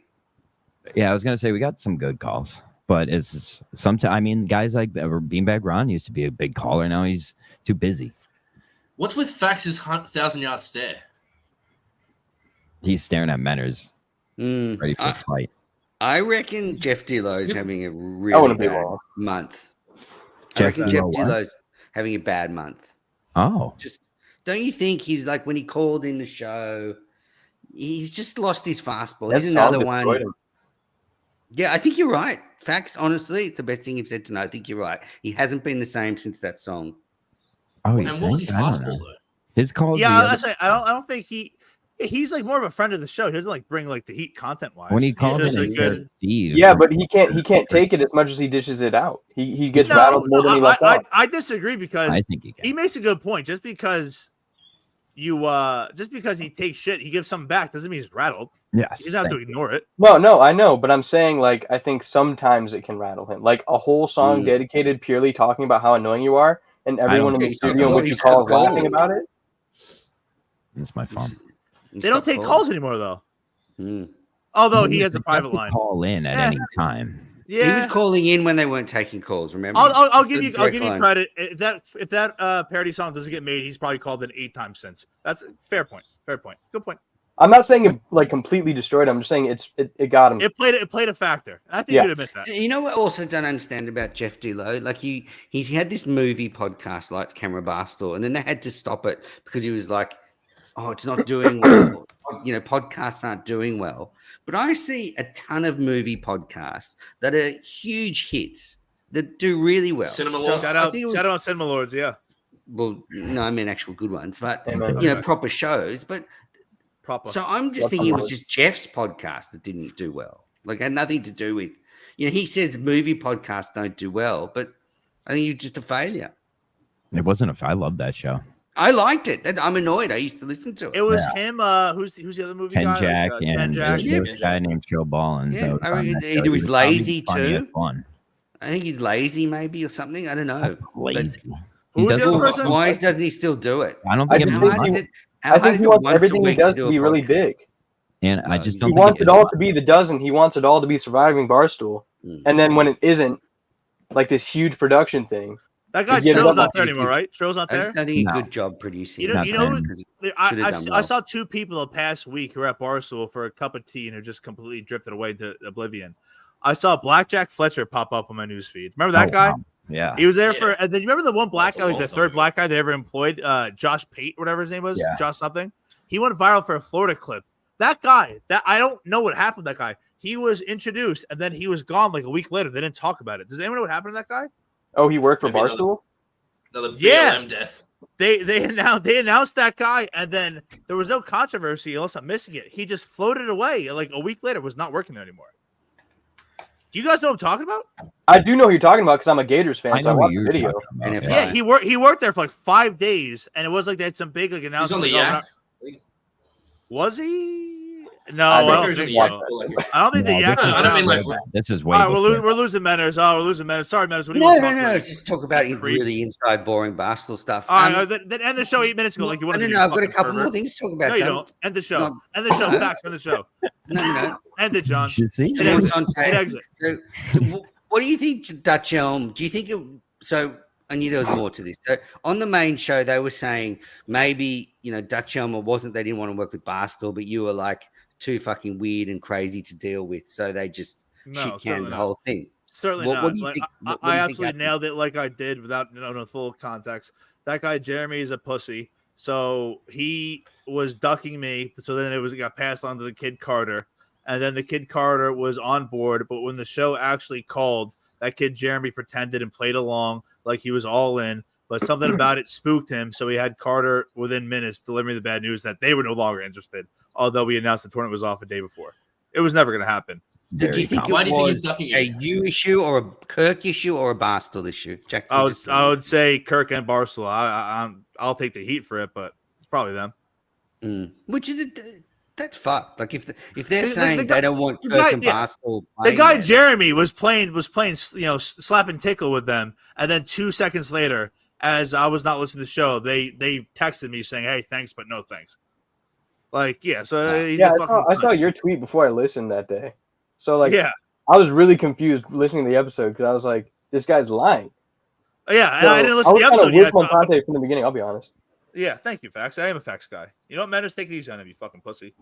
[SPEAKER 5] Yeah, I was gonna say we got some good calls, but it's sometimes. I mean, guys like Beanbag Ron used to be a big caller. Now he's too busy.
[SPEAKER 2] What's with Fax's 1,000-yard stare?
[SPEAKER 5] He's staring at Menner's. Ready for a fight.
[SPEAKER 7] I reckon Jeff Dillo's having a really bad month. I reckon Jeff Dillo's having a bad month.
[SPEAKER 5] Oh.
[SPEAKER 7] Just don't you think he's like when he called in the show, he's just lost his fastball. He's another one. Yeah, I think you're right. Facts, honestly, it's the best thing you've said tonight. I think you're right. He hasn't been the same since that song.
[SPEAKER 5] Oh,
[SPEAKER 2] and what was his fastball though?
[SPEAKER 5] His calls.
[SPEAKER 8] Yeah, I don't think he's like more of a friend of the show. He doesn't like bring like the heat content wise.
[SPEAKER 5] When he calls in
[SPEAKER 8] good.
[SPEAKER 5] Steve.
[SPEAKER 1] Yeah, but he can't take it as much as he dishes it out. He gets rattled more than he lets out.
[SPEAKER 8] I disagree because
[SPEAKER 5] I think
[SPEAKER 8] he makes a good point. Just because he takes shit, he gives something back doesn't mean he's rattled.
[SPEAKER 5] Yes,
[SPEAKER 8] he's not to ignore it.
[SPEAKER 1] No, I know, but I'm saying like I think sometimes it can rattle him. Like a whole song dedicated purely talking about how annoying you are, and everyone in the studio in which you call is laughing about it.
[SPEAKER 5] It's my phone.
[SPEAKER 8] They don't take calls anymore though. Although he has a private line.
[SPEAKER 5] Call in at any time.
[SPEAKER 7] Yeah, he was calling in when they weren't taking calls. Remember?
[SPEAKER 8] I'll give you credit. If that parody song doesn't get made, he's probably called in 8 times since. That's a fair point. Good point.
[SPEAKER 1] I'm not saying it like completely destroyed him. I'm just saying it got him.
[SPEAKER 8] It played a factor. I think you'd admit that.
[SPEAKER 7] You know what I also don't understand about Jeff Dillo? Like he had this movie podcast, Lights, Camera, Barstool, and then they had to stop it because he was like, "Oh, it's not doing well." Podcasts aren't doing well. But I see a ton of movie podcasts that are huge hits that do really well.
[SPEAKER 2] Cinema Lords.
[SPEAKER 8] Shout out on Cinema Lords, yeah.
[SPEAKER 7] Well, no, I mean actual good ones, but
[SPEAKER 8] Okay.
[SPEAKER 7] proper shows. But so I'm just thinking it was just Jeff's podcast that didn't do well. Like, it had nothing to do with, he says movie podcasts don't do well, but I think you're just a failure.
[SPEAKER 5] It wasn't I love that show.
[SPEAKER 7] I liked it. I'm annoyed. I used to listen to it.
[SPEAKER 8] It was him. Who's the other movie
[SPEAKER 5] Ken
[SPEAKER 8] guy?
[SPEAKER 5] Jack
[SPEAKER 8] Ken
[SPEAKER 5] and
[SPEAKER 8] Jack.
[SPEAKER 5] a guy named Joe Ball.
[SPEAKER 7] Yeah, he was lazy too. I think he's lazy, maybe, or something. I don't know.
[SPEAKER 5] That's lazy.
[SPEAKER 8] Who was the other person?
[SPEAKER 7] Why doesn't he still do it?
[SPEAKER 5] I don't think
[SPEAKER 1] I think he wants everything he does to be really big.
[SPEAKER 5] And I just don't.
[SPEAKER 1] He wants it all to be the dozen. He wants it all to be surviving Barstool. And then when it isn't, like this huge production thing.
[SPEAKER 8] That guy Trill's not there anymore, right? Trill's not there.
[SPEAKER 7] I just don't think a good job producing.
[SPEAKER 8] I saw 2 people the past week who were at Barstool for a cup of tea and who just completely drifted away to oblivion. I saw Blackjack Fletcher pop up on my newsfeed. Remember that guy?
[SPEAKER 5] Wow. Yeah.
[SPEAKER 8] He was there and then you remember the one black guy, like the third black guy they ever employed, Josh Pate, whatever his name was, Josh something. He went viral for a Florida clip. That guy, I don't know what happened to that guy. He was introduced and then he was gone like a week later. They didn't talk about it. Does anyone know what happened to that guy?
[SPEAKER 1] Oh, he worked for Barstool?
[SPEAKER 2] Another BLM death.
[SPEAKER 8] They announced that guy, and then there was no controversy unless I'm missing it. He just floated away like a week later, was not working there anymore. Do you guys know what I'm talking about?
[SPEAKER 1] I do know who you're talking about because I'm a Gators fan, so I watched the video.
[SPEAKER 8] Yeah, he worked there for like 5 days, and it was like they had some big like announcement.
[SPEAKER 2] He's on the Yak.
[SPEAKER 8] Was he? No, I don't think so. I don't think the Yak.
[SPEAKER 2] I don't mean like
[SPEAKER 5] this is way.
[SPEAKER 8] All right, we're losing Menners. We're losing Menners. Sorry, Menners. What do you want to talk about?
[SPEAKER 7] Let's just talk about really inside, boring Barstool stuff.
[SPEAKER 8] All right, then end the show 8 minutes ago. Like you want to?
[SPEAKER 7] No, I've got a couple more things to talk about.
[SPEAKER 8] No, you don't. End the show. End the show. Facts. End the show.
[SPEAKER 7] No.
[SPEAKER 8] End it, John.
[SPEAKER 7] Exit. So, what do you think, Dutch Elm? Do you think it? So I knew there was more to this. So on the main show, they were saying maybe Dutch Elm wasn't. They didn't want to work with Barstool, but you were like too fucking weird and crazy to deal with, so they just shit-canned the whole thing.
[SPEAKER 8] Certainly not. What do you think? I absolutely nailed it like I did without full context. That guy Jeremy is a pussy, so he was ducking me. So then it got passed on to the kid Carter, and then the kid Carter was on board. But when the show actually called, that kid Jeremy pretended and played along like he was all in. But something about it spooked him, so he had Carter within minutes deliver me the bad news that they were no longer interested. Although we announced the tournament was off a day before, it was never going to happen.
[SPEAKER 7] So do you think
[SPEAKER 2] Why
[SPEAKER 7] it
[SPEAKER 2] do you think he's
[SPEAKER 7] was
[SPEAKER 2] ducking
[SPEAKER 7] a
[SPEAKER 2] it?
[SPEAKER 7] you issue or a Kirk issue or a Barstool issue? Jackson,
[SPEAKER 8] I would say Kirk and Barstool. I'll take the heat for it, but it's probably them.
[SPEAKER 7] Which is that's fucked. Like if they're saying they don't want Kirk and Barstool,
[SPEAKER 8] the guy Jeremy was playing, slap and tickle with them, and then 2 seconds later, as I was not listening to the show, they texted me saying, "Hey, thanks, but no thanks." Like, yeah, so
[SPEAKER 1] I saw your tweet before I listened that day. So like,
[SPEAKER 8] yeah,
[SPEAKER 1] I was really confused listening to the episode because I was like, this guy's lying.
[SPEAKER 8] Yeah, and I didn't listen to the episode
[SPEAKER 1] yet. Montate from the beginning, I'll be honest.
[SPEAKER 8] Yeah, thank you, Fax. I am a Fax guy. You know what, Manners? Take it easy on him, you fucking pussy.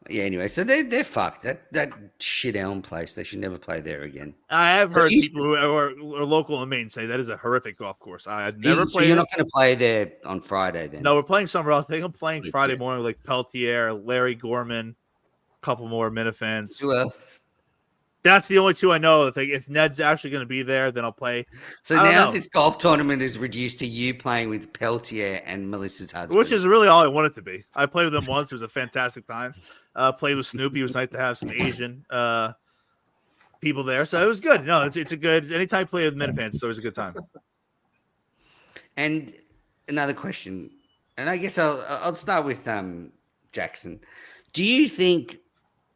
[SPEAKER 7] Yeah, anyway, so they're fucked. That shit Elm place, they should never play there again.
[SPEAKER 8] I have heard people who are local in Maine say that is a horrific golf course. I had never played.
[SPEAKER 7] So you're not going to play there on Friday then?
[SPEAKER 8] No, we're playing somewhere else. I think I'm playing Friday morning with like Peltier, Larry Gorman, a couple more Minifans.
[SPEAKER 7] Who else?
[SPEAKER 8] That's the only two I know. If Ned's actually going to be there, then I'll play.
[SPEAKER 7] So now this golf tournament is reduced to you playing with Peltier and Melissa's husband.
[SPEAKER 8] Which is really all I want it to be. I played with them once. It was a fantastic time. Played with Snoopy. It was nice to have some Asian people there. So it was good. No, it's a good – anytime you play with Minifans, it's always a good time.
[SPEAKER 7] And another question, and I guess I'll start with Jackson. Do you think –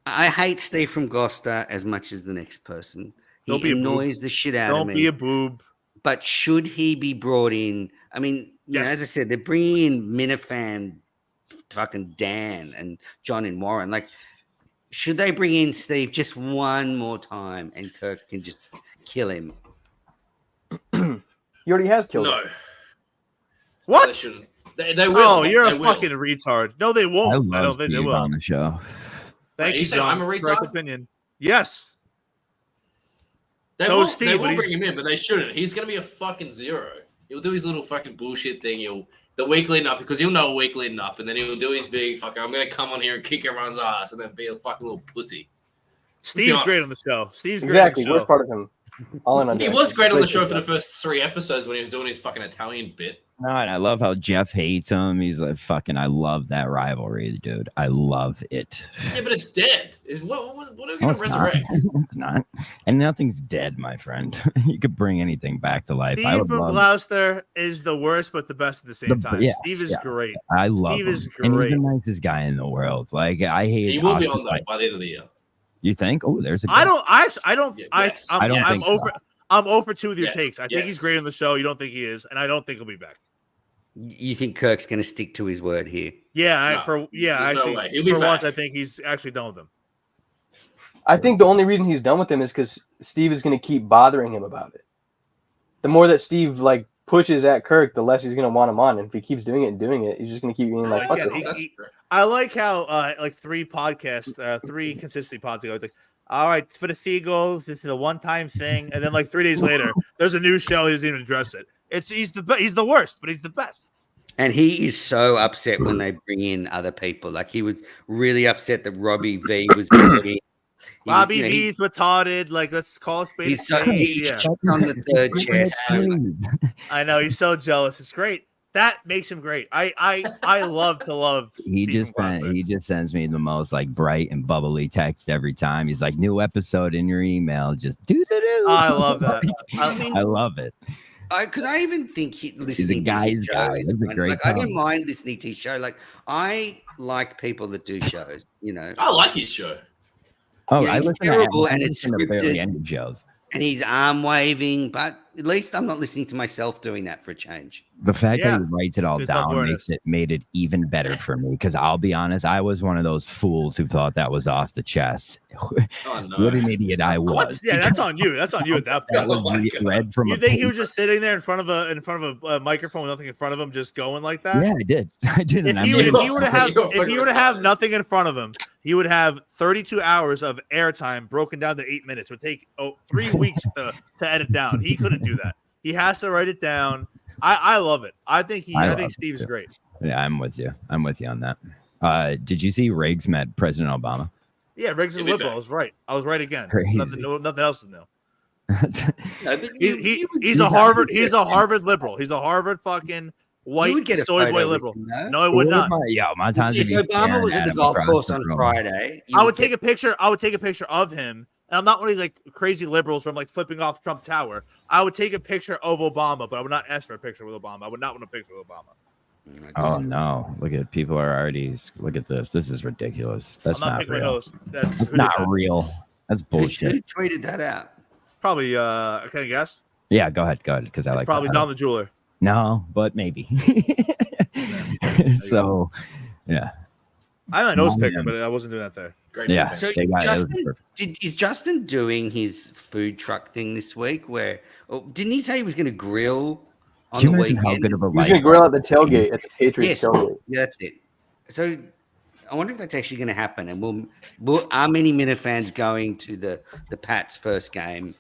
[SPEAKER 7] I hate Steve from Gloucester as much as the next person. He annoys the shit out of me.
[SPEAKER 8] Don't be a boob.
[SPEAKER 7] But should he be brought in? I mean, you know, as I said, they're bringing in Minifan, fucking Dan and John and Warren. Like, should they bring in Steve just one more time and Kirk can just kill him?
[SPEAKER 1] He already has killed him.
[SPEAKER 8] What?
[SPEAKER 2] They shouldn't. They will.
[SPEAKER 8] Oh, you're
[SPEAKER 2] they
[SPEAKER 8] a fucking retard. No, they won't. I don't think they will.
[SPEAKER 5] On the show.
[SPEAKER 8] Thank you, John.
[SPEAKER 2] I'm a retard?
[SPEAKER 8] Correct opinion. Yes.
[SPEAKER 2] They will bring him in, but they shouldn't. He's going to be a fucking zero. He'll do his little fucking bullshit thing. The week leading up, because he'll know a week leading up, and then he'll do his big fucking, I'm going to come on here and kick everyone's ass and then be a fucking little pussy.
[SPEAKER 8] Steve's great on the show. Steve's great
[SPEAKER 1] exactly.
[SPEAKER 8] on the show.
[SPEAKER 1] Worst part of him.
[SPEAKER 2] He was great on the show for the first 3 episodes when he was doing his fucking Italian bit.
[SPEAKER 5] No, and I love how Jeff hates him. He's like, fucking, I love that rivalry, dude. I love it.
[SPEAKER 2] Yeah, but it's dead. What are we going to resurrect?
[SPEAKER 5] It's not. And nothing's dead, my friend. You could bring anything back to life.
[SPEAKER 8] Steve from Gloucester is the worst, but the best at the same time.
[SPEAKER 5] Yes,
[SPEAKER 8] Steve is great.
[SPEAKER 5] I love
[SPEAKER 8] Steve
[SPEAKER 5] him.
[SPEAKER 8] is
[SPEAKER 5] And he's
[SPEAKER 8] great.
[SPEAKER 5] the nicest guy in the world. Like, I hate
[SPEAKER 2] He will be
[SPEAKER 5] Oscar,
[SPEAKER 2] on though by the end of the year.
[SPEAKER 5] You think? Oh, there's a
[SPEAKER 8] I don't
[SPEAKER 5] Yes.
[SPEAKER 8] I'm over 2 with your takes. I think he's great on the show. You don't think he is, and I don't think he'll be back.
[SPEAKER 7] You think Kirk's going to stick to his word here?
[SPEAKER 8] Yeah,
[SPEAKER 2] no way. He'll be
[SPEAKER 8] for
[SPEAKER 2] back.
[SPEAKER 8] once, I think he's actually done with him.
[SPEAKER 1] I think the only reason he's done with him is because Steve is going to keep bothering him about it. The more that Steve like pushes at Kirk, the less he's going to want him on. And if he keeps doing it, he's just going to keep being like, fuck it.
[SPEAKER 8] I like how like 3 podcasts, 3 consistency pods ago, like, all right, for the Seagulls, this is a one-time thing, and then like 3 days later, there's a new show. He doesn't even address it. He's the worst, but he's the best.
[SPEAKER 7] And he is so upset when they bring in other people. Like he was really upset that Robbie V was brought in.
[SPEAKER 8] Robbie V's retarded. Like, let's call a spade.
[SPEAKER 7] He's checked on the third chest.
[SPEAKER 8] I know he's so jealous. It's great. That makes him great. I love.
[SPEAKER 5] He just sends me the most like bright and bubbly text every time. He's like, new episode in your email. Just do.
[SPEAKER 8] I love that.
[SPEAKER 5] I love it.
[SPEAKER 7] Because I even think listening
[SPEAKER 5] to his show
[SPEAKER 7] is
[SPEAKER 5] a great
[SPEAKER 7] like, I don't mind listening to his show. Like I like people that do shows. You know,
[SPEAKER 2] I like his show.
[SPEAKER 5] Oh,
[SPEAKER 7] yeah,
[SPEAKER 5] I
[SPEAKER 7] it's
[SPEAKER 5] listen
[SPEAKER 7] terrible
[SPEAKER 5] to
[SPEAKER 7] and it's scripted.
[SPEAKER 5] Shows.
[SPEAKER 7] And he's arm waving, but at least I'm not listening to myself doing that for a change.
[SPEAKER 5] The fact that he writes it all down made it even better for me. Because I'll be honest, I was one of those fools who thought that was off the chest.
[SPEAKER 2] Oh, no.
[SPEAKER 5] What an idiot I was!
[SPEAKER 8] What? Yeah, that's on you. That's on you at that point.
[SPEAKER 5] That was read from.
[SPEAKER 8] You think he was just sitting there in front of a microphone with nothing in front of him, just going like that?
[SPEAKER 5] Yeah, I did. I did.
[SPEAKER 8] If he were to have nothing in front of him, he would have 32 hours of airtime broken down to 8 minutes. It would take 3 weeks to edit down. He couldn't do that. He has to write it down. I love it. I think Steve's great.
[SPEAKER 5] Yeah, I'm with you. I'm with you on that. Did you see Riggs met President Obama?
[SPEAKER 8] Yeah, Riggs is liberal. I was right. I was right again. Nothing else to know. He's a Harvard liberal. He's a Harvard fucking white
[SPEAKER 7] would get a
[SPEAKER 8] soy
[SPEAKER 7] photo
[SPEAKER 8] boy
[SPEAKER 7] with
[SPEAKER 8] liberal.
[SPEAKER 7] him, though.
[SPEAKER 8] No, I would not.
[SPEAKER 5] Yeah, Montan's
[SPEAKER 7] If Obama was at the golf course on Friday,
[SPEAKER 8] I would take a picture. I would take a picture of him. And I'm not one of these like crazy liberals from like flipping off Trump Tower. I would take a picture of Obama, but I would not ask for a picture with Obama. I would not want a picture with Obama.
[SPEAKER 5] Oh no! Look at people are already. Look at this. This is ridiculous. That's
[SPEAKER 8] I'm not
[SPEAKER 5] not
[SPEAKER 8] picking my
[SPEAKER 5] real.
[SPEAKER 8] nose. That's
[SPEAKER 5] Not real. That's bullshit.
[SPEAKER 7] Who tweeted that out?
[SPEAKER 8] Probably. Can I guess?
[SPEAKER 5] Yeah, go ahead. Because I
[SPEAKER 8] It's
[SPEAKER 5] like.
[SPEAKER 8] probably
[SPEAKER 5] that.
[SPEAKER 8] Don the Jeweler.
[SPEAKER 5] No, but maybe. So, yeah.
[SPEAKER 8] I had my nose picker, but I wasn't doing that there.
[SPEAKER 2] Great.
[SPEAKER 5] Yeah.
[SPEAKER 7] So
[SPEAKER 5] they got-
[SPEAKER 7] Justin, is Justin doing his food truck thing this week? Didn't he say he was going to grill on
[SPEAKER 5] Can
[SPEAKER 7] the
[SPEAKER 5] you imagine
[SPEAKER 7] weekend?
[SPEAKER 5] how good of a
[SPEAKER 1] He's
[SPEAKER 5] life?
[SPEAKER 1] gonna grill at the tailgate at the Patriots
[SPEAKER 7] Yes,
[SPEAKER 1] tailgate.
[SPEAKER 7] yeah, that's it. So I wonder if that's actually going to happen. And are many Minifans going to the Pats first game?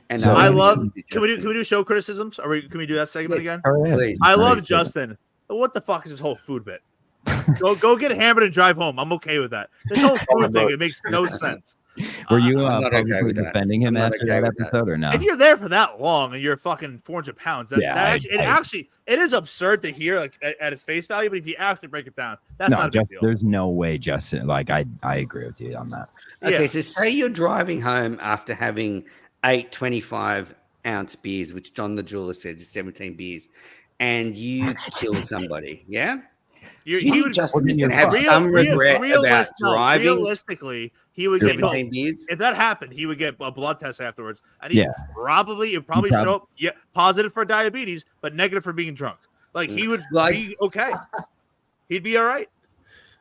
[SPEAKER 7] And
[SPEAKER 8] I love. Can we do show criticisms? Can we do that segment again?
[SPEAKER 7] Please.
[SPEAKER 8] I love Justin. What the fuck is this whole food bit? Go get hammered and drive home. I'm okay with that. This whole food thing, it makes no sense.
[SPEAKER 5] Were you
[SPEAKER 7] I'm not okay
[SPEAKER 5] publicly
[SPEAKER 7] with that.
[SPEAKER 5] defending him
[SPEAKER 7] I'm not
[SPEAKER 5] after
[SPEAKER 7] okay
[SPEAKER 5] that
[SPEAKER 7] with that.
[SPEAKER 5] episode or no?
[SPEAKER 8] If you're there for that long and you're fucking 400 pounds, it is absurd to hear like at its face value. But if you actually break it down, that's not a big deal.
[SPEAKER 5] There's no way, Justin. Like I agree with you on that.
[SPEAKER 7] Okay, so say you're driving home after having 8 25-ounce beers, which John the Jeweler said is 17 beers, and you kill somebody, yeah? He would just going to have some regret about driving.
[SPEAKER 8] Realistically, he would get
[SPEAKER 7] 17 beers.
[SPEAKER 8] If that happened, he would get a blood test afterwards, and it probably show up positive for diabetes, but negative for being drunk. Like he would be okay. He'd be all right.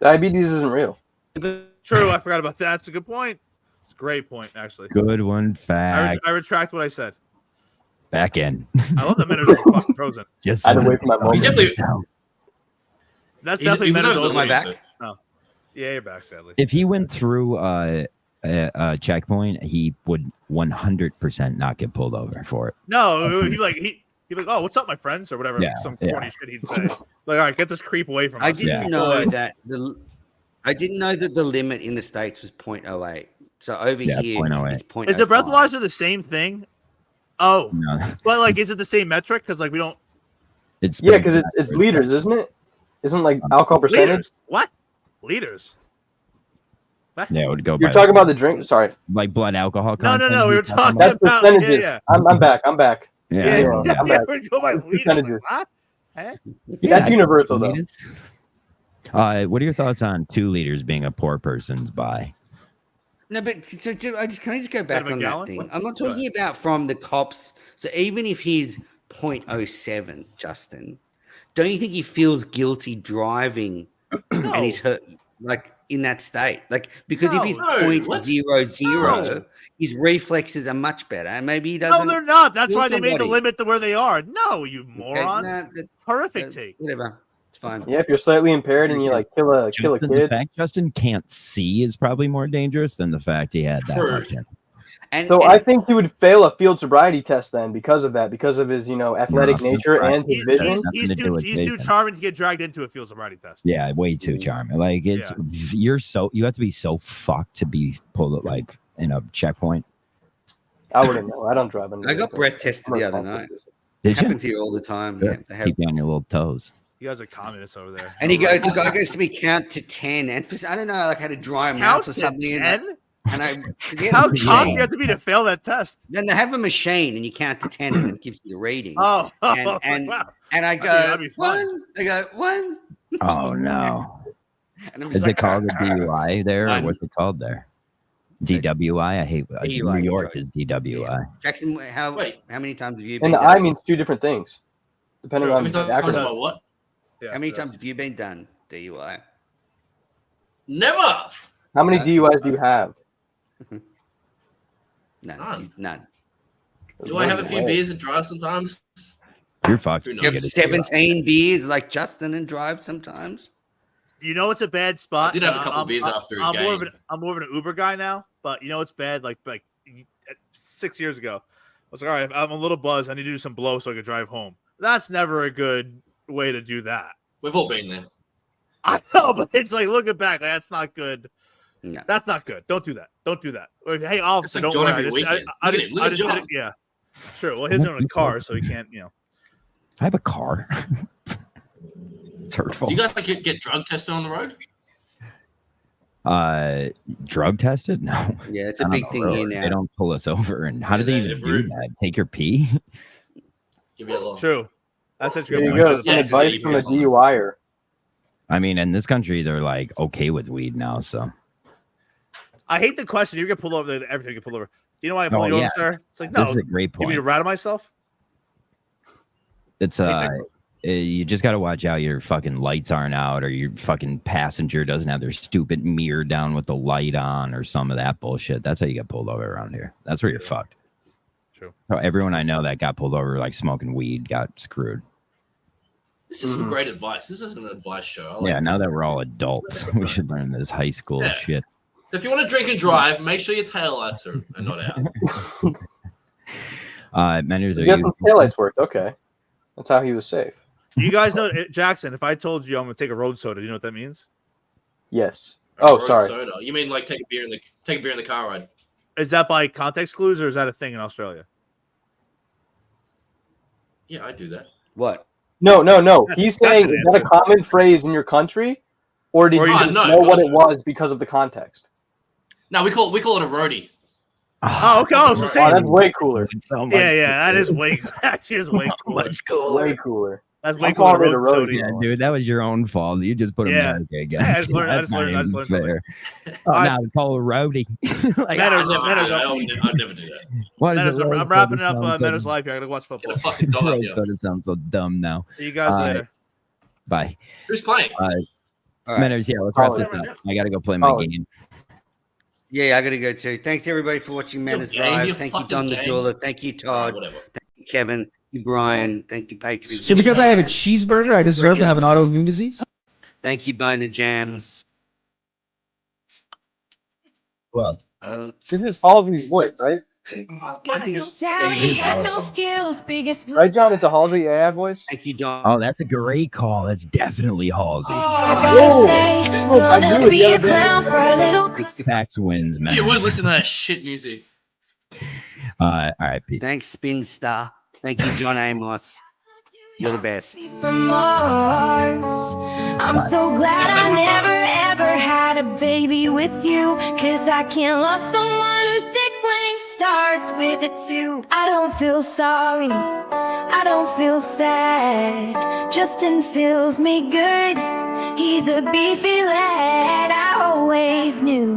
[SPEAKER 1] Diabetes isn't real.
[SPEAKER 8] True, I forgot about that. That's a good point. It's a great point, actually.
[SPEAKER 5] Good one, fact.
[SPEAKER 8] I retract what I said.
[SPEAKER 5] Back in.
[SPEAKER 8] I love that men are fucking frozen.
[SPEAKER 5] Just
[SPEAKER 1] I had to wait for my moment.
[SPEAKER 8] That's definitely men
[SPEAKER 2] over
[SPEAKER 7] my back.
[SPEAKER 8] No. Yeah, you're back, sadly.
[SPEAKER 5] If he went through a checkpoint, he would 100% not get pulled over for it.
[SPEAKER 8] No, he'd be like, oh, what's up, my friends, or whatever.
[SPEAKER 5] Yeah,
[SPEAKER 8] Some corny shit he'd say. Like, all right, get this creep away from us.
[SPEAKER 7] I didn't know that the limit in the States was 0.08. So over here,
[SPEAKER 5] 0.08.
[SPEAKER 7] it's 0.05.
[SPEAKER 8] Is the breathalyzer the same thing? Oh,
[SPEAKER 5] No.
[SPEAKER 8] but like, is it the same metric? Because like we don't.
[SPEAKER 5] It's
[SPEAKER 1] because it's liters, isn't it? Isn't like alcohol percentage?
[SPEAKER 8] Liters. What? Liters? What?
[SPEAKER 5] Yeah, it would go.
[SPEAKER 1] You're
[SPEAKER 5] by
[SPEAKER 1] talking about the drink. Sorry.
[SPEAKER 5] like blood alcohol.
[SPEAKER 8] No.
[SPEAKER 5] content
[SPEAKER 8] We were
[SPEAKER 5] you're
[SPEAKER 8] talking
[SPEAKER 1] That's
[SPEAKER 8] about
[SPEAKER 1] percentages.
[SPEAKER 8] yeah.
[SPEAKER 1] I'm back. I'm back.
[SPEAKER 5] Yeah.
[SPEAKER 1] I'm back.
[SPEAKER 8] We go by liters.
[SPEAKER 1] Percentages.
[SPEAKER 8] Like, what? Huh?
[SPEAKER 1] That's universal though.
[SPEAKER 5] What are your thoughts on 2 liters being a poor person's buy?
[SPEAKER 7] No, but can I just go back
[SPEAKER 8] Out of a
[SPEAKER 7] on
[SPEAKER 8] gallon?
[SPEAKER 7] that thing? I'm not talking about from the cops. So even if he's 0.07, Justin, don't you think he feels guilty driving and he's hurt like in that state? Like because if he's 0.00, his reflexes are much better, and maybe he doesn't.
[SPEAKER 8] No, they're not. That's
[SPEAKER 7] kill
[SPEAKER 8] why they made the
[SPEAKER 7] somebody.
[SPEAKER 8] limit to where they are. No, you
[SPEAKER 7] Okay,
[SPEAKER 8] moron. Horrific take.
[SPEAKER 7] Whatever. It's fine.
[SPEAKER 1] Yeah, if you're slightly impaired and you like kill a
[SPEAKER 5] The
[SPEAKER 1] kid.
[SPEAKER 5] fact Justin can't see is probably more dangerous than the fact he had that much.
[SPEAKER 1] So I think he would fail a field sobriety test then because of that, because of his athletic nature and his vision.
[SPEAKER 8] He's too charming to get dragged into a field sobriety test.
[SPEAKER 5] Yeah, way too charming. Like you have to be so fucked to be pulled like in a checkpoint.
[SPEAKER 1] I wouldn't know. I don't drive.
[SPEAKER 7] I got breath tested the other night.
[SPEAKER 5] Did
[SPEAKER 7] It happens here all the time. Yeah, they have.
[SPEAKER 5] Keep you on your little toes.
[SPEAKER 8] You guys are communists over there.
[SPEAKER 7] And the guy goes to me count to 10, and for I don't know, like had to dry mouth or something.
[SPEAKER 8] 10?
[SPEAKER 7] And
[SPEAKER 8] How confident you have to be to fail that test?
[SPEAKER 7] Then they have a machine, and you count to 10, and it gives you the reading.
[SPEAKER 8] Oh,
[SPEAKER 7] and
[SPEAKER 8] wow.
[SPEAKER 7] and I
[SPEAKER 8] That'd
[SPEAKER 7] go
[SPEAKER 8] be fun.
[SPEAKER 7] 1. I go 1.
[SPEAKER 5] Oh no!
[SPEAKER 7] And I'm
[SPEAKER 5] Is
[SPEAKER 7] just
[SPEAKER 5] it
[SPEAKER 7] like,
[SPEAKER 5] called a DUI there, or
[SPEAKER 7] One.
[SPEAKER 5] what's it called there? DWI. I hate
[SPEAKER 7] DUI,
[SPEAKER 5] New York
[SPEAKER 7] right.
[SPEAKER 5] is DWI.
[SPEAKER 7] Jackson, how many times have you been?
[SPEAKER 1] And the
[SPEAKER 7] done?
[SPEAKER 1] I means 2 different things, depending on the acronym.
[SPEAKER 2] About what?
[SPEAKER 8] Yeah,
[SPEAKER 7] How many times have you been done? DUI.
[SPEAKER 2] Never.
[SPEAKER 1] How many DUIs do you have?
[SPEAKER 7] None.
[SPEAKER 2] Do I have a few beers and drive sometimes?
[SPEAKER 5] You're fucked.
[SPEAKER 2] Who
[SPEAKER 7] You have
[SPEAKER 2] knows?
[SPEAKER 7] 17 beers like Justin and drive sometimes.
[SPEAKER 8] You know it's a bad spot.
[SPEAKER 2] I did have a couple beers after a
[SPEAKER 8] I'm
[SPEAKER 2] game.
[SPEAKER 8] more of an Uber guy now, but you know it's bad. Like 6 years ago, I was like, all right, I'm a little buzzed. I need to do some blow so I can drive home. That's never a good way to do that.
[SPEAKER 2] We've all been there.
[SPEAKER 8] I know, but it's like looking back, like, that's not good.
[SPEAKER 7] No.
[SPEAKER 8] That's not good. Don't do that. Don't do that. Or, hey, officer,
[SPEAKER 2] It's like
[SPEAKER 8] don't
[SPEAKER 2] John
[SPEAKER 8] worry.
[SPEAKER 2] every weekend.
[SPEAKER 8] I
[SPEAKER 2] Look at him. Look
[SPEAKER 8] I
[SPEAKER 2] at
[SPEAKER 8] just did
[SPEAKER 2] John.
[SPEAKER 8] it. Yeah, sure. Well, his own car, so he can't.
[SPEAKER 5] I have a car. hurtful.
[SPEAKER 2] Do you guys like get drug tested on the road?
[SPEAKER 5] Drug tested? No.
[SPEAKER 7] Yeah, it's a big thing here now.
[SPEAKER 5] They don't pull us over. And how do they even do that? Take your pee?
[SPEAKER 2] Give me a little.
[SPEAKER 8] True. That's such a
[SPEAKER 1] There
[SPEAKER 8] good
[SPEAKER 1] you
[SPEAKER 8] point.
[SPEAKER 1] go. Some advice from a DUIer.
[SPEAKER 5] I mean, in this country, they're like okay with weed now. So
[SPEAKER 8] I hate the question. You get pulled over. Everything get pulled over. You know why I pull you over, sir? It's like, no.
[SPEAKER 5] This is a great point.
[SPEAKER 8] You mean to rattle myself?
[SPEAKER 5] It's you just got to watch out your fucking lights aren't out, or your fucking passenger doesn't have their stupid mirror down with the light on, or some of that bullshit. That's how you get pulled over around here. That's where you're fucked.
[SPEAKER 8] True.
[SPEAKER 5] So everyone I know that got pulled over like smoking weed got screwed.
[SPEAKER 2] This is some great advice. This is an advice show.
[SPEAKER 5] Yeah, now that we're all adults, we should learn this high school shit.
[SPEAKER 2] So if you want to drink and drive, make sure your taillights are not out.
[SPEAKER 5] Manners,
[SPEAKER 1] You got some taillights worked. Okay. That's how he was safe.
[SPEAKER 8] You guys know, Jackson, if I told you I'm going to take a road soda, do you know what that means?
[SPEAKER 1] Yes. Oh, sorry.
[SPEAKER 2] Soda. You mean like take a beer in the car ride?
[SPEAKER 8] Is that by context clues or is that a thing in Australia?
[SPEAKER 2] Yeah, I do that.
[SPEAKER 7] What?
[SPEAKER 1] No. He's saying, is that a common phrase in your country? Or did you know what it was because of the context?
[SPEAKER 2] No, we call it a roadie.
[SPEAKER 8] Oh, okay. Oh, so
[SPEAKER 1] that's way cooler.
[SPEAKER 8] Yeah, that is way. Actually, is way cooler.
[SPEAKER 5] Much cooler.
[SPEAKER 1] Way cooler.
[SPEAKER 8] That's way cooler.
[SPEAKER 5] Yeah, dude, that was your own fault. You just put America against.
[SPEAKER 8] Yeah, I just learned something.
[SPEAKER 5] Now we call it a roadie.
[SPEAKER 8] Manners,
[SPEAKER 2] I'd never do that.
[SPEAKER 8] Manners, I'm wrapping up Manners' life here. I gotta watch football.
[SPEAKER 2] Get a fucking dog out,
[SPEAKER 5] So it sounds so dumb now.
[SPEAKER 8] See you guys later.
[SPEAKER 5] Bye.
[SPEAKER 2] Who's playing?
[SPEAKER 5] Manners, yeah, let's wrap this up. I gotta go play my game.
[SPEAKER 7] Yeah, I got to go too. Thanks, everybody, for watching Manners Live. Thank you, Don the Jeweler. Thank you, Todd. Thank you, Kevin. Thank you, Brian. Thank you, Patriot.
[SPEAKER 12] So because I have a cheeseburger, I deserve to have an autoimmune disease?
[SPEAKER 7] Thank you, Bona Jams.
[SPEAKER 5] Well,
[SPEAKER 1] this is Halsey's voice, right? Right, John? It's a Halsey AI voice?
[SPEAKER 7] Thank you, Don.
[SPEAKER 5] Oh, that's a great call. That's definitely Halsey.
[SPEAKER 1] I knew it the other day.
[SPEAKER 5] Fax wins, man.
[SPEAKER 2] You would listen to that shit music.
[SPEAKER 5] All right, peace.
[SPEAKER 7] Thanks, Spin Star. Thank you, John Amos. You're the best.
[SPEAKER 13] From Mars. I'm so glad I never ever had a baby with you, 'cause I can't love someone whose dick wing starts with a 2. I don't feel sorry, I don't feel sad. Justin feels me good, he's a beefy lad. I always knew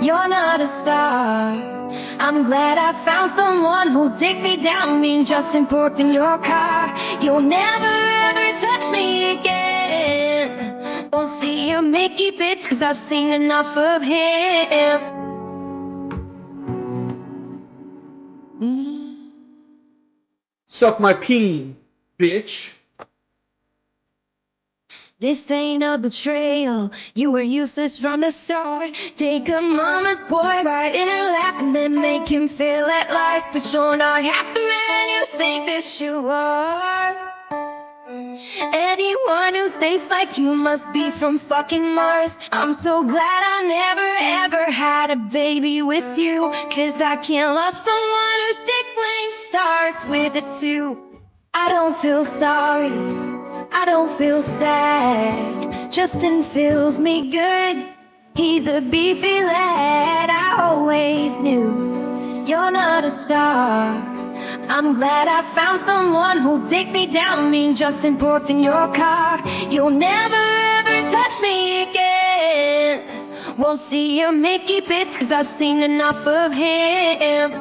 [SPEAKER 13] you're not a star. I'm glad I found someone who'll dig me down. Mean Justin parked in your car. You'll never ever touch me again. Won't see your Mickey bits, 'cause I've seen enough of him.
[SPEAKER 12] Suck my peen, bitch.
[SPEAKER 13] This ain't a betrayal, you were useless from the start. Take a mama's boy right in her lap and then make him feel at life. But you're not half the man you think that you are. Anyone who thinks like you must be from fucking Mars. I'm so glad I never ever had a baby with you, 'cause I can't love someone whose dick wing starts with a 2. I don't feel sorry, I don't feel sad. Justin feels me good, he's a beefy lad. I always knew you're not a star. I'm glad I found someone who'll dig me down. Mean Justin parked in your car. You'll never ever touch me again. Won't see your Mickey bits, 'cause I've seen enough of him.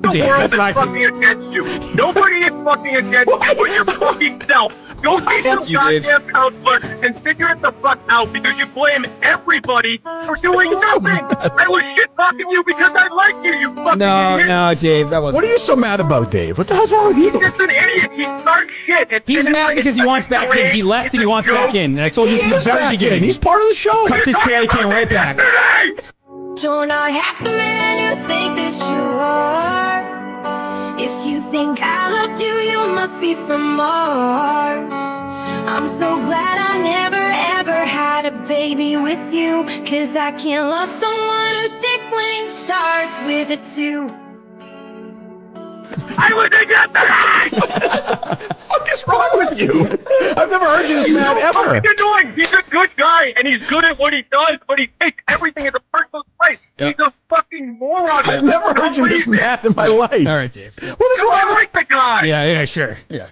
[SPEAKER 11] The world is fucking against you. Nobody is fucking against you but your fucking self. Go see some goddamn counselor and figure it the fuck out, because you blame everybody for doing nothing. I was shit talking you because I like you, you fucking idiot.
[SPEAKER 12] No, Dave, that wasn't.
[SPEAKER 14] What are you so mad about, Dave? What the hell's wrong with you?
[SPEAKER 11] He's just an idiot. He starts shit.
[SPEAKER 12] He's mad because he wants back in. He left and he wants back in. And I told you from the very beginning.
[SPEAKER 14] He's part of the show.
[SPEAKER 12] Cut this tail, he came right back.
[SPEAKER 13] You're not half the man you think that you are. If you think I loved you, you must be from Mars. I'm so glad I never ever had a baby with you, 'cause I can't love someone whose dick wing starts with a 2.
[SPEAKER 11] I was in your bag!
[SPEAKER 14] What is wrong with you? I've never heard you this mad
[SPEAKER 11] He's
[SPEAKER 14] ever.
[SPEAKER 11] fucking annoying. He's a good guy, and he's good at what he does, but he takes everything as a personal place.
[SPEAKER 12] Yep.
[SPEAKER 11] He's a fucking moron.
[SPEAKER 14] I've never heard you this mad in my life.
[SPEAKER 12] All right, Dave.
[SPEAKER 14] What is
[SPEAKER 11] I
[SPEAKER 14] wrong?
[SPEAKER 11] like the guy.
[SPEAKER 12] Yeah, sure. Yeah.